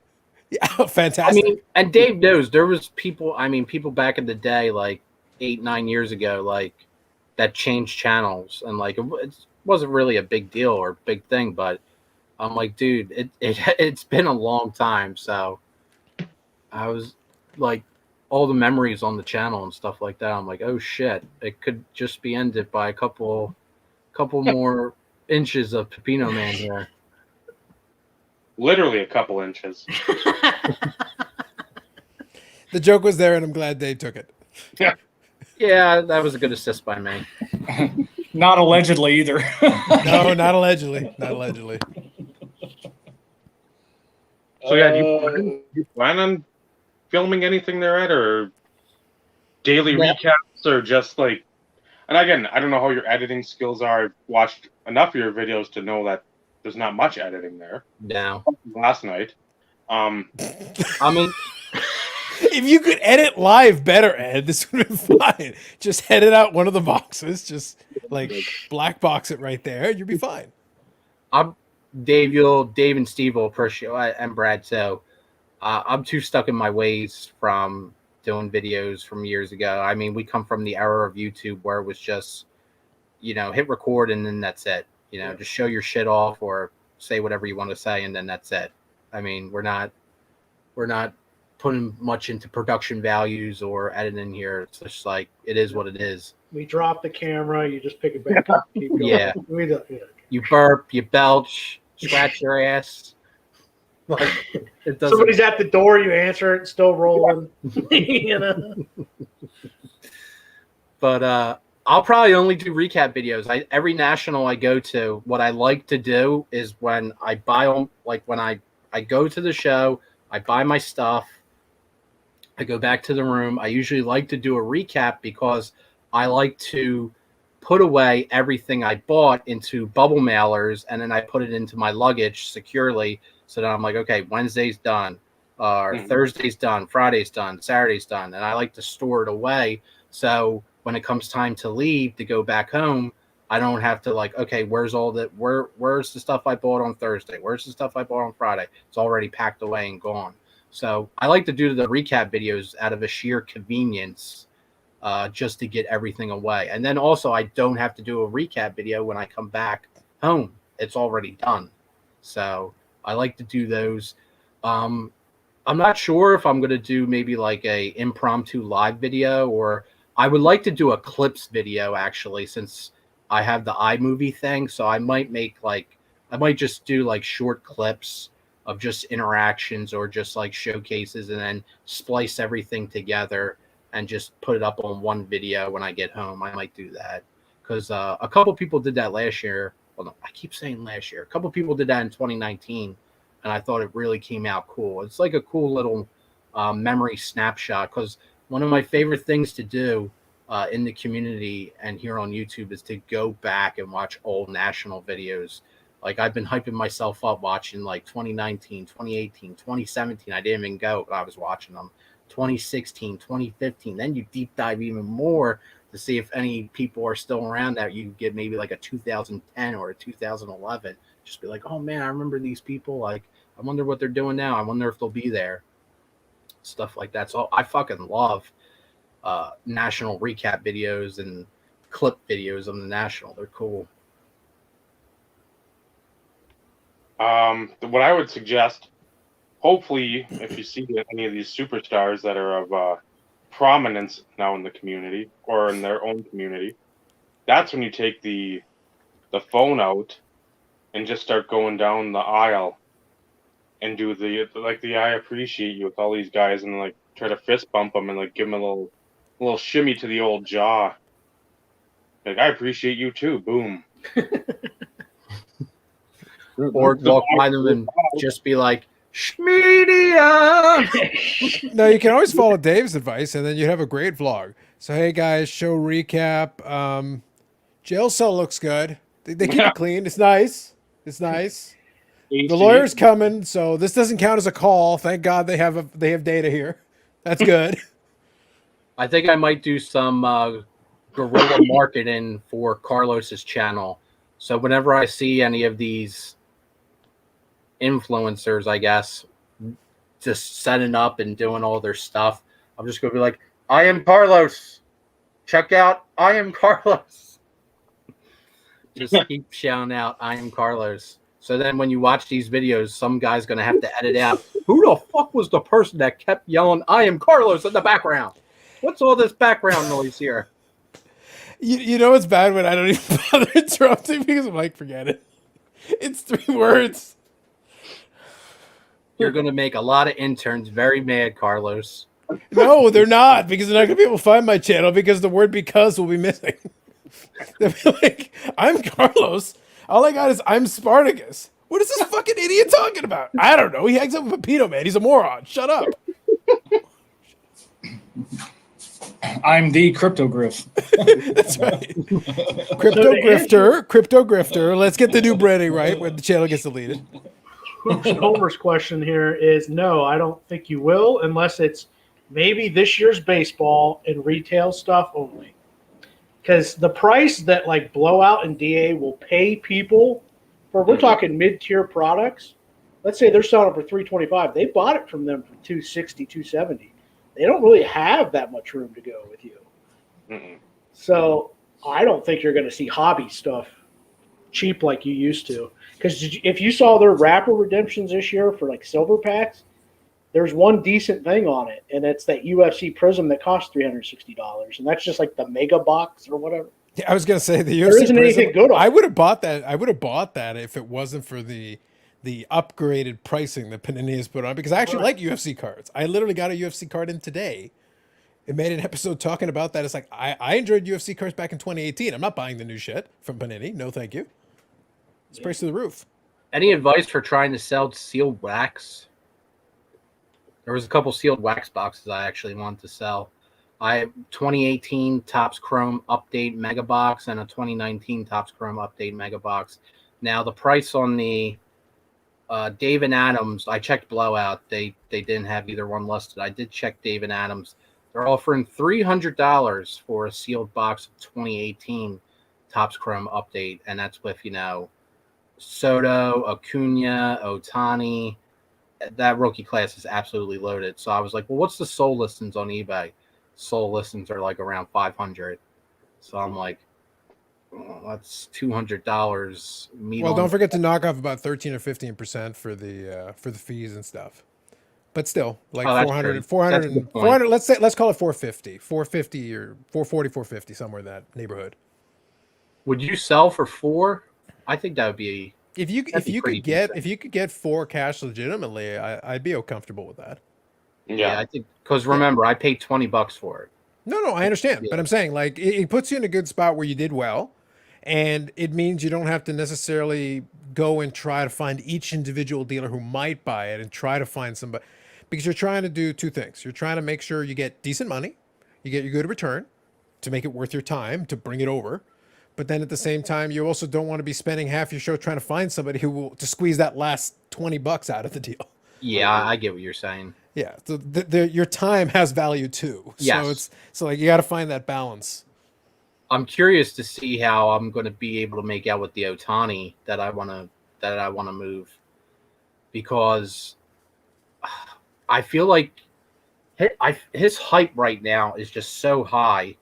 Yeah, fantastic. I mean, and Dave knows there was people. I mean, people back in the day, like 8-9 years ago, like that changed channels, and like it wasn't really a big deal or big thing, but I'm like, dude, it's been a long time, so I was like. All the memories on the channel and stuff like that. I'm like, oh shit, it could just be ended by a couple more inches of Pepino Man here. Literally a couple inches. The joke was there, and I'm glad Dave took it. Yeah, that was a good assist by me. Not allegedly either. No, not allegedly. Not allegedly. So yeah, do you plan on filming anything there, Ed, or daily recaps, or just like? And again, I don't know how your editing skills are. I've watched enough of your videos to know that there's not much editing there. No. Last night. I mean, if you could edit live better, Ed, this would have been fine. Just edit out one of the boxes, just like black box it right there, you'd be fine. Dave and Steve will appreciate, and Brad. So I'm too stuck in my ways from doing videos from years ago. I mean, we come from the era of YouTube where it was just, hit record and then that's it. Just show your shit off or say whatever you want to say and then that's it. I mean, we're not putting much into production values or editing here. It's just like it is what it is. We drop the camera, you just pick it back up. Keep going. Yeah. You burp, you belch, scratch your ass. Like, it doesn't. Somebody's at the door, you answer it, still rolling. But I'll probably only do recap videos. Every national I go to, what I like to do is when I buy them, like when I go to the show, I buy my stuff, I go back to the room. I usually like to do a recap because I like to put away everything I bought into bubble mailers, and then I put it into my luggage securely. So then I'm like, okay, Wednesday's done. Thursday's done, Friday's done, Saturday's done, and I like to store it away. So when it comes time to leave to go back home, I don't have to like, okay, where's the stuff I bought on Thursday? Where's the stuff I bought on Friday? It's already packed away and gone. So I like to do the recap videos out of a sheer convenience, just to get everything away. And then also I don't have to do a recap video when I come back home. It's already done. So I like to do those. I'm not sure if I'm going to do maybe like a impromptu live video, or I would like to do a clips video actually, since I have the iMovie thing. So I might just do like short clips of just interactions or just like showcases, and then splice everything together and just put it up on one video when I get home. I might do that because a couple people did that last year. Well, no, I keep saying last year. A couple people did that in 2019, and I thought it really came out cool. It's like a cool little memory snapshot, because one of my favorite things to do in the community and here on YouTube is to go back and watch old national videos. Like I've been hyping myself up watching like 2019, 2018, 2017. I didn't even go, but I was watching them. 2016, 2015. Then you deep dive even more to see if any people are still around that you get maybe like a 2010 or a 2011. Just be like, oh man, I remember these people. Like, I wonder what they're doing now. I wonder if they'll be there. Stuff like that. So I fucking love national recap videos and clip videos on the national. They're cool. What I would suggest, hopefully, if you see any of these superstars that are of prominence now in the community or in their own community, that's when you take the phone out and just start going down the aisle and do the I appreciate you with all these guys, and like try to fist bump them and like give them a little shimmy to the old jaw. Like, I appreciate you too. Boom. Or walk by them and just be like, Schmedia! No, you can always follow Dave's advice, and then you have a great vlog. So, hey guys, show recap. Jail cell looks good. They keep it clean. It's nice. It's nice. The lawyer's coming, so this doesn't count as a call. Thank God they have data here. That's good. I think I might do some guerrilla marketing for Carlos's channel. So whenever I see any of these influencers, I guess, just setting up and doing all their stuff, I'm just going to be like, I am Carlos. Check out, I am Carlos. Just keep shouting out, I am Carlos. So then when you watch these videos, some guy's going to have to edit out, who the fuck was the person that kept yelling, I am Carlos in the background? What's all this background noise here? You know it's bad when I don't even bother interrupting because I'm like, forget it. It's 3 words. You're going to make a lot of interns very mad, Carlos. No, they're not, because they're not going to be able to find my channel because the word because will be missing. They'll be like, I'm Carlos. All I got is I'm Spartacus. What is this fucking idiot talking about? I don't know. He hangs up with Pepito, man. He's a moron. Shut up. I'm the cryptogriff. That's right. Crypto grifter. Let's get the new branding right when the channel gets deleted. Homer's question here is no, I don't think you will, unless it's maybe this year's baseball and retail stuff only. Because the price that like Blowout and DA will pay people for, we're talking mid-tier products. Let's say they're selling it for $325. They bought it from them for $260, $270. They don't really have that much room to go with you. So I don't think you're going to see hobby stuff cheap like you used to. Because if you saw their rapper redemptions this year for like silver packs, there's one decent thing on it, and it's that UFC Prism that costs $360, and that's just like the mega box or whatever. Yeah, I was gonna say the UFC there isn't Prism, anything good on I would have bought that. I would have bought that if it wasn't for the upgraded pricing that Panini has put on, because I actually like UFC cards. I literally got a UFC card in today. It made an episode talking about that. It's like I enjoyed UFC cards back in 2018. I'm not buying the new shit from Panini. No, thank you. It's priced to the roof. Any advice for trying to sell sealed wax? There was a couple sealed wax boxes I actually wanted to sell. I 2018 Topps Chrome Update Mega Box and a 2019 Topps Chrome Update Mega Box. Now the price on the David Adams, I checked Blowout. They didn't have either one listed. I did check David Adams. They're offering $300 for a sealed box of 2018 Topps Chrome update, and that's with Soto, Acuna, Otani. That rookie class is absolutely loaded. So I was like, well, what's the soul listings on eBay? Soul listings are like around 500. So I'm like, oh, that's $200. Well, don't forget to knock off about 13 or 15% for the fees and stuff. But still, like Oh, that's 400, true. 400, That's a good point. 400, let's call it 450, 450 or 440, 450, somewhere in that neighborhood. Would you sell for 4? I think that would be. If you pretty could get 4 cash legitimately, I'd be comfortable with that. Yeah, I think because remember, I paid $20 for it. No, I understand, Yeah. but I'm saying like it puts you in a good spot where you did well, and it means you don't have to necessarily go and try to find each individual dealer who might buy it and try to find somebody, because you're trying to do 2 things. You're trying to make sure you get decent money, you get your good return to make it worth your time to bring it over. But then at the same time, you also don't want to be spending half your show trying to find somebody who will to squeeze that last $20 out of the deal. Yeah, I get what you're saying. Yeah, so your time has value too. Yes. So like you got to find that balance. I'm curious to see how I'm going to be able to make out with the Otani that I want to move, because I feel like his hype right now is just so high.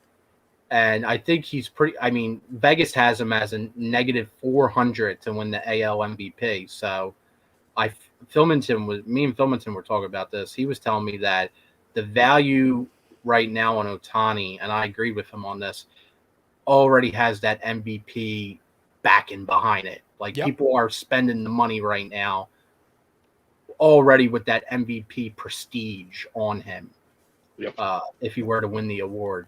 And I think he's pretty. I mean, Vegas has him as a negative 400 to win the AL MVP. So, me and Filmington were talking about this. He was telling me that the value right now on Otani, and I agreed with him on this, already has that MVP backing behind it. Like people are spending the money right now already with that MVP prestige on him. Yep. If he were to win the award.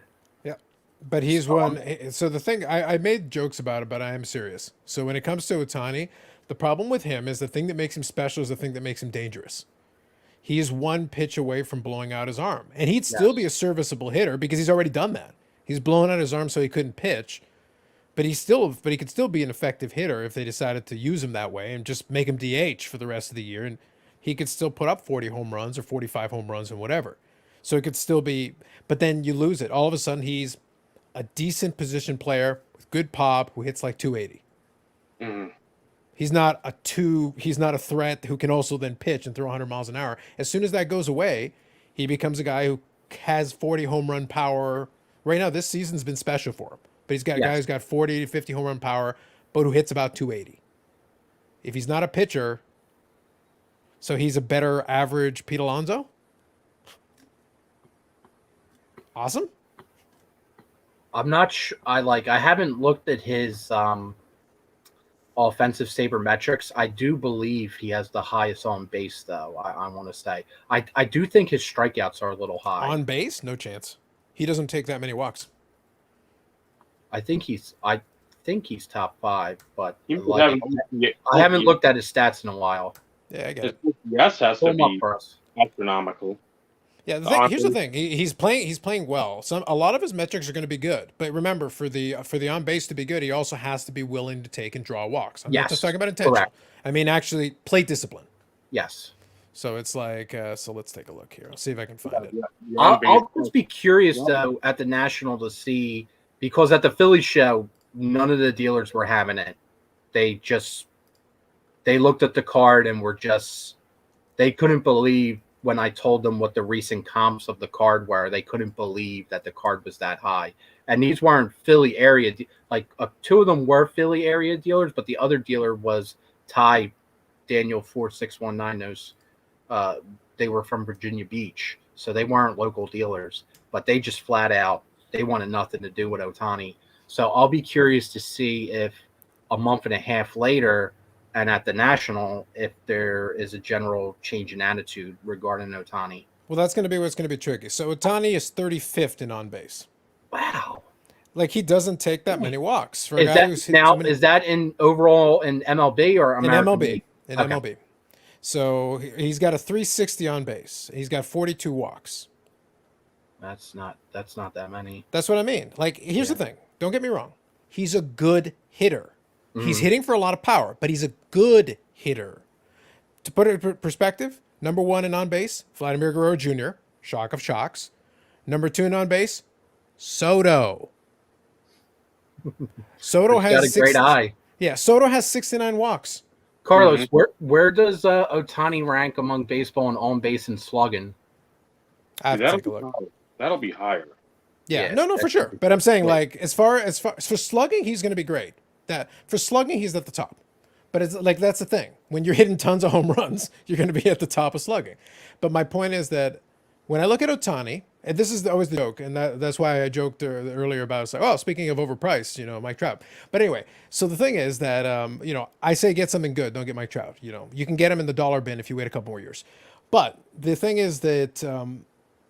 But he's one. So the thing, I made jokes about it, but I am serious. So when it comes to Otani, the problem with him is the thing that makes him special is the thing that makes him dangerous. He's one pitch away from blowing out his arm. And he'd still be a serviceable hitter because he's already done that. He's blown out his arm so he couldn't pitch. But he could still be an effective hitter if they decided to use him that way and just make him DH for the rest of the year. And he could still put up 40 home runs or 45 home runs and whatever. So it could still be, but then you lose it. All of a sudden he's a decent position player with good pop who hits like 280. Mm. He's not a threat who can also then pitch and throw 100 miles an hour. As soon as that goes away, he becomes a guy who has 40 home run power. Right now, this season's been special for him. But he's got a guy who's got 40 to 50 home run power, but who hits about 280. If he's not a pitcher, so he's a better average Pete Alonso? Awesome. I'm not sure. I haven't looked at his offensive sabermetrics. I do believe he has the highest on base, though. I want to say. I do think his strikeouts are a little high. On base? No chance. He doesn't take that many walks. I think he's top 5, but I haven't looked at his stats in a while. Yeah, I get it. Yes, has to be for us. astronomical. Yeah, here's the thing. He's playing well. A lot of his metrics are going to be good. But remember, for the on base to be good, he also has to be willing to take and draw walks. I'm not just talking about intention. Correct. I mean, actually, plate discipline. Yes. So it's like, so let's take a look here. I'll see if I can find it. I'll just be curious, though, at the National to see, because at the Philly show, none of the dealers were having it. They looked at the card and they couldn't believe when I told them what the recent comps of the card were. They couldn't believe that the card was that high. And these weren't Philly area. 2 of them were Philly area dealers, but the other dealer was Ty Daniel 4619. Those they were from Virginia Beach, so they weren't local dealers, but they just flat out, they wanted nothing to do with Otani. So I'll be curious to see if a month and a half later and at the National, if there is a general change in attitude regarding Otani. Well, that's going to be what's going to be tricky. So Otani is 35th in on base. Wow. Like, he doesn't take that many walks. For is that in overall in MLB or American in MLB. So he's got a 360 on base. He's got 42 walks. That's not that many. That's what I mean. Like, here's the thing. Don't get me wrong. He's a good hitter. He's hitting for a lot of power, but he's a good hitter. To put it in perspective, number 1 in on base, Vladimir Guerrero Jr., shock of shocks. Number 2 in on base, Soto. Soto He's got a great eye. Yeah, Soto has 69 walks. Carlos, where does Otani rank among baseball and on base and slugging? I have to take a look. That'll be higher. Yeah, Yeah, no, for that's sure. But I'm saying, right. like, as far for slugging, he's going to be great. That for slugging, he's at the top. But it's like that's the thing. When you're hitting tons of home runs, you're going to be at the top of slugging. But my point is that when I look at Otani, and this is always the joke, and that's why I joked earlier about it's like, oh, speaking of overpriced, Mike Trout. But anyway, so the thing is that I say get something good, don't get Mike Trout. You can get him in the dollar bin if you wait a couple more years. But the thing is that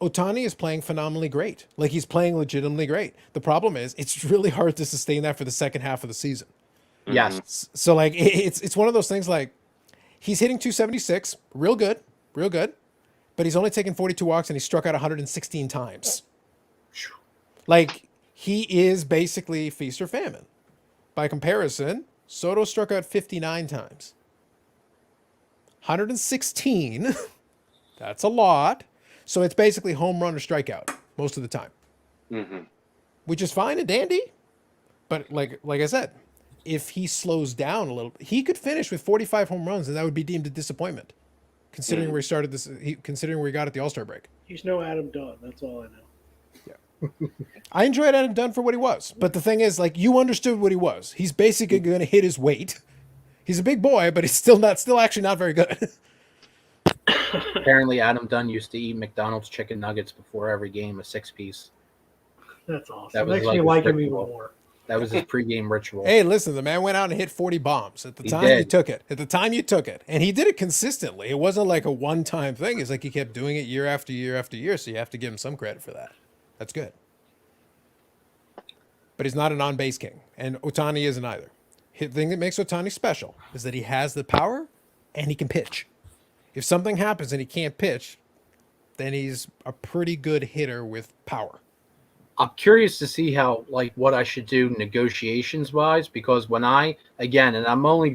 Otani is playing phenomenally great. Like he's playing legitimately great. The problem is it's really hard to sustain that for the second half of the season. Yes. So like it's one of those things like he's hitting 276, real good, but he's only taken 42 walks and he struck out 116 times. Like he is basically feast or famine. By comparison, Soto struck out 59 times. 116, that's a lot. So it's basically home run or strikeout most of the time, which is fine and dandy. But like I said, if he slows down a little, he could finish with 45 home runs, and that would be deemed a disappointment, considering where he started this. Considering where he got at the All-Star break. He's no Adam Dunn. That's all I know. Yeah, I enjoyed Adam Dunn for what he was, but the thing is, like you understood what he was. He's basically going to hit his weight. He's a big boy, but he's still actually not very good. Apparently, Adam Dunn used to eat McDonald's chicken nuggets before every game, a 6-piece. That's awesome. That was Makes like me his like him even ritual. more. That was his pregame ritual. Hey, listen, the man went out and hit 40 bombs. At the He time, did. you took it. At the time, you took it. And he did it consistently. It wasn't like a one-time thing. It's like he kept doing it year after year after year, so you have to give him some credit for that. That's good. But he's not an on-base king, and Otani isn't either. The thing that makes Otani special is that he has the power and he can pitch. If something happens and he can't pitch, then he's a pretty good hitter with power. I'm curious to see how, like, what I should do negotiations wise, because when I'm only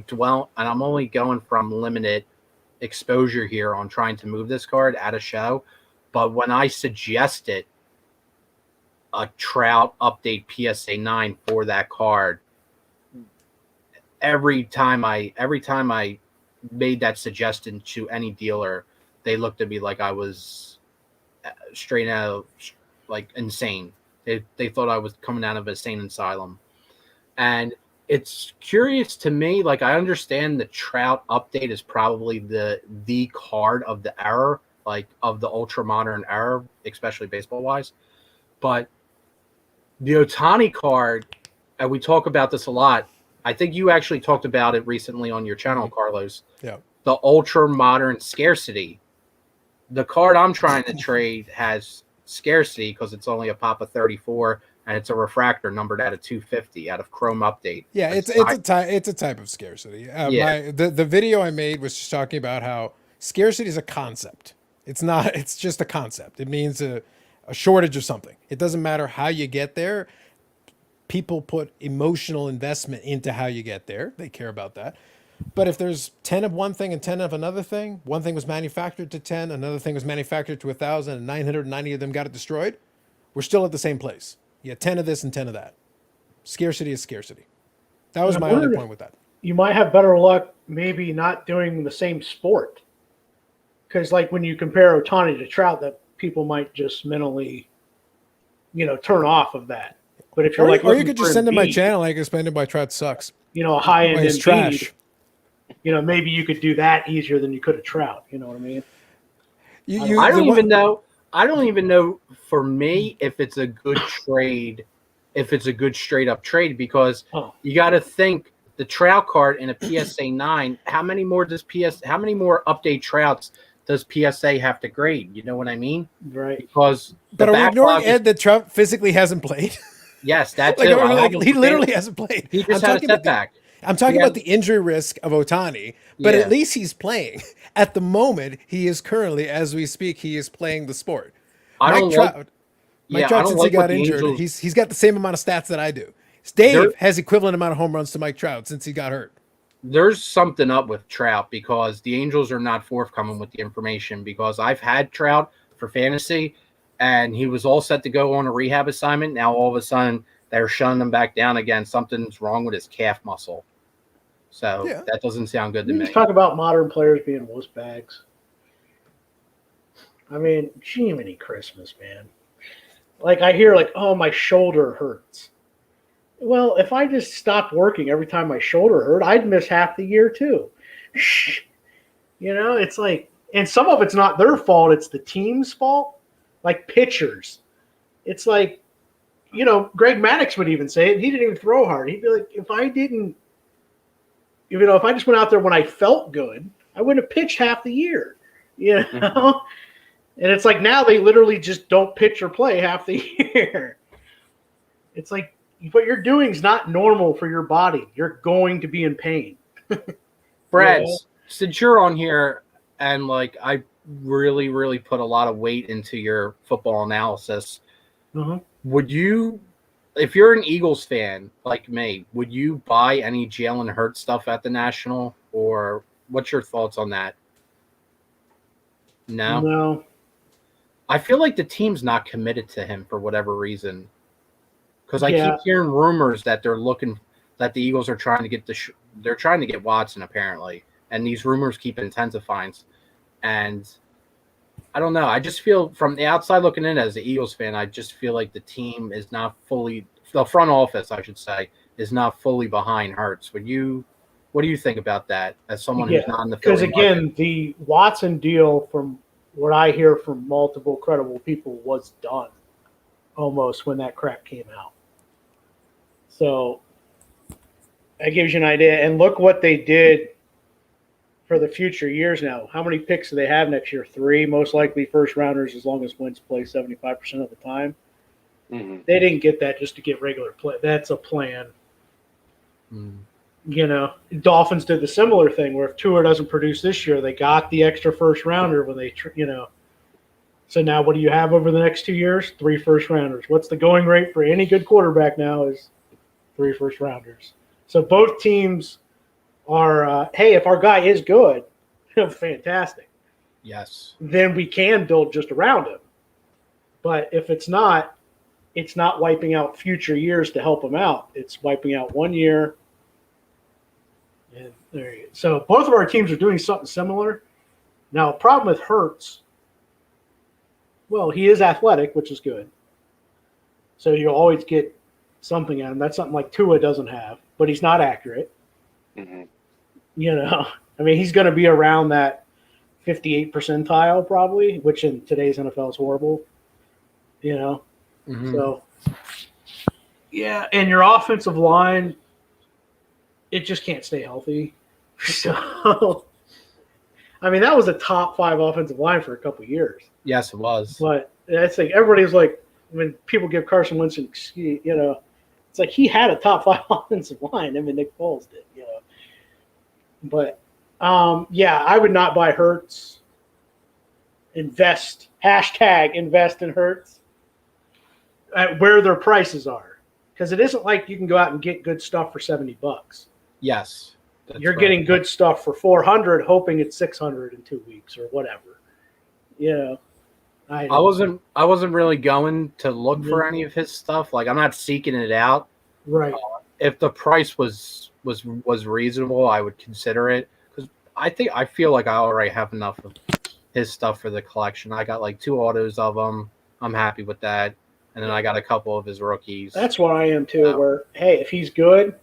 going from limited exposure here on trying to move this card at a show, but when I suggested a Trout update PSA 9 for that card, every time I made that suggestion to any dealer, they looked at me like I was straight out of like insane. They thought I was coming out of an insane asylum. And it's curious to me, like I understand the Trout update is probably the card of the era, like of the ultra modern era, especially baseball wise. But the Otani card, and we talk about this a lot. I think you actually talked about it recently on your channel, Carlos. Yeah. The ultra modern scarcity. The card I'm trying to trade has scarcity because it's only a pop of 34 and it's a refractor numbered at a 250 out of Chrome update. Yeah, it's a type of scarcity. The video I made was just talking about how scarcity is a concept. It's just a concept. It means a shortage of something. It doesn't matter how you get there. People put emotional investment into how you get there. They care about that. But if there's 10 of one thing and 10 of another thing, one thing was manufactured to 10, another thing was manufactured to 1,000, and 990 of them got it destroyed, we're still at the same place. You get 10 of this and 10 of that. Scarcity is scarcity. That was my only point with that. You might have better luck maybe not doing the same sport. Because like when you compare Otani to Trout, that people might just mentally, turn off of that. But if you're or you could just send to my channel like explain why Trout sucks. A high-end it's trash. Maybe you could do that easier than you could a Trout. You know what I mean? I don't even know. I don't even know for me if it's a good trade, if it's a good straight up trade, because you got to think the Trout card in a PSA 9. How many more update Trouts does PSA have to grade? You know what I mean? Right. Because but are we ignoring Ed that Trout physically hasn't played? Yes, that too. He literally hasn't played. He just had a setback. I'm talking about the injury risk of Otani, but at least he's playing. At the moment, he is currently, as we speak, he is playing the sport. Mike Trout, since he got injured, he's got the same amount of stats that I do. Dave has equivalent amount of home runs to Mike Trout since he got hurt. there's something up with Trout because the Angels are not forthcoming with the information because I've had Trout for fantasy and he was all set to go on a rehab assignment. Now all of a sudden they're shutting him back down again. Something's wrong with his calf muscle. So Yeah. that doesn't sound good to You me. just talk about modern players being wuss bags. I mean, Jiminy Christmas, man. Like I hear, like, oh, my shoulder hurts. Well, if I just stopped working every time my shoulder hurt, I'd miss half the year too. You know, it's like, and some of it's not their fault; it's the team's fault. Like pitchers, it's like, you know, Greg Maddux would even say it. He didn't even throw hard. He'd be like, if I didn't, you know, if I just went out there when I felt good, I wouldn't have pitched half the year. You know. Mhm. And it's like now they literally just don't pitch or play half the year. It's like what you're doing is not normal for your body. You're going to be in pain. Brad, Yeah. since you're on here and like I really, really put a lot of weight into your football analysis, would you, if you're an Eagles fan like me, would you buy any Jalen Hurts stuff at the National, or what's your thoughts on that? No, No. I feel like the team's not committed to him for whatever reason. Because I Yeah. keep hearing rumors that they're looking, that the Eagles are trying to get they're trying to get Watson apparently, and these rumors keep intensifying. And I don't know. I just feel from the outside looking in as an Eagles fan, I just feel like the team is not fully, the front office, I should say, is not fully behind Hurts. What do you think about that as someone who's not in the Because Philly again, market? the Watson deal, from what I hear from multiple credible people, was done almost when that crap came out. So that gives you an idea. And look what they did for the future years now. How many picks do they have next year? 3, most likely first rounders, as long as Wentz plays 75% of the time. Mhm. They didn't get that just to get regular play. That's a plan. You know, Dolphins did the similar thing where if Tua doesn't produce this year, they got the extra first rounder when they, you know. So now what do you have over the next 2 years? 3 first rounders. What's the going rate for any good quarterback now is 3 first rounders. So both teams are, hey, if our guy is good, fantastic. Yes. Then we can build just around him. But if it's not wiping out future years to help him out. It's wiping out 1 year. And there you go. So both of our teams are doing something similar. Now, a problem with Hurts, well, he is athletic, which is good. So you'll always get something at him. That's something like Tua doesn't have, but he's not accurate. Mhm. You know, I mean, he's going to be around that 58 percentile probably, which in today's NFL is horrible. You know, so yeah, and your offensive line, it just can't stay healthy. So, I mean, that was a top 5 offensive line for a couple of years. Yes, it was. But I think everybody's like, when people give Carson Wentz an excuse, you know, it's like he had a top 5 offensive line. I mean, Nick Foles did, you know. But, yeah, I would not buy Hurts. Invest in Hurts at where their prices are, because it isn't like you can go out and get good stuff for $70. Yes. You're getting good stuff for 400, hoping it's 600 in 2 weeks or whatever. You know, I wasn't really going to look for any of his stuff. Like I'm not seeking it out. Right. If the price was reasonable, I would consider it because I feel like I already have enough of his stuff for the collection. I got like 2 autos of them. I'm happy with that. And then I got a couple of his rookies. That's what I am too. Where, hey, if he's good,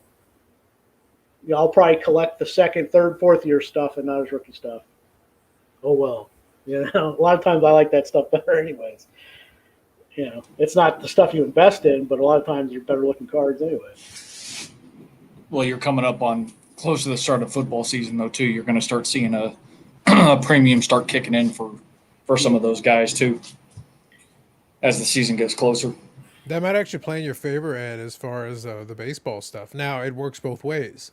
you know, I'll probably collect the 2nd, 3rd, 4th year stuff and not his rookie stuff. Oh well, you know, a lot of times I like that stuff better, anyways. You know, it's not the stuff you invest in, but a lot of times you're better looking cards anyway. Well, you're coming up on close to the start of football season, though, too. You're going to start seeing a premium start kicking in for some of those guys too, as the season gets closer. That might actually play in your favor, Ed, as far as the baseball stuff. Now, it works both ways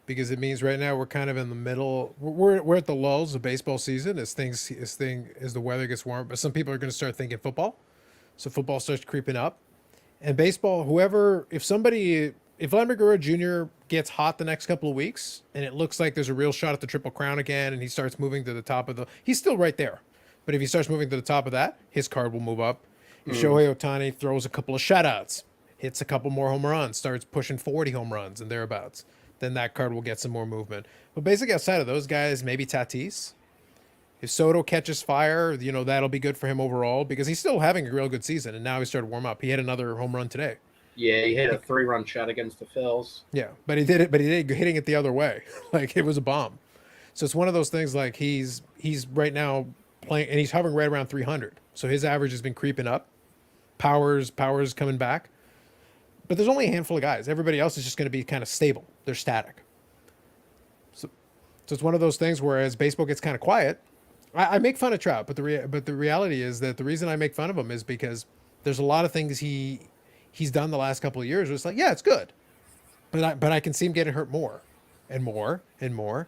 because it means right now we're kind of in the middle. We're at the lulls of baseball season as the weather gets warm. But some people are going to start thinking football, so football starts creeping up, and baseball. If somebody if Vladimir Guerrero Jr. gets hot the next couple of weeks and it looks like there's a real shot at the Triple Crown again and he starts moving to the top of the, he's still right there. But if he starts moving to the top of that, his card will move up. If Shohei Ohtani throws a couple of shutouts, hits a couple more home runs, starts pushing 40 home runs and thereabouts, then that card will get some more movement. But basically outside of those guys, maybe Tatis. If Soto catches fire, you know, that'll be good for him overall because he's still having a real good season and now he started to warm up. He had another home run today. Yeah, he hit a 3-run shot against the Phils. Yeah, but he did hitting it the other way. Like it was a bomb. So it's one of those things like he's right now playing and he's hovering right around 300. So his average has been creeping up. Power's coming back. But there's only a handful of guys. Everybody else is just going to be kind of stable. They're static. So it's one of those things where as baseball gets kind of quiet, I make fun of Trout, but the reality is that the reason I make fun of him is because there's a lot of things he's done the last couple of years where it's like, yeah, it's good. But I can see him getting hurt more and more and more.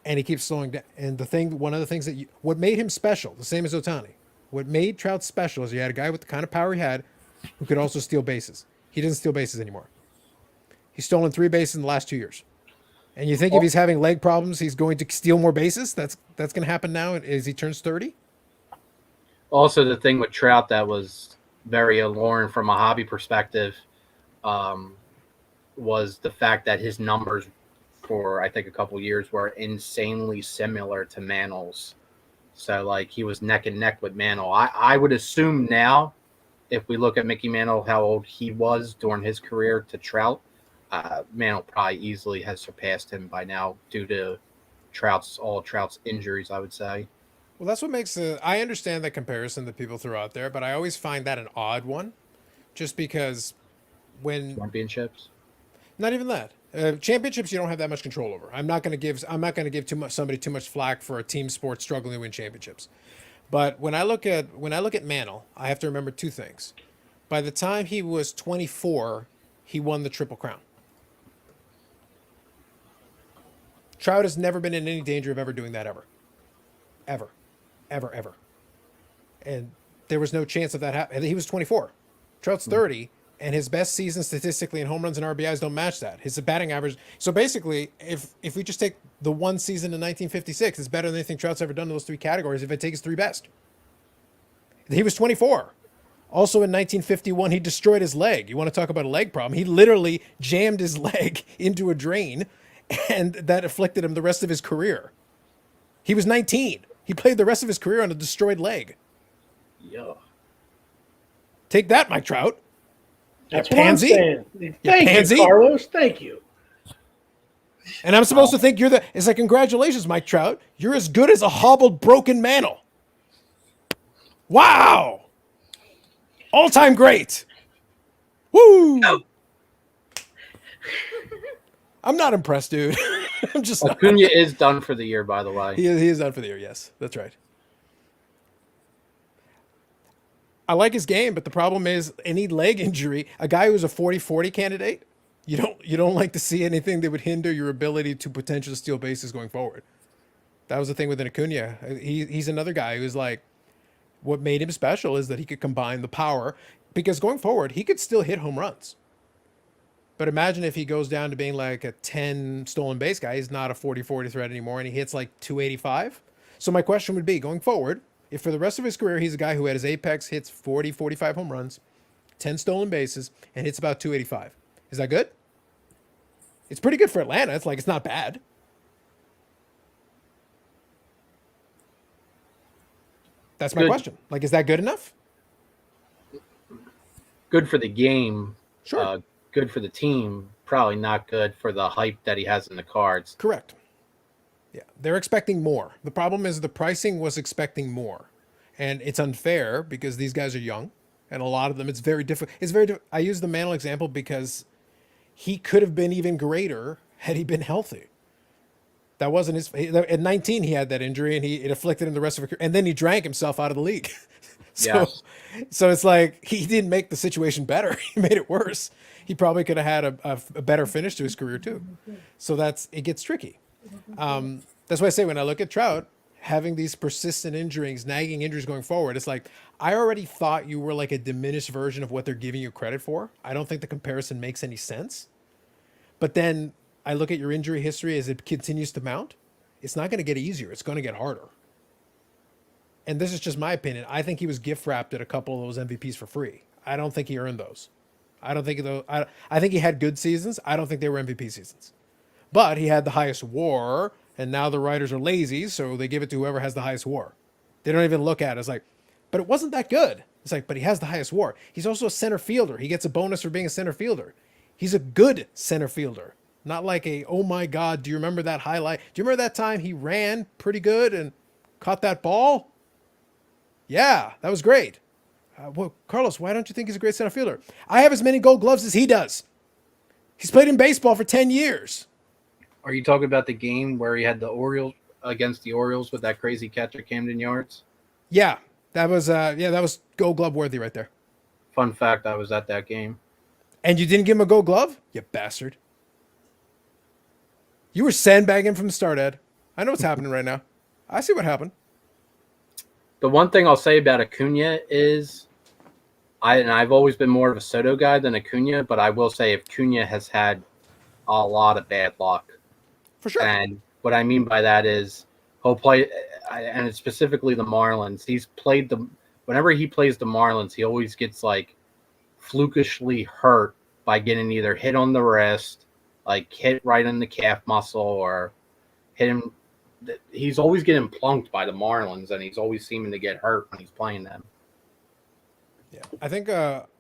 And he keeps slowing down. And one of the things what made him special, the same as Ohtani, what made Trout special is he had a guy with the kind of power he had who could also steal bases. He doesn't steal bases anymore. He's stolen 3 bases in the last 2 years. And you think if he's having leg problems, he's going to steal more bases? That's going to happen now as he turns 30? Also, the thing with Trout that was very alluring from a hobby perspective was the fact that his numbers for, I think, a couple years were insanely similar to Mantl's. So, like, he was neck and neck with Mantle. I would assume now, if we look at Mickey Mantle, how old he was during his career to Trout, Mantle probably easily has surpassed him by now due to Trout's injuries, I would say. Well, that's what makes I understand the comparison that people throw out there, but I always find that an odd one, just because Championships. Not even that. Championships you don't have that much control over. I'm not going to give somebody too much flack for a team sport struggling to win championships. But when I look at Mantle, I have to remember 2 things. By the time he was 24, he won the Triple Crown. Trout has never been in any danger of ever doing that ever. Ever. Ever, ever. And there was no chance of that happening. He was 24. Trout's 30, and his best season statistically in home runs and RBIs don't match that. His batting average. So basically, if we just take the one season in 1956, it's better than anything Trout's ever done in those 3 categories if I take his 3 best. He was 24. Also in 1951, he destroyed his leg. You want to talk about a leg problem? He literally jammed his leg into a drain, and that afflicted him the rest of his career. He was 19. He played the rest of his career on a destroyed leg. Yeah. Take that, Mike Trout. That's You what I'm pansy. saying. Thank pansy. you, Carlos. Thank you. And I'm supposed to think it's like, congratulations, Mike Trout. You're as good as a hobbled, broken Mantle. Wow. All-time great. Woo. No. I'm not impressed, dude. I'm just not. Acuna is done for the year, by the way. He is done for the year, yes. That's right. I like his game, but the problem is any leg injury, a guy who's a 40-40 candidate, you don't like to see anything that would hinder your ability to potentially steal bases going forward. That was the thing with Acuna. He's another guy who's like, what made him special is that he could combine the power, because going forward, he could still hit home runs. But imagine if he goes down to being like a 10 stolen base guy. He's not a 40-40 threat anymore, and he hits like 285. So my question would be, going forward, if for the rest of his career he's a guy who at his apex hits 40, 45 home runs, 10 stolen bases, and hits about 285. Is that good? It's pretty good for Atlanta. It's not bad. That's my question. Like, is that good enough? Good for the game. Sure. Good for the team. Probably not good for the hype that he has in the cards. Correct. Yeah, they're expecting more. The problem is the pricing was expecting more, and it's unfair because these guys are young, and a lot of them it's very difficult. I use the Mantle example because he could have been even greater had he been healthy. That wasn't his. At 19, he had that injury, and it afflicted him the rest of his career, and then he drank himself out of the league. Yes. So it's like he didn't make the situation better; he made it worse. He probably could have had a better finish to his career too. So it gets tricky. That's why I say when I look at Trout having these persistent injuries, nagging injuries going forward, it's like I already thought you were like a diminished version of what they're giving you credit for. I don't think the comparison makes any sense. But then I look at your injury history as it continues to mount. It's not going to get easier. It's going to get harder. And this is just my opinion. I think he was gift wrapped at a couple of those MVPs for free. I don't think he earned those. I don't think those. I think he had good seasons. I don't think they were MVP seasons. But he had the highest WAR, and now the writers are lazy, so they give it to whoever has the highest WAR. They don't even look at it as like, but it wasn't that good. It's like, but he has the highest WAR. He's also a center fielder. He gets a bonus for being a center fielder. He's a good center fielder. Not like a, oh my God, do you remember that highlight? Do you remember that time he ran pretty good and caught that ball? Yeah, that was great. Well, Carlos, why don't you think he's a great center fielder? I have as many gold gloves as he does. He's played in baseball for 10 years. Are you talking about the game where he had the Orioles against the Orioles with that crazy catch at Camden Yards? Yeah, that was gold glove worthy right there. Fun fact, I was at that game. And you didn't give him a gold glove? You bastard. You were sandbagging from the start, Ed. I know what's happening right now. I see what happened. The one thing I'll say about Acuna is I've always been more of a Soto guy than Acuna, but I will say Acuna has had a lot of bad luck. For sure. And what I mean by that is he'll play, and it's specifically the Marlins. Whenever he plays the Marlins, he always gets like flukishly hurt by getting either hit on the wrist, like hit right in the calf muscle, or hit him. He's always getting plunked by the Marlins, and he's always seeming to get hurt when he's playing them. Yeah, I think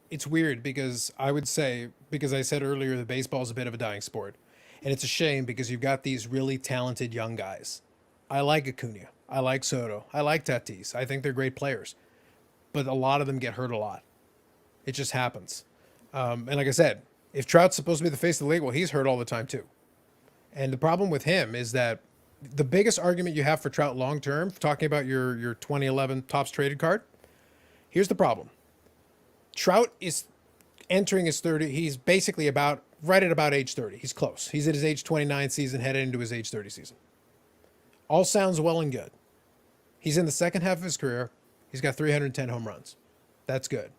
it's weird because I would say, because I said earlier that baseball is a bit of a dying sport. And it's a shame because you've got these really talented young guys. I like Acuna. I like Soto. I like Tatis. I think they're great players. But a lot of them get hurt a lot. It just happens. And like I said, if Trout's supposed to be the face of the league, well, he's hurt all the time too. And the problem with him is that the biggest argument you have for Trout long term, talking about your 2011 tops traded card, here's the problem. Trout is entering his 30. He's basically right at about age 30. He's close. He's at his age 29 season, headed into his age 30 season. All sounds well and good. He's in the second half of his career. He's got 310 home runs. That's good,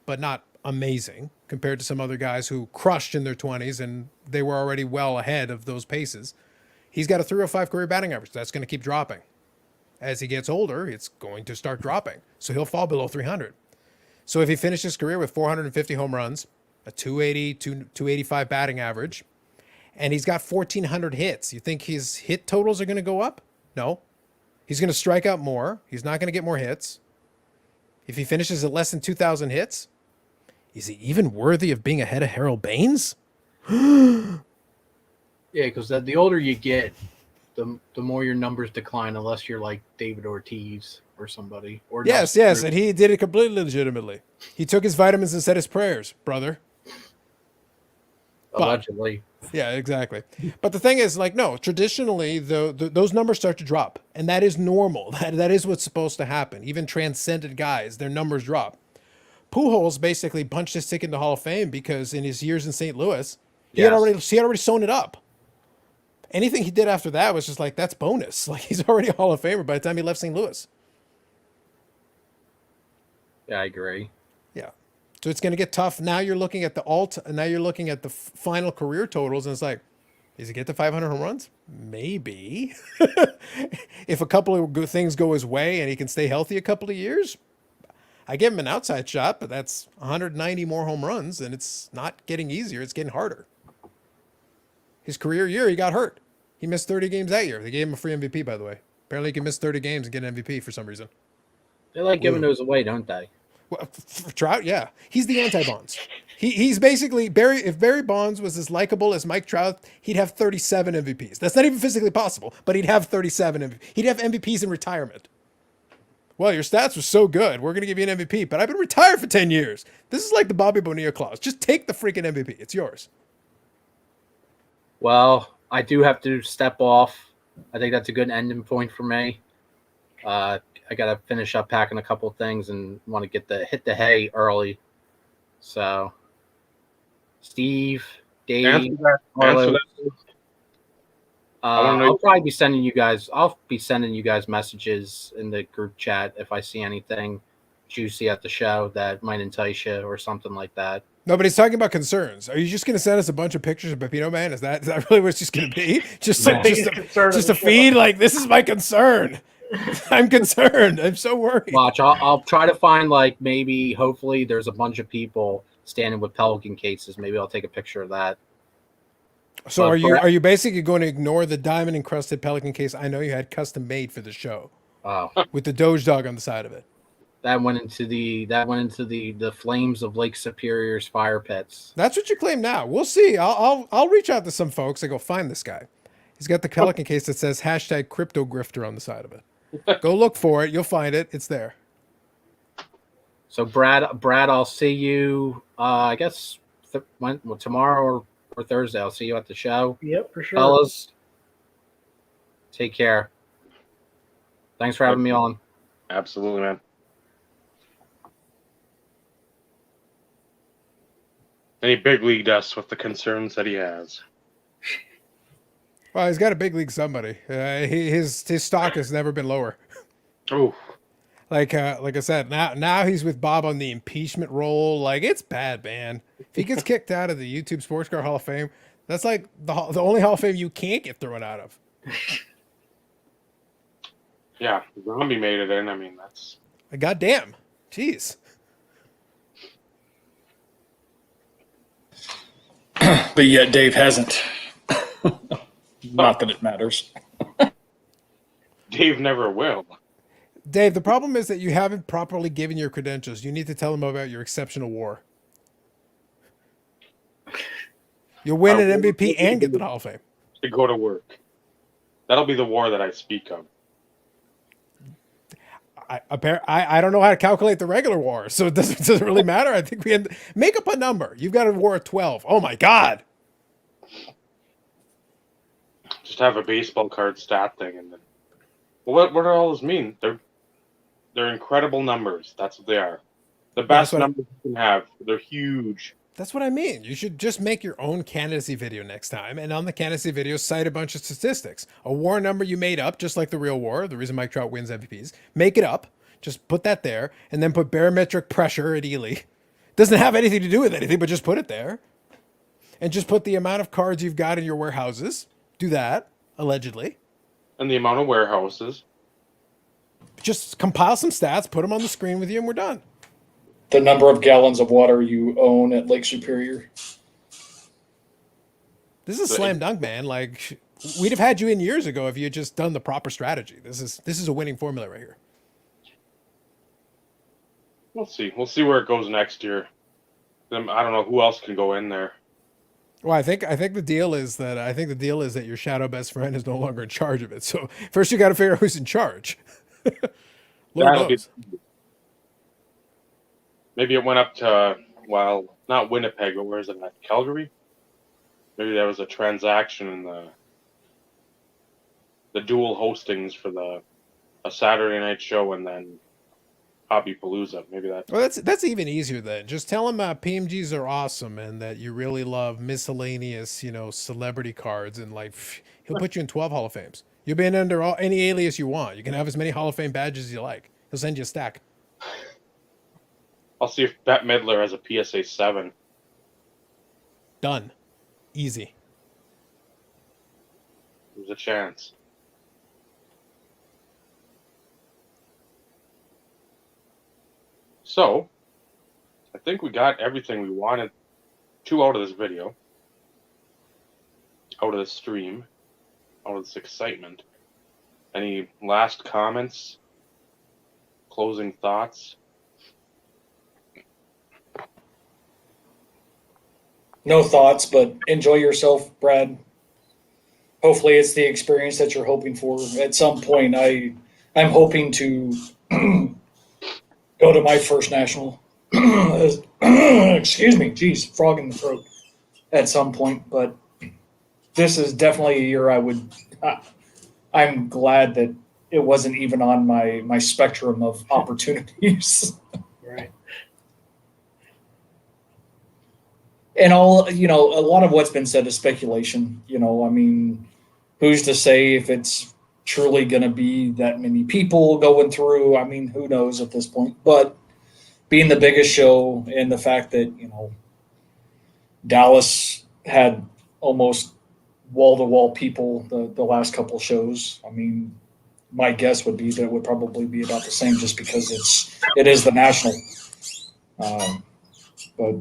but not amazing compared to some other guys who crushed in their 20s and they were already well ahead of those paces. He's got a 305 career batting average. That's going to keep dropping. As he gets older, it's going to start dropping. So he'll fall below 300. So if he finishes his career with 450 home runs, a 280, 285 batting average, and he's got 1,400 hits, you think his hit totals are going to go up? No. He's going to strike out more. He's not going to get more hits. If he finishes at less than 2,000 hits, is he even worthy of being ahead of Harold Baines? Yeah, because the older you get, the more your numbers decline, unless you're like David Ortiz or somebody. Or yes, and he did it completely legitimately. He took his vitamins and said his prayers, brother. Allegedly. Yeah, exactly. But the thing is, like, no, traditionally, those numbers start to drop, and that is normal. That is what's supposed to happen. Even transcended guys, their numbers drop. Pujols basically punched his ticket into Hall of Fame because in his years in St. Louis, he had already sewn it up. Anything he did after that was just like, that's bonus. Like, he's already a Hall of Famer by the time he left St. Louis. Yeah, I agree. Yeah. So it's going to get tough. Now you're looking at now you're looking at the final career totals, and it's like, does he get to 500 home runs? Maybe. If a couple of good things go his way and he can stay healthy a couple of years, I give him an outside shot, but that's 190 more home runs, and it's not getting easier. It's getting harder. His career year, he got hurt. He missed 30 games that year. They gave him a free MVP, by the way. Apparently, he can miss 30 games and get an MVP for some reason. They like giving those away, don't they? Well, for Trout, yeah. He's the anti-Bonds. He's basically Barry. If Barry Bonds was as likable as Mike Trout, he'd have 37 MVPs. That's not even physically possible, but he'd have 37 MVPs. He'd have MVPs in retirement. Well, your stats were so good. We're going to give you an MVP, but I've been retired for 10 years. This is like the Bobby Bonilla clause. Just take the freaking MVP. It's yours. Well, I do have to step off. I think that's a good ending point for me. I got to finish up packing a couple of things and want to hit the hay early. So, Steve, Dave, Carlo, I'll probably be sending you guys. I'll be sending you guys messages in the group chat if I see anything juicy at the show that might entice you or something like that. No, but he's talking about concerns. Are you just going to send us a bunch of pictures of Pepino Man? Is that really what it's just going to be? Just My biggest concern of just the a show. feed? Like, this is my concern. I'm concerned. I'm so worried. Watch, I'll try to find like maybe hopefully there's a bunch of people standing with Pelican cases. Maybe I'll take a picture of that. So But are you basically going to ignore the diamond encrusted Pelican case I know you had custom made for the show Oh, with the Doge dog on the side of it? that went into the flames of Lake Superior's fire pits. That's what you claim now. We'll see. I'll reach out to some folks and go find this guy. He's got the Pelican case that says hashtag crypto grifter on the side of it. Go look for it. You'll find it. It's there. So Brad, I'll see you. I guess tomorrow or Thursday. I'll see you at the show. Yep, for sure. Fellas, take care. Thanks for having me on. Absolutely, man. And he big leagued us with the concerns that he has. Well, he's got a big league somebody. His stock has never been lower. Oh, Like I said, now he's with Bob on the impeachment roll. Like, it's bad, man. If he gets kicked out of the YouTube Sports Car Hall of Fame, that's like the only Hall of Fame you can't get thrown out of. yeah. Zombie made it in. I mean, that's... Goddamn. Jeez. But yet Dave hasn't. Not that it matters. Dave never will. Dave, the problem is that you haven't properly given your credentials. You need to tell them about your exceptional war. You'll win an MVP and get the Hall of Fame. To go to work. That'll be the war that I speak of. I don't know how to calculate the regular war, so it doesn't really matter. I think make up a number. You've got a war of 12. Oh my God. Just have a baseball card stat thing, and then... Well, what do all those mean? They're incredible numbers. That's what they are. The best numbers you can have. They're huge. That's what I mean. You should just make your own candidacy video next time, and on the candidacy video, cite a bunch of statistics. A war number you made up, just like the real war, the reason Mike Trout wins MVPs. Make it up. Just put that there, and then put barometric pressure at Ely. Doesn't have anything to do with anything, but just put it there. And just put the amount of cards you've got in your warehouses. Do that, allegedly. And the amount of warehouses. Just compile some stats, put them on the screen with you, and we're done. The number of gallons of water you own at Lake Superior. This is a slam dunk, man. Like, we'd have had you in years ago if you had just done the proper strategy. This is a winning formula right here. We'll see. We'll see where it goes next year. I don't know who else can go in there. Well, I think the deal is that your shadow best friend is no longer in charge of it. So first you got to figure out who's in charge. Maybe it went up to, well, not Winnipeg, but where is it at? Calgary? Maybe there was a transaction in the dual hostings for a Saturday night show and then Hobby Palooza. Maybe that's... Well, that's even easier then. Just tell him PMGs are awesome and that you really love miscellaneous, celebrity cards, and like he'll put you in 12 Hall of Fames. You'll be in under any alias you want. You can have as many Hall of Fame badges as you like. He'll send you a stack. I'll see if Bette Midler has a PSA 7. Done. Easy. There's a chance. So, I think we got everything we wanted to out of this video, out of the stream, out of this excitement. Any last comments? Closing thoughts? No thoughts, but enjoy yourself, Brad. Hopefully it's the experience that you're hoping for. At some point, I'm hoping to go to my first national. Excuse me. Geez, frog in the throat at some point. But this is definitely a year I'm glad that it wasn't even on my spectrum of opportunities. Right. And a lot of what's been said is speculation. I mean, who's to say if it's truly going to be that many people going through? I mean, who knows at this point? But being the biggest show and the fact that, Dallas had almost wall-to-wall people the last couple shows. I mean, my guess would be that it would probably be about the same just because it is the national. But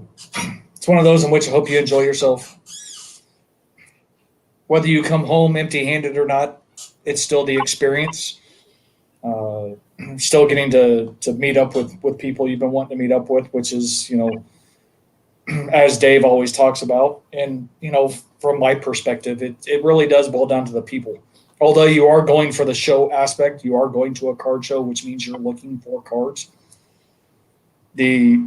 it's one of those in which I hope you enjoy yourself. Whether you come home empty-handed or not, it's still the experience. Still getting to meet up with people you've been wanting to meet up with, which is, as Dave always talks about. And, from my perspective, it really does boil down to the people. Although you are going for the show aspect, you are going to a card show, which means you're looking for cards. The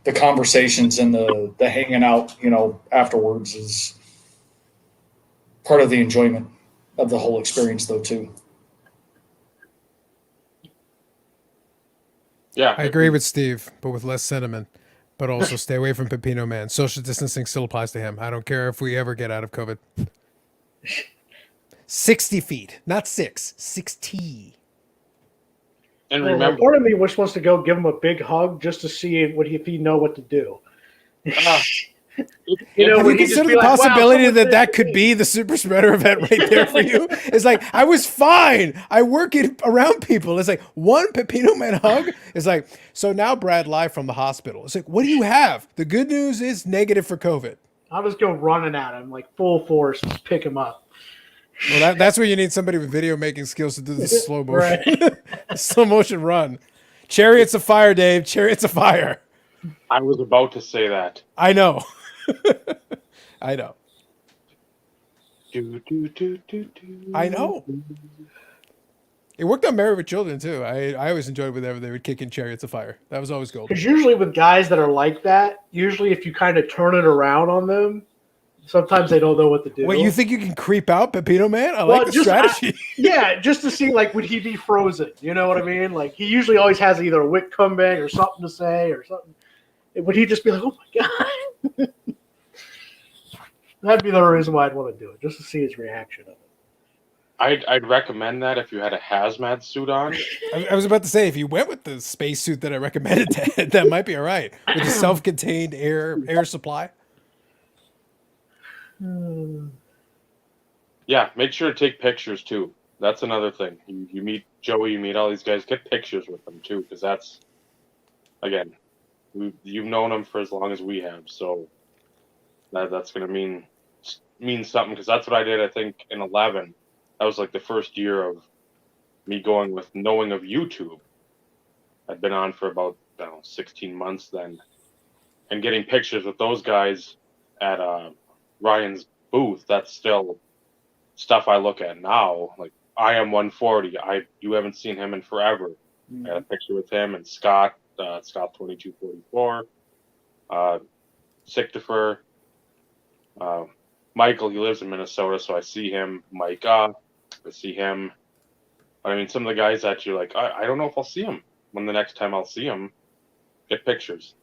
the conversations and the hanging out, afterwards is part of the enjoyment of the whole experience, though, too. Yeah, I agree with Steve, but with less sentiment. But also stay away from Pepino Man. Social distancing still applies to him. I don't care if we ever get out of COVID. 60 feet, not 6, 60. And Well, remember, part of me just wants to go give him a big hug just to see if he know what to do. It- Have would you he just considered be the like, wow, possibility someone that did that it? could be the super spreader event right there for you? It's like, I was fine. I work around people. It's like, one Pepino Man hug is like, so now Brad live from the hospital. It's like, what do you have? The good news is negative for COVID. I'll just go running at him like full force, just pick him up. Well, that's where you need somebody with video making skills to do the slow motion, slow motion run. Chariots of fire, Dave. Chariots of fire. I was about to say that. I know. I know. Do, do, do, do, do. I know. It worked on Married with Children too. I always enjoyed whenever they would kick in Chariots of Fire. That was always gold. Because usually with guys that are like that, usually if you kind of turn it around on them, sometimes they don't know what to do. Wait, you think you can creep out Pepino Man? I Well, like the just- strategy. Yeah, just to see like would he be frozen? You know what I mean? Like he usually always has either a wit comeback or something to say or something. Would he just be like, "Oh my god"? That'd be the reason why I'd want to do it, just to see his reaction of it. I'd recommend that if you had a hazmat suit on. I was about to say, if you went with the spacesuit that I recommended, that might be all right. With the self-contained air supply. Yeah, make sure to take pictures too. That's another thing. You meet Joey, you meet all these guys, get pictures with them too, because that's, again, you've known them for as long as we have, so that's going to mean something, because that's what I did, I think, in 11. That was like the first year of me going with knowing of YouTube. I'd been on for about 16 months then, and getting pictures with those guys at Ryan's booth. That's still stuff I look at now. Like I am 140. You haven't seen him in forever. I had a picture with him and Scott 2244, Sichtifer, Michael. He lives in Minnesota, so I see him. Micah, I see him. I mean, some of the guys that you're like, I don't know if I'll see him when the next time I'll see him. Get pictures.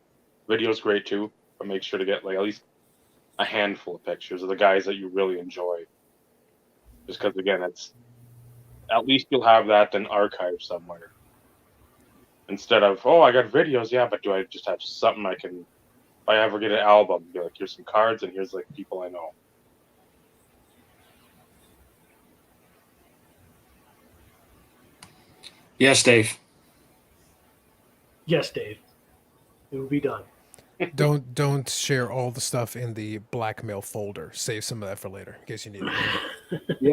Video's great too, but make sure to get like at least a handful of pictures of the guys that you really enjoy. Just because, again, it's at least you'll have that in archive somewhere. Instead of, oh, I got videos, yeah, but do I just have something I can, if I ever get an album, be like, here's some cards and here's like people I know. Yes, Dave. Yes, Dave. It will be done. Don't share all the stuff in the blackmail folder. Save some of that for later in case you need it. Yeah.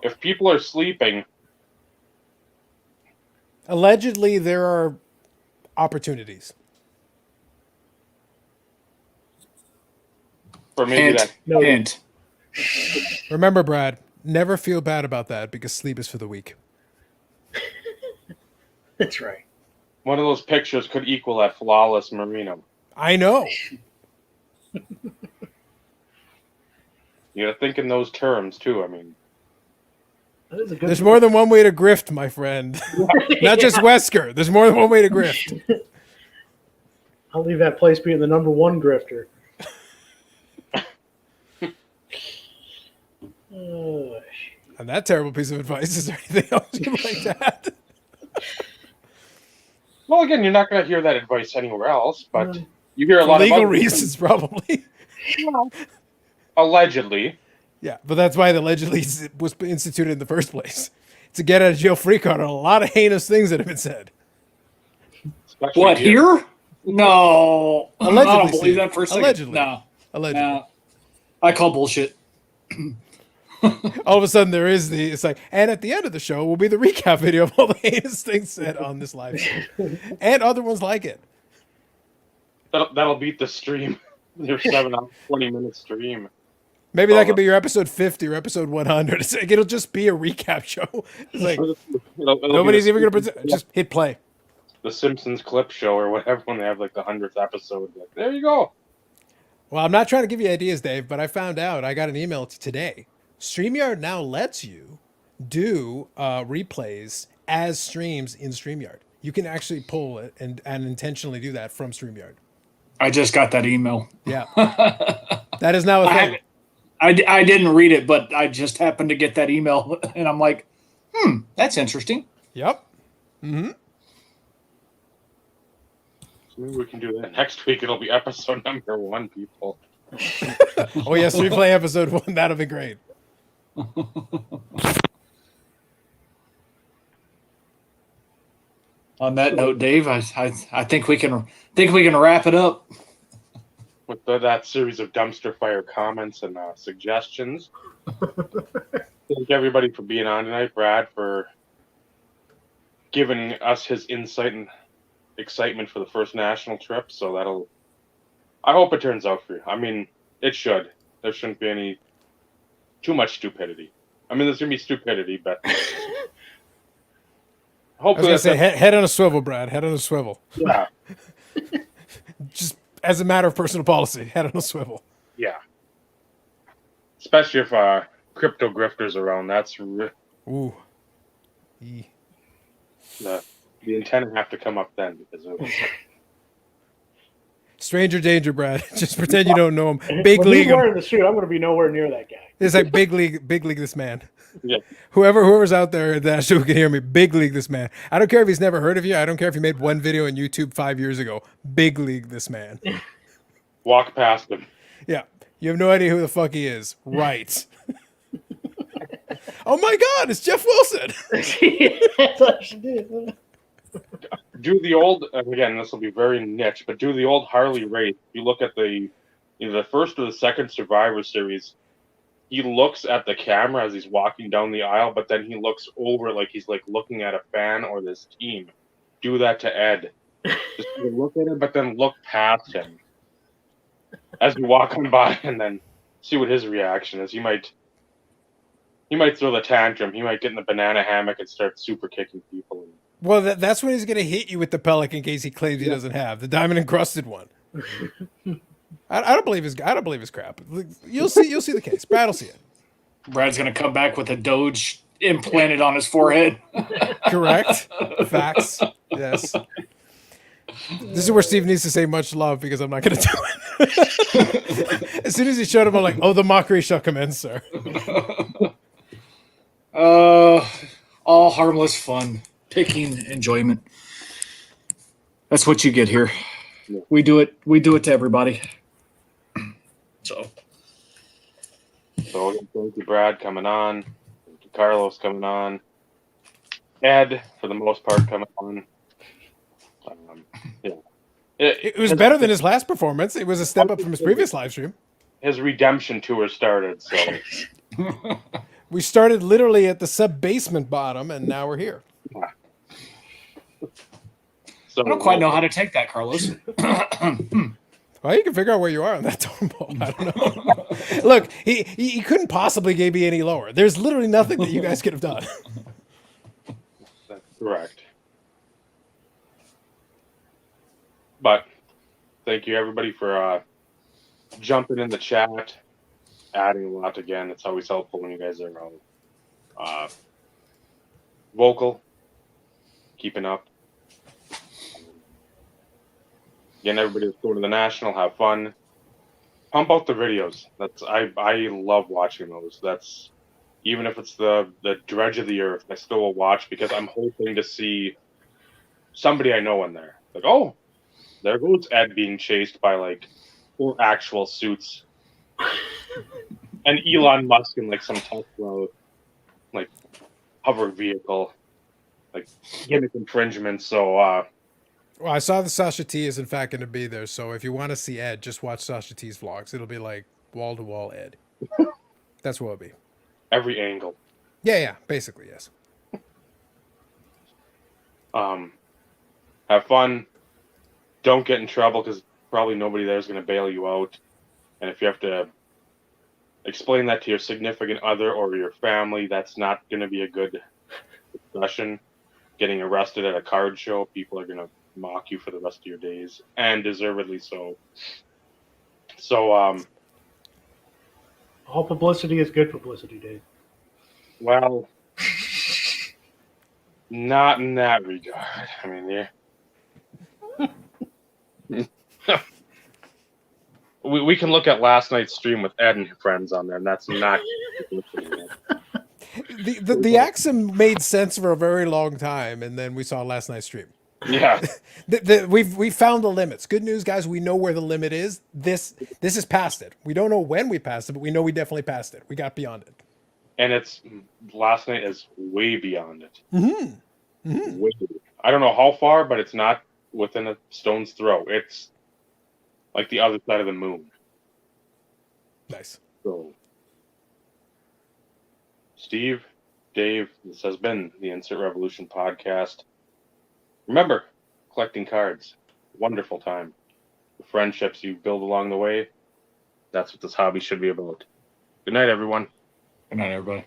If people are sleeping, Allegedly, there are opportunities. or maybe that. No, Hint. Remember, Brad, never feel bad about that because sleep is for the weak. that's right. One of those pictures could equal that flawless merino. I know. You gotta think in those terms too. I mean, That is a good. There's more than one way to grift, my friend. Not just Wesker. There's more than one way to grift. I'll leave that place being the number one grifter. On that terrible piece of advice, is there anything else you'd like to add? well, again, you're not gonna hear that advice anywhere else, but No. you hear a For lot legal of other reasons, probably. Allegedly. Yeah, but that's why the allegedly was instituted in the first place. It's a get out of jail free card on a lot of heinous things that have been said. Especially What, here? No. I Allegedly, don't believe Steve. that for a second. Allegedly. No. Allegedly. No. I call bullshit. All of a sudden, there is it's like, and at the end of the show will be the recap video of all the heinous things said on this live stream. And other ones like it. That'll beat the stream. Your 7-hour, 20-minute stream. Maybe that could be your episode 50 or episode 100. It's like, it'll just be a recap show. It's like, It'll nobody's be even going to just hit play. the Simpsons clip show or whatever when they have like the 100th episode. Like, there you go. Well, I'm not trying to give you ideas, Dave, but I found out, I got an email today. StreamYard now lets you do replays as streams in StreamYard. You can actually pull it and intentionally do that from StreamYard. I just got that email. Yeah. That is now a thing. I didn't read it, but I just happened to get that email, and I'm like, that's interesting. Yep. Mm-hmm. So maybe we can do that next week. It'll be episode number 1, people. Oh, yes, replay episode 1. That'll be great. On that note, Dave, I think we can wrap it up. With that series of dumpster fire comments and suggestions. Thank everybody for being on tonight. Brad for giving us his insight and excitement for the first national trip. So I hope it turns out for you. I mean, it should. There shouldn't be any too much stupidity. I mean, there's gonna be stupidity, but hopefully, I was gonna say head on a swivel, Brad. Head on a swivel. Yeah. Just as a matter of personal policy, head on a swivel. Yeah. Especially if crypto grifters around. That's Ooh. the antenna have to come up then because of Stranger danger, Brad. Just pretend you don't know him. Big when league. he's wearing the suit, I'm going to be nowhere near that guy. It's like big league this man. Yeah. Whoever's out there that who can hear me, big league this man. I don't care if he's never heard of you. I don't care if he made one video on YouTube 5 years ago. Big league this man. Walk past him. Yeah. You have no idea who the fuck he is. Right. Oh my God, it's Jeff Wilson. That's what she did. Do the old, again, this will be very niche, but do the old Harley race. You look at the first or the second Survivor Series, he looks at the camera as he's walking down the aisle, but then he looks over like he's like looking at a fan or this team. Do that to Ed. Just look at him, but then look past him as you walk on by, and then see what his reaction is. He might throw the tantrum. He might get in the banana hammock and start super kicking people. Well, that's when he's going to hit you with the pelican case he claims he doesn't have, the diamond encrusted one. I don't believe his crap. You'll see the case. Brad will see it. Brad's gonna come back with a Doge implanted on his forehead. Correct. Facts. Yes. This is where Steve needs to say much love because I'm not going to do it. As soon as he showed him, I'm like, oh, the mockery shall commence, sir. All harmless fun, picking enjoyment. That's what you get here. We do it to everybody. So thank you, Brad, coming on. Thank you, Carlos, coming on. Ed, for the most part, coming on. Yeah. It was better than his last performance. It was a step up from his previous live stream. His redemption tour started, so. We started literally at the sub-basement bottom, and now we're here. Yeah. So, I don't quite know how to take that, Carlos. Well, you can figure out where you are on that tone pole. I don't know. Look, he couldn't possibly be any lower. There's literally nothing that you guys could have done. That's correct. But thank you, everybody, for jumping in the chat, adding a lot again. It's always helpful when you guys are vocal, keeping up. Again, everybody that's going to the National, have fun. Pump out the videos. I love watching those. That's even if it's the dredge of the earth, I still will watch because I'm hoping to see somebody I know in there. Like, oh, there goes Ed being chased by like 4 actual suits And Elon Musk in like some Tesla, like hover vehicle, like gimmick infringement. So Well, I saw the Sasha T is in fact going to be there. So if you want to see Ed, just watch Sasha T's vlogs. It'll be like wall to wall Ed. That's what it'll be. every angle. Yeah, basically yes. Have fun. Don't get in trouble because probably nobody there is going to bail you out. And if you have to explain that to your significant other or your family, that's not going to be a good discussion. Getting arrested at a card show, people are going to mock you for the rest of your days, and deservedly so. So, All publicity is good publicity, Dave. well, not in that regard. I mean, we can look at last night's stream with Ed and friends on there, and that's not publicity. The Axum made sense for a very long time, and then we saw last night's stream. Yeah. We've found the limits. Good news, guys. We know where the limit is. This is past it. We don't know when we passed it, but we know we definitely passed it. We got beyond it. And it's last night is way beyond it. Mm-hmm. Way, I don't know how far, but it's not within a stone's throw. It's like the other side of the moon. Nice. So, Steve, Dave, this has been the Insert Revolution podcast. Remember, collecting cards, wonderful time. The friendships you build along the way, that's what this hobby should be about. Good night, everyone. Good night, everybody.